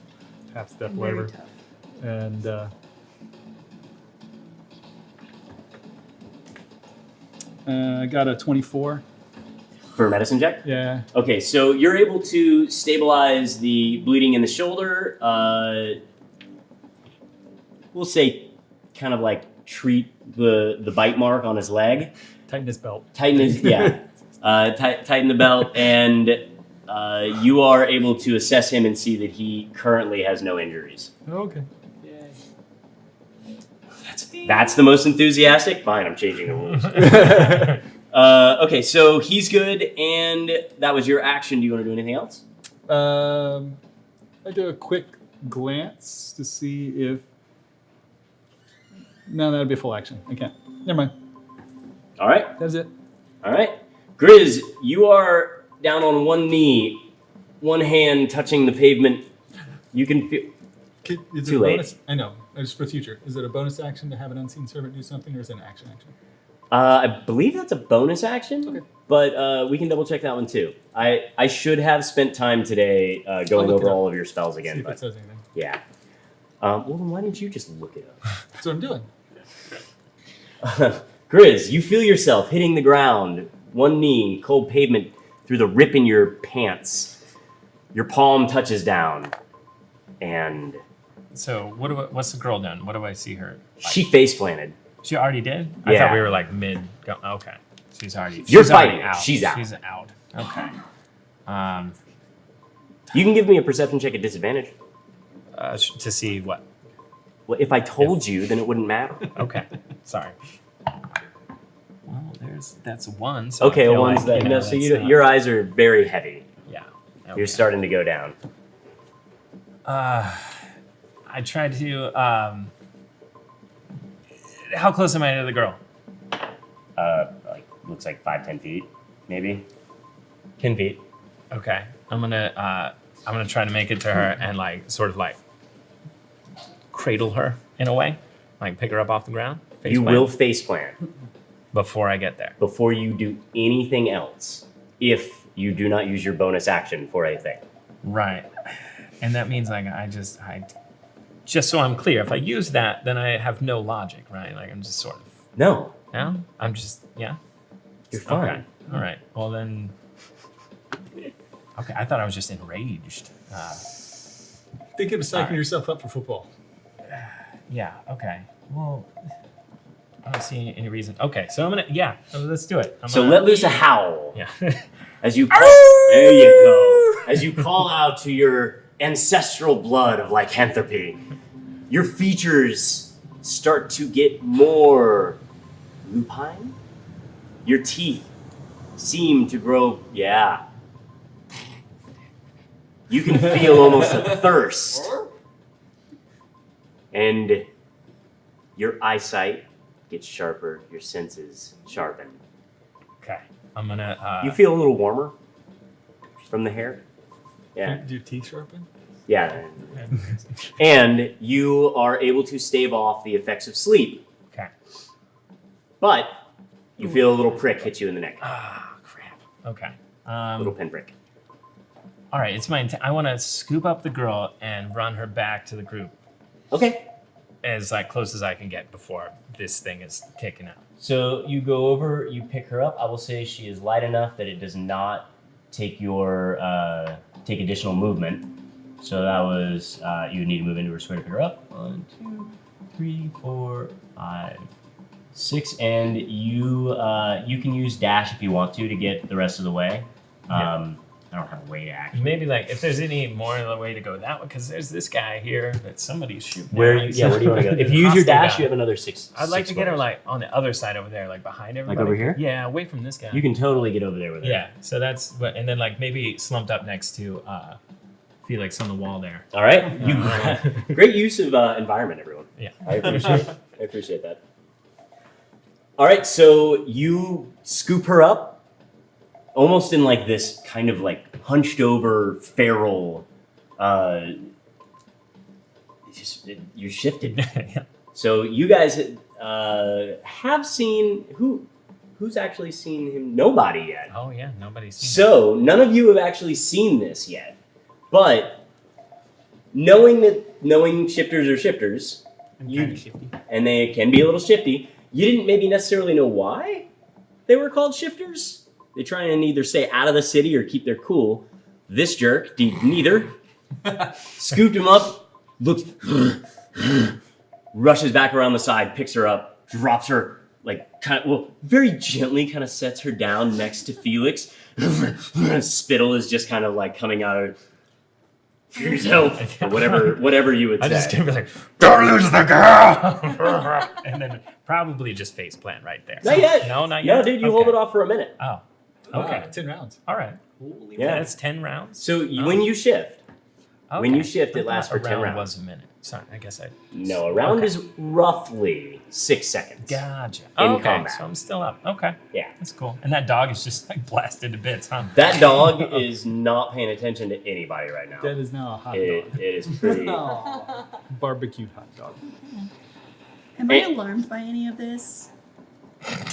half step, Very whatever. tough. And I got a 24. For a medicine check? Yeah. Okay, so you're able to stabilize the bleeding in the shoulder. We'll say kind of like treat the bite mark on his leg. Tighten his belt. Tighten the belt, and you are able to assess him and see that he currently has no injuries. Okay. That's the most enthusiastic? Fine, I'm changing the rules. Okay, so he's good, and that was your action. Do you want to do anything else? I do a quick glance to see if. No, that'd be a full action. I can't. Never mind. All right. That's it. All right. Griz, you are down on one knee, one hand touching the pavement. You can feel. Is Too it a late. bonus? I know. Just for future. Is it a bonus action to have an unseen servant do something, or is it an action? I believe that's a bonus action, Okay. but we can double check that one too. I should have spent time today going look it over up. all of your spells See again, if it but says anything. yeah. Well, then why didn't you just look it That's what I'm doing. up? Griz, you feel yourself hitting the ground, one knee, cold pavement through the rip in your pants. Your palm touches down, and So what's the girl done? What do I see her? she face planted. She already did? I Yeah. thought we were like mid. Okay. She's already. You're she's already fighting. out. She's out. She's out. Okay. You can give me a perception check at disadvantage. To see what? Well, if I told you, then it wouldn't matter. Okay, sorry. Well, that's one. So Okay, I feel one's like, that. you know, No, so that's you, not- your eyes are very heavy. Yeah. You're okay. starting to go down. I tried to. How close am I to the girl? Like looks like 5-10 feet, maybe. 10 feet. Okay, I'm gonna try to make it to her and like sort of like cradle her in a way, like pick her up off the ground. Face You plant, will face plant before I get there. before you do anything else, if you do not use your bonus action for a thing. Right, and that means like I just so I'm clear, if I use that, then I have no logic, right? Like I'm just sort of No, I'm just yeah. you're fine. Okay. All right. Well then. Okay, I thought I was just enraged. Think of psyching yourself up for football. Yeah. Okay. Well, I don't see any reason. Okay, so let's do it. So let loose a howl. Yeah. As you call, there you go. As you call out to your ancestral blood of lycanthropy, your features start to get more lupine. Your teeth seem to grow, yeah. You can feel almost a thirst. And your eyesight gets sharper, your senses sharpen. Okay. I'm gonna. You feel a little warmer from the hair. Yeah. Do your teeth sharpen? Yeah. And you are able to stave off the effects of sleep. Okay. But you feel a little prick hit you in the neck. Ah, crap. Okay. A little pinprick. All right. It's my intent. I want to scoop up the girl and run her back to the group Okay. as like close as I can get before this thing is kicking out. So you go over, you pick her up. I will say she is light enough that it does not take your take additional movement. So that was you would need to move into her square to pick her up. 1, 2, 3, 4, 5, 6, and you you can use dash if you want to get the rest of the way. I don't have a way to actually. Maybe like if there's any more of a way to go that way, because there's this guy here that somebody's shooting. Where at. where do you want to go? If you use your dash, you have another 6. I'd like 6 to get her squares. like on the other side over there, like behind everybody. over here? Yeah, away from this guy. You can totally get over there with her. Yeah, so that's what, and then like maybe slumped up next to Felix on the wall there. All right. Great use of environment, everyone. Yeah. I appreciate that. All right, so you scoop her up, almost in like this kind of like hunched over feral. You're shifted. Yeah. So you guys have seen who's actually seen him? Nobody yet. Oh yeah, nobody's seen So none of you have actually seen this yet, but knowing shifters are shifters, and they can be a little shifty. You didn't maybe necessarily know why they were called shifters. They try and either stay out of the city or keep their cool. This jerk did neither. Scooped him up, looks, rushes back around the side, picks her up, drops her, like very gently kind of sets her down next to Felix. Spittle is just kind of like coming out of here's help, or whatever you would say. I'm just gonna be like, don't lose the girl, and then probably just face plant right there. Not yet. No, not yet. No, dude, you hold it off for a minute. Oh, Wow, okay. 10 rounds. All right. Yeah. That's 10 rounds. So when you shift, when Okay. you shift, I it lasts thought for a 10 round rounds. Was a minute. Sorry, I guess I. No, a round Okay. is roughly 6 seconds. Gotcha. In Okay, combat. so I'm still up. Okay, Yeah. that's cool. And that dog is just like blasted to bits, huh? That dog is not paying attention to anybody right now. That is now a hot It dog. is pretty. Barbecued hot dog. Am I alarmed by any of this?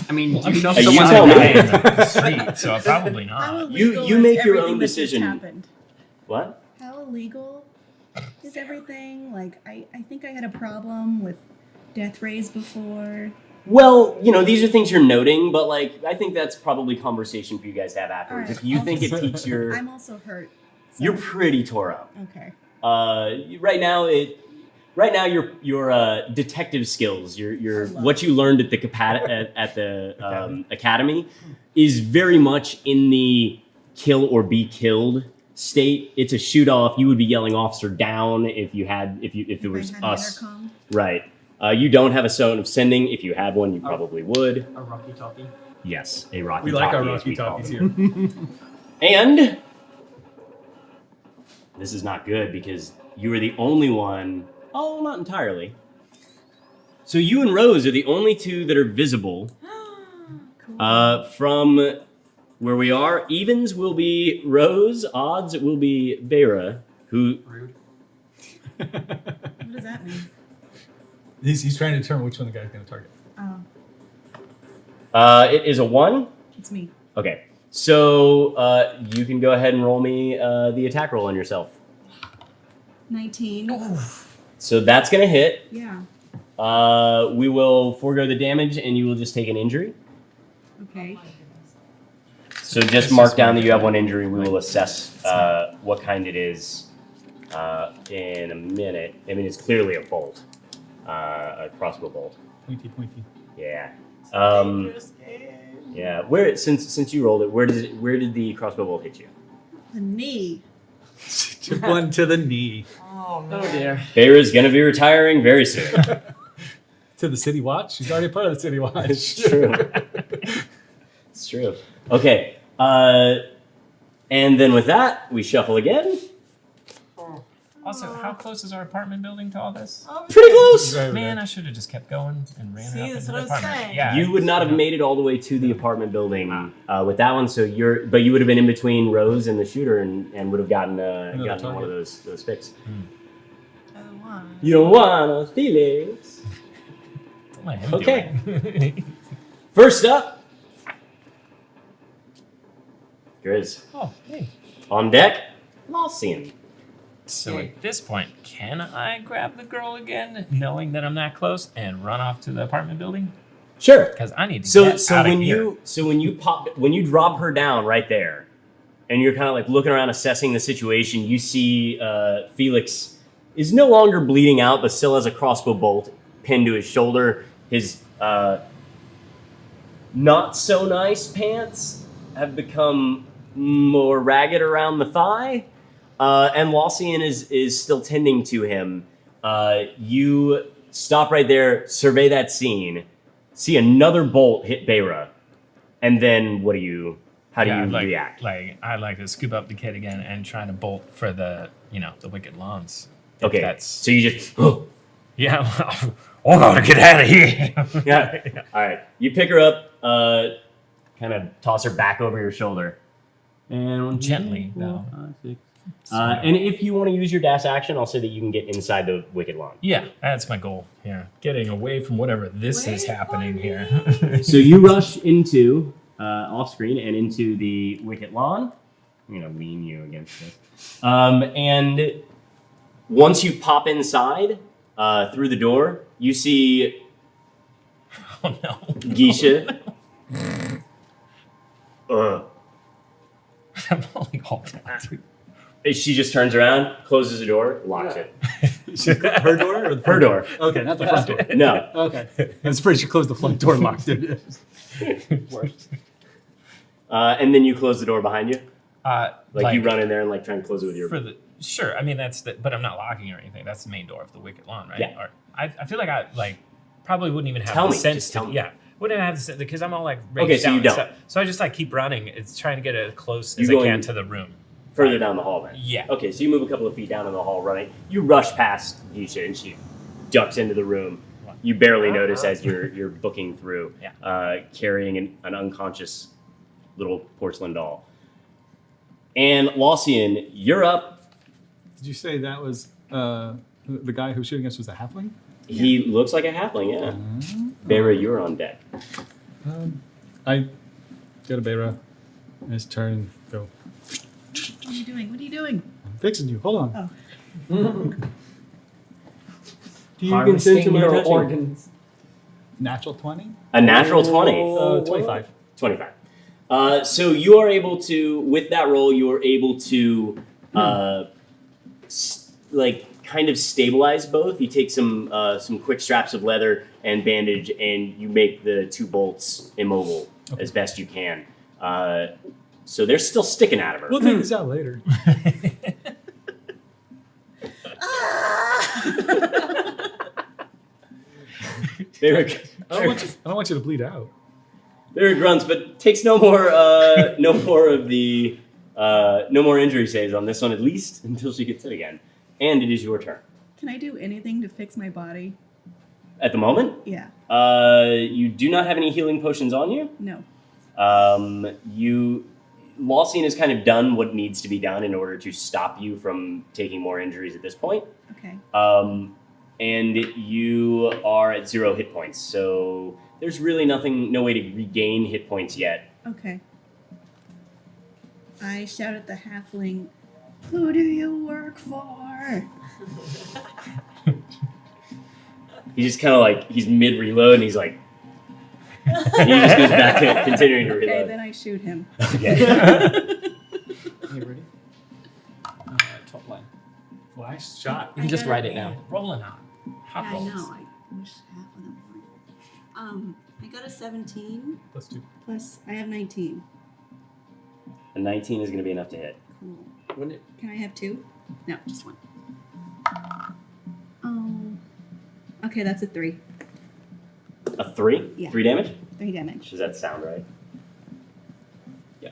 I mean, do you know you someone tell me. that in the street, so probably How not. illegal you is make your everything own that just decision. happened? What? How illegal is everything? Like, I think I had a problem with death rays before. Well, these are things you're noting, but like I think that's probably conversation for you guys to have afterwards. All right, If you I'll think it just- piques your, I'm also hurt. So. you're pretty tore up. Okay. Right now your detective skills, your what you learned at the academy is very much in the kill or be killed state, it's a shoot off. You would be yelling officer down if it was us. Right. You don't have a zone of sending. If you had one, you probably would. A Rocky Talkie. Yes, a Rocky We like our Talkie, as Rocky we call Talkies them. here. And this is not good because you are the only one. Oh, not entirely. So you and Rose are the only two that are visible. From where we are, evens will be Rose, odds will be Bera, who. Rude. What does that mean? He's trying to determine which one the guy's going to target. Oh, It is a 1. it's me. Okay. So you can go ahead and roll me the attack roll on yourself. 19. So that's going to hit. Yeah. We will forego the damage and you will just take an injury. Okay. So just mark down that you have 1 injury. We will assess what kind it is in a minute. I mean, it's clearly a bolt, a crossbow bolt. Pointy. Yeah. Yeah. Where since you rolled it, where did the crossbow bolt hit you? The knee. One to the knee. Oh, Oh man. dear. Bera's gonna be retiring very soon. To the City Watch? She's already part of the City Watch. It's true. It's true. Okay. And then with that, we shuffle again. Also, how close is our apartment building to all this? Pretty close. Man, I should have just kept going and ran See, up that's into what the I was apartment. saying. Yeah, You would not have made it all the way to the apartment building with that one. So but you would have been in between Rose and the shooter, and would have gotten one target. of those picks. Oh, one. You don't want Felix. What am I him Okay. doing? First up, Griz. Oh, hey. On deck, Lossian. So at this point, can I grab the girl again, knowing that I'm not close, and run off to the apartment building? Sure. Because I need to So get out of when here. when you drop her down right there, and you're kind of like looking around assessing the situation, you see Felix is no longer bleeding out, but still has a crossbow bolt pinned to his shoulder. His not so nice pants have become more ragged around the thigh, and Lossian is still tending to him. You stop right there, survey that scene, see another bolt hit Bera, and then how do you react? I'd like to scoop up the kid again and try to bolt for the wicked lawns. If Okay, that's so you just yeah. I gotta get out of here. yeah. All right, you pick her up, kind of toss her back over your shoulder, and Gently, though. And if you want to use your dash action, I'll say that you can get inside the wicked lawn. Yeah, that's my goal. Yeah, getting away from whatever this is happening here. So you rush into off screen and into the wicket lawn. I'm gonna lean you against this. And once you pop inside through the door, you see Oh no, Geisha. I'm only holding on to She just turns around, closes the door, locks it. Her door? Or the Her door. Okay, not the front door. No. Okay. I'm afraid she closed the front door and locked it. And then you close the door behind you. like you run in there and try and close it with your. Sure, I mean but I'm not locking or anything. That's the main door of the wicket lawn, right? Yeah. Or I feel like I probably wouldn't even have Tell the me, sense just to tell me. yeah. Wouldn't have the sense because I'm all like Okay, so you down. don't. So I just keep running. It's trying to get as close You as I going can to the room. Further down the hall then. Yeah. Okay, so you move a couple of feet down in the hall running. You rush past Geisha and she ducks into the room. You barely notice as you're booking through, carrying an unconscious little porcelain doll. And Lossian, you're up. Did you say that was the guy who was shooting us was a halfling? He looks like a halfling, yeah. Bera, you're on deck. I go to Bera. His turn. Go. What are you doing? What are you doing? I'm fixing you. Hold on. Oh. Do you consent to my your touching? organs. Natural 20? A natural 20. 25. 25. So you are able to, with that roll, you are able to, kind of stabilize both. You take some quick straps of leather and bandage, and you make the two bolts immobile as best you can. So they're still sticking out of her. We'll take this out later. There I don't want you to bleed out. are grunts, but takes no more injury saves on this one, at least until she gets hit again. And it is your turn. Can I do anything to fix my body? At the moment, Yeah. you do not have any healing potions on you. No. Lawsian has kind of done what needs to be done in order to stop you from taking more injuries at this point. Okay. And you are at 0 hit points, so there's really no way to regain hit points yet. Okay. I shout at the halfling, "Who do you work for?" He's just kind of like, he's mid-reload, and he's like, and he just goes back to continuing to Okay, reload. then I shoot him. Okay. You ready? Top line. Flash shot. You can just write it down. Rolling on. Hot Yeah, I rolls. know. I wish half of them weren't. I got a 17 +2. plus I have 19. A 19 is going to be enough to hit. Cool. Wouldn't it? Can I have 2? No, just 1. Oh. Okay, that's a 3. A 3? Yeah. 3 damage? 3 damage. Does that sound right? Yeah.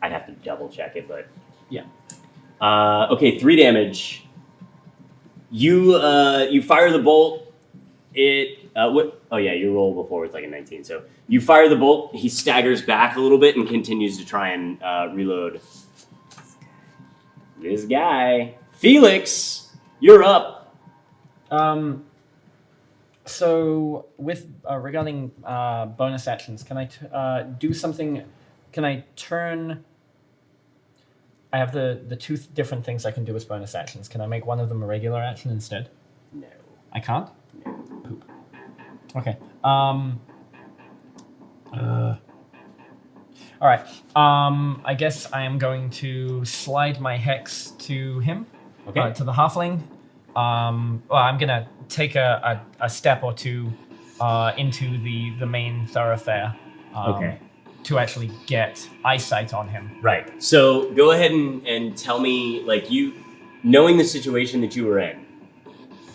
I'd have to double check it, but Yeah. okay, 3 damage. You fire the bolt. What? Oh yeah, you roll before with like a 19. So you fire the bolt. He staggers back a little bit and continues to try and reload. This guy, Felix, you're up. So with regarding bonus actions, can I do something? Can I turn? I have the two different things I can do as bonus actions. Can I make one of them a regular action instead? No. I can't. No. Poop. Okay. All right. I guess I am going to slide my hex to him. Okay. To the halfling. Well, I'm gonna take a step or two into the main thoroughfare. Okay. To actually get eyesight on him. Right. So go ahead and tell me, like, you, knowing the situation that you were in,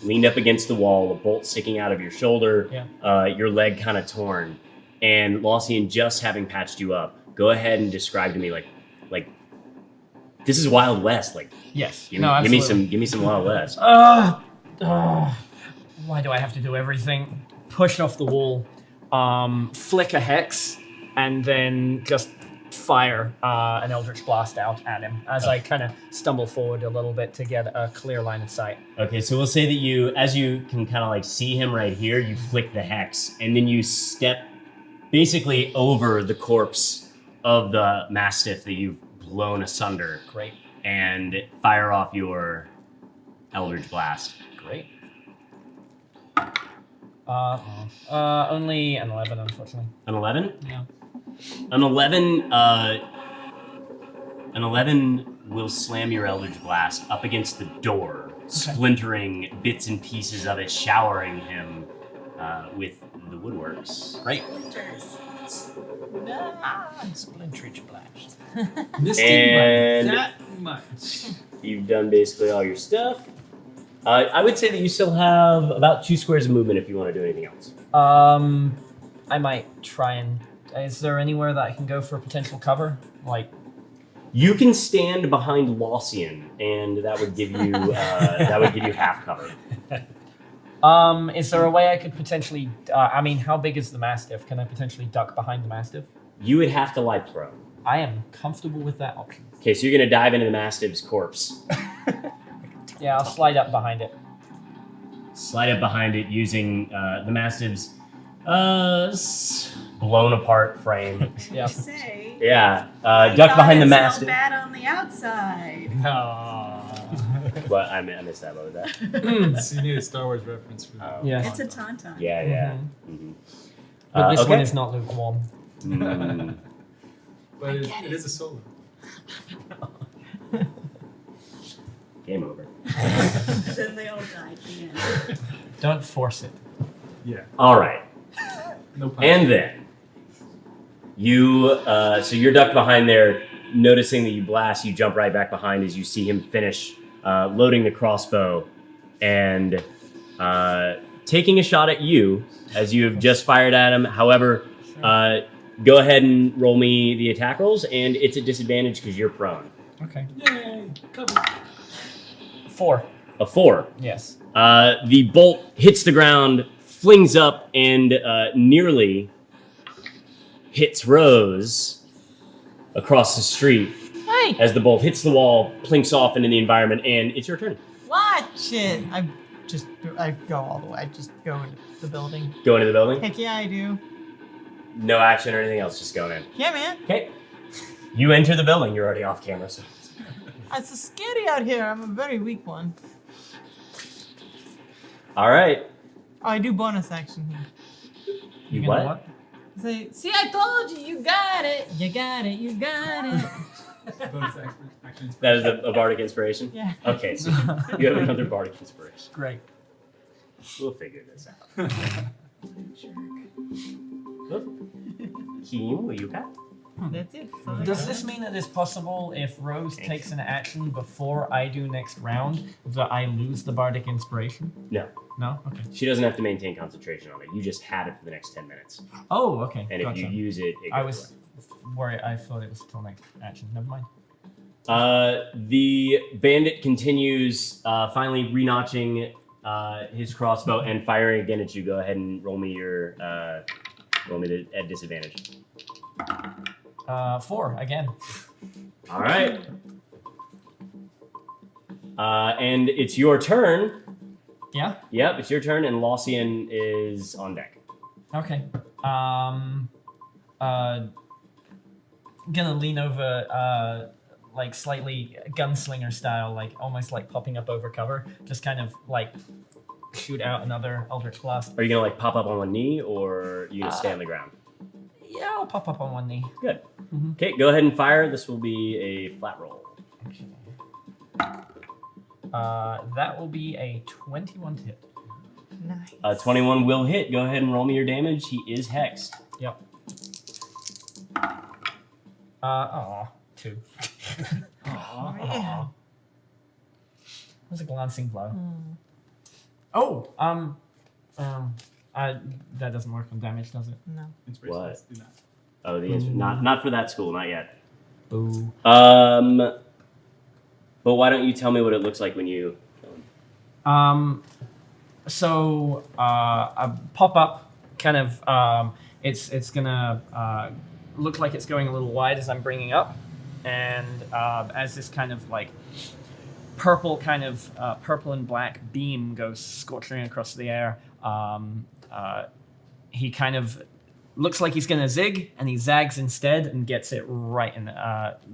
leaned up against the wall, a bolt sticking out of your shoulder, your leg kind of torn, and Lawsian just having patched you up. Go ahead and describe to me, like this is Wild West. Like, yes. Give me some Wild West. Why do I have to do everything? Push off the wall, flick a hex, and then just fire an Eldritch Blast out at him as I kind of stumble forward a little bit to get a clear line of sight. Okay, so we'll say that as you can kind of like see him right here, you flick the hex, and then you step basically over the corpse of the Mastiff that you've blown asunder. Great. And fire off your Eldritch Blast. Great. Only an 11, unfortunately. An 11? Yeah. An 11 will slam your Eldritch Blast up against the door, splintering bits and pieces of it, showering him with the woodworks. Great. Splinterage blast. And that much. You've done basically all your stuff. I would say that you still have about 2 squares of movement if you want to do anything else. I might try and... Is there anywhere that I can go for potential cover? Like... You can stand behind Lawsian, and that would give you half cover. Is there a way I could potentially... how big is the Mastiff? Can I potentially duck behind the Mastiff? You would have to lie prone. I am comfortable with that option. Okay, so you're going to dive into the Mastiff's corpse. Yeah, I'll slide up behind it. Slide up behind it using the Mastiff's blown apart frame. Yeah. Say, Yeah, duck behind the Mastiff. bad on the outside. Well, I missed that. What was that? So you need a Star Wars reference for that. Yeah. It's a tauntaun. Yeah. But this okay. one is not lukewarm. Mm. But it is a solo. Game over. Then they all died at the end. Don't force it. Yeah. All right. No pun. And then So you're ducked behind there, noticing that you blast. You jump right back behind as you see him finish loading the crossbow and taking a shot at you as you have just fired at him. However, go ahead and roll me the attack rolls, and it's a disadvantage because you're prone. Okay. Yay! Cover. 4. A 4. Yes. The bolt hits the ground, flings up, and nearly hits Rose across the street. Hey! As the bolt hits the wall, plinks off into the environment, and it's your turn. Watch it! I go all the way. I just go into the building. Go into the building? Heck yeah, I do. No action or anything else, just going in. Yeah, man. Okay. You enter the building, you're already off camera, so. It's so scary out here. I'm a very weak one. Alright. Oh, I do bonus action here. You what? Say, see, I told you, you got it. You got it, you got it. That is a bardic inspiration? Yeah. Okay, so you have another bardic inspiration. Great. We'll figure this out. Keem, will you pat? That's it. Does this mean that it's possible if Rose takes an action before I do next round that I lose the bardic inspiration? No. No? Okay. She doesn't have to maintain concentration on it. You just have it for the next 10 minutes. Oh, okay. And if you use it, it I goes was worried. I thought it was till next action. Never mind. The bandit continues, finally re-notching his crossbow and firing again at you. Go ahead and roll me your at disadvantage. 4 again. All right. And it's your turn. Yeah. Yep, it's your turn, and Lossian is on deck. Okay. Gonna lean over, like slightly gunslinger style, like almost like popping up over cover, just kind of like shoot out another Eldritch Blast. Are you gonna like pop up on one knee, or are you gonna stay on the ground? Yeah, I'll pop up on one knee. Good. Okay, go ahead and fire. This will be a flat roll. Okay. That will be a 21 to hit. Nice. 21 will hit. Go ahead and roll me your damage. He is hexed. Yep. 2. Yeah. It was a glancing blow. Mm. Oh, that doesn't work on damage, does it? No. What? Oh, the answer. Not for that school. Not yet. Boo. But why don't you tell me what it looks like when you kill him? So a pop up kind of it's gonna look like it's going a little wide as I'm bringing up, and as this kind of like purple and black beam goes scorching across the air, he kind of looks like he's gonna zig, and he zags instead and gets it right in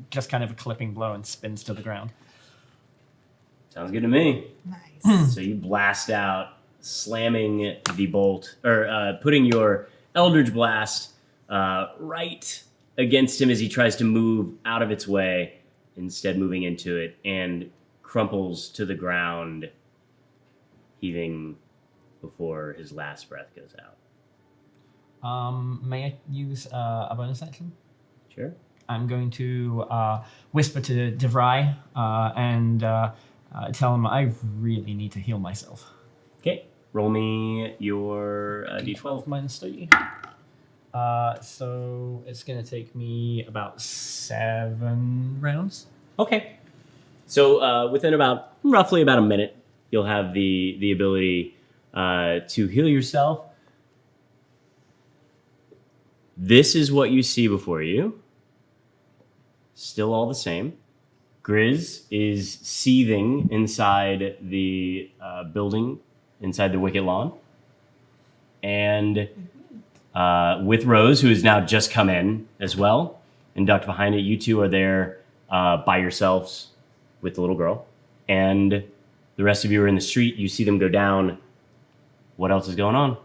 just kind of a clipping blow and spins to the ground. Sounds good to me. Nice. So you blast out, slamming the bolt, or putting your Eldritch Blast right against him as he tries to move out of its way, instead moving into it, and crumples to the ground, heaving before his last breath goes out. May I use a bonus action? Sure. I'm going to whisper to DeVry and tell him I really need to heal myself. Okay. Roll me your d12. Minus 3. So it's going to take me about 7 rounds. Okay. So within roughly about a minute, you'll have the ability to heal yourself. This is what you see before you. Still all the same. Griz is seething inside the building, inside the Wicket Lawn. And with Rose, who has now just come in as well, and ducked behind it, you two are there by yourselves with the little girl. And the rest of you are in the street. You see them go down. What else is going on?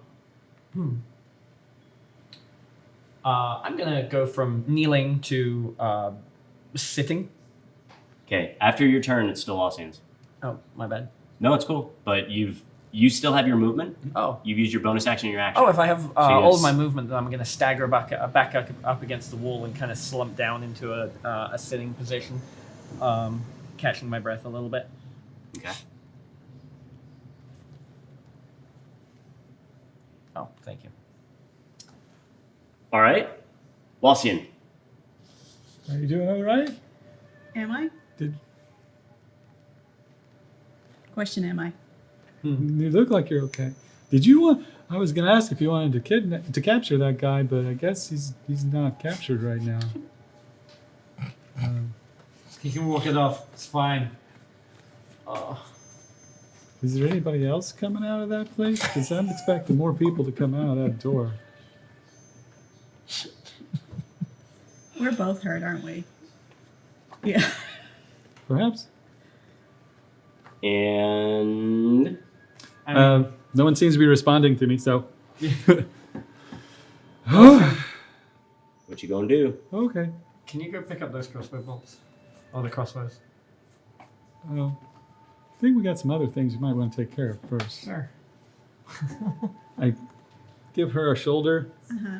I'm going to go from kneeling to sitting. Okay, after your turn, it's still Lossian's. Oh, my bad. No, it's cool. But you've You still have your movement. Oh. You've used your bonus action and your action. Oh, if I have So all of my movement, then I'm going to stagger back up against the wall and kind of slump down into a sitting position, catching my breath a little bit. Okay. Oh, thank you. All right. Wassian. Are you doing all right? Am I? Did Question, am I? you look like you're okay? Did you want? I was gonna ask if you wanted to capture that guy, but I guess he's not captured right now. You can walk it off. It's fine. Is there anybody else coming out of that place? Because I'm expecting more people to come out of that door. We're both hurt, aren't we? Yeah. Perhaps. And No one seems to be responding to me, so. what you gonna do? Okay. Can you go pick up those crossbow bolts? Or the crossbows? I think we got some other things you might want to take care of first. Sure. I give her a shoulder. Uh-huh.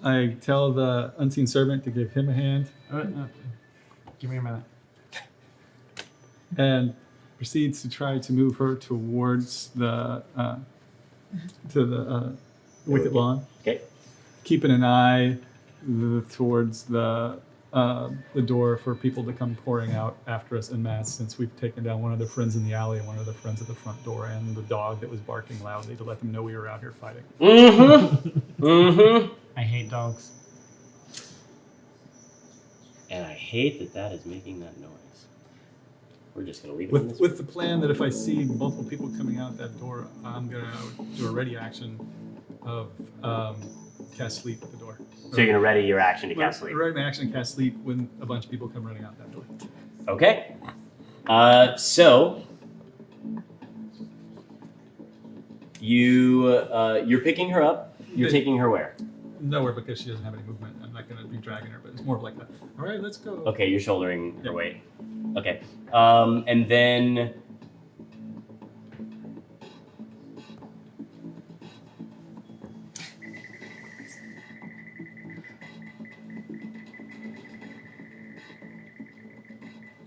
I tell the unseen servant to give him a hand, Give me a minute. and proceeds to try to move her towards the wicket lawn. Okay. Keeping an eye towards the door for people to come pouring out after us en masse, since we've taken down one of their friends in the alley and one of their friends at the front door, and the dog that was barking loudly to let them know we were out here fighting. Mm-hmm. Mm-hmm. I hate dogs. And I hate that is making that noise. We're just gonna leave it in this With the plan that if I see multiple people coming out that door, I'm gonna do a ready action of cast sleep at the door. So you're gonna ready your action to cast sleep. Ready my action to cast sleep when a bunch of people come running out that door. Okay. So you're picking her up. You're taking her where? Nowhere, because she doesn't have any movement. I'm not gonna be dragging her, but it's more of like that. All right, let's go. Okay, you're shouldering her weight. Okay. And then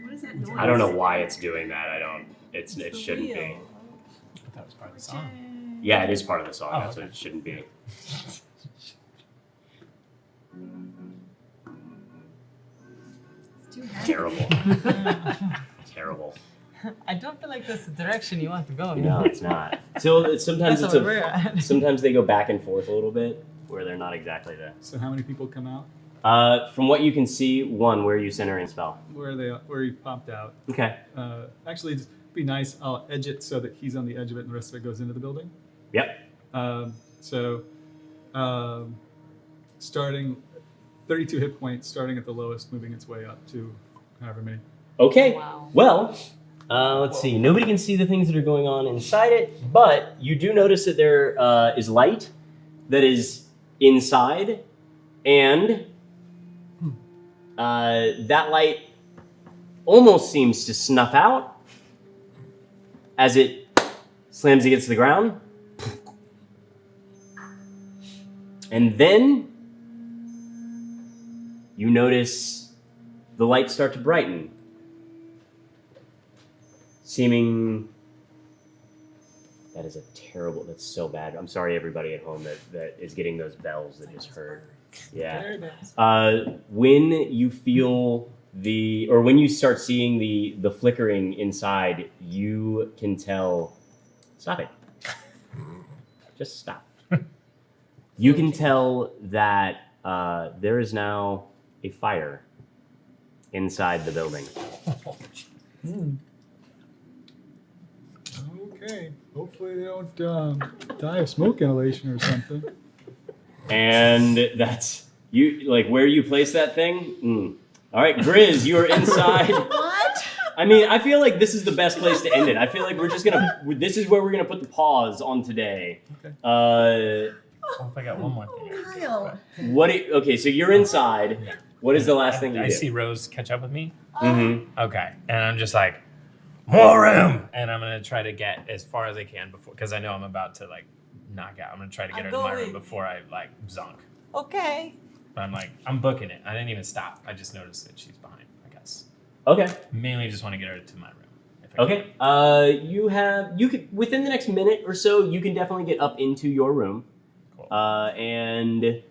What is that noise? I don't know why it's doing that. It shouldn't be. I thought it was part of the song. Yeah, it is part of the song. Oh, That's okay. what it shouldn't be. It's too heavy. Terrible. Terrible. I don't feel like that's the direction you want to go. No, it's not. So sometimes That's it's where we're at. sometimes they go back and forth a little bit, where they're not exactly there. So how many people come out? From what you can see, one where you centering spell. Where he popped out. Okay. Actually, it'd be nice. I'll edge it so that he's on the edge of it, and the rest of it goes into the building. Yep. Starting 32 hit points, starting at the lowest, moving its way up to however many. Okay. Wow. Well, let's see. Nobody can see the things that are going on inside it, but you do notice that there is light that is inside, and that light almost seems to snuff out as it slams against the ground. And then you notice the lights start to brighten, seeming... That is that's so bad. I'm sorry everybody at home that is getting those bells that just heard. Yeah. When you feel when you start seeing the flickering inside, you can tell, stop it. Just stop. You can tell that there is now a fire inside the building. Okay. Hopefully they don't die of smoke inhalation or something. And that's where you place that thing. All right, Griz, you are inside. What? I mean, I feel like this is the best place to end it. I feel like this is where we're gonna put the pause on today. Okay. If I got one more thing. Kyle. Okay, so you're inside. Yeah. What is the last thing you I do? see Rose catch up with me. Mm-hmm. Okay, and I'm just like, more room, and I'm gonna try to get as far as I can before, because I know I'm about to like knock out. I'm gonna try to get her to my room before I like zonk. Okay. But I'm booking it. I didn't even stop. I just noticed that she's behind. I guess. Okay. Mainly just want to get her to my room. If I can. Okay. You could within the next minute or so, you can definitely get up into your room. Cool. And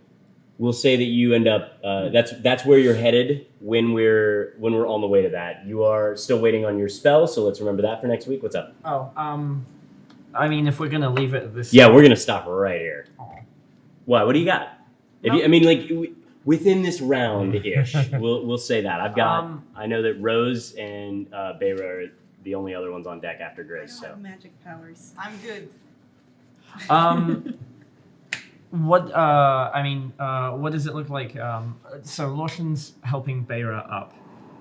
we'll say that you end up. That's where you're headed when we're on the way to that. You are still waiting on your spell, so let's remember that for next week. What's up? Oh, I mean, if we're gonna leave it at this. Yeah, we're gonna stop right here. Oh. What do you got? If you, I mean, like within this round-ish, we'll say that. I've got. I know that Rose and Bayra are the only other ones on deck after Griz. So Magic powers. I'm good. What what does it look like? So Lawson's helping Bayra up.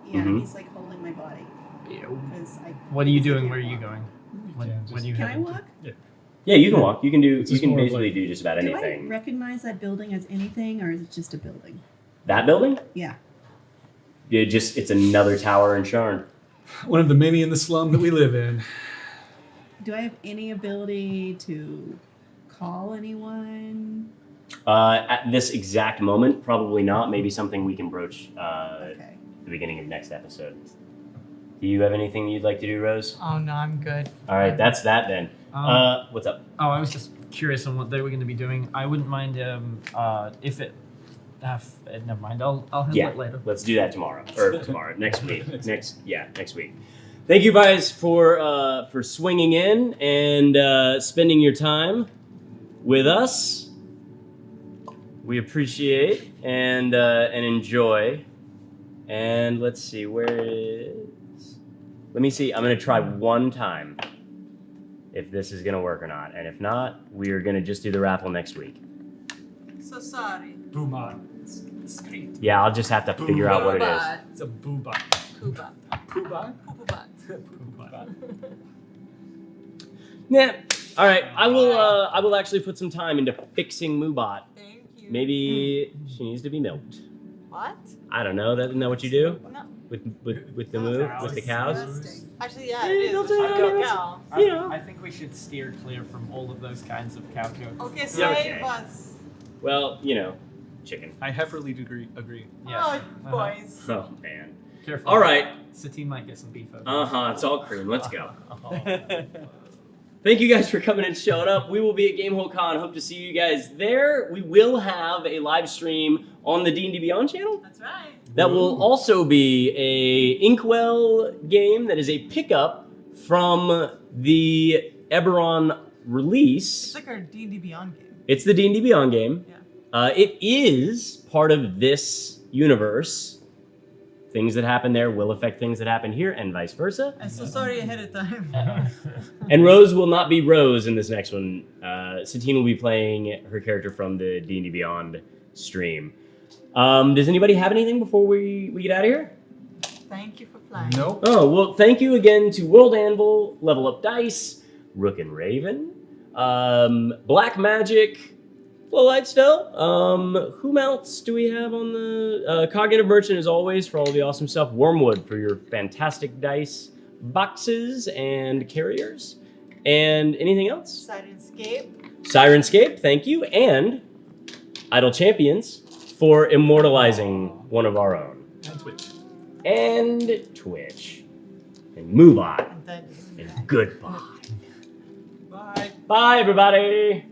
Yeah, Mhm. he's like holding my body. 'Cause What are you doing? Where are you going? When you Can I heading? walk? yeah, you can walk. You can do. It's You just can more of basically like- do just about Do anything. I recognize that building as anything, or is it just a building? That building? Yeah. It's another tower in Sharn. One of the many in the slum that we live in. Do I have any ability to call anyone? At this exact moment, probably not. Maybe something we can broach Okay. at the beginning of next episode. Do you have anything you'd like to do, Rose? Oh no, I'm good. All right, that's that then. What's up? Oh, I was just curious on what they were going to be doing. I wouldn't mind if it. Never mind. I'll handle Yeah, it later. let's do that tomorrow next week. Next week. Thank you guys for swinging in and spending your time with us. We appreciate and enjoy. And let's see, where is? Let me see. I'm gonna try one time if this is gonna work or not, and if not, we are gonna just do the raffle next week. So sorry. Boomot. It's great. Yeah, I'll just have to figure out what it is. It's a boobot. Kuba. Poobot? Kuba. Poobot. Yeah. All right. I will actually put some time into fixing Moobot. Thank you. Maybe she needs to be milked. What? I don't know. Isn't that what you do No. with the moo with the cows? Actually, yeah, Yeah, it is. they'll It's do like that. a cow. You know. I think we should steer clear from all of those kinds of cow jokes. Okay, Yeah, save okay. us. Well, chicken. I heavily agree. Oh, boys. Oh man. Careful. All right. Satine might get some beef over. It's all cream. Let's go. Thank you guys for coming and showing up. We will be at Gamehole Con. Hope to see you guys there. We will have a live stream on the D&D Beyond channel. That's right. That will also be a Inkwell game that is a pickup from the Eberron release. It's like our D&D Beyond game. It's the D&D Beyond game. Yeah. It is part of this universe. Things that happen there will affect things that happen here, and vice versa. I'm so sorry ahead of time. And Rose will not be Rose in this next one. Satine will be playing her character from the D&D Beyond stream. Does anybody have anything before we get out of here? Thank you for playing. Nope. Oh, well, thank you again to World Anvil, Level Up Dice, Rook and Raven, Black Magic, Flow Light Spell. Whom else do we have on the Cognitive Merchant, as always, for all the awesome stuff. Wormwood for your fantastic dice boxes and carriers. And anything else? Sirenscape, thank you. And Idle Champions for immortalizing one of our own. And Twitch. And Moobot. And goodbye. Bye. Bye, everybody.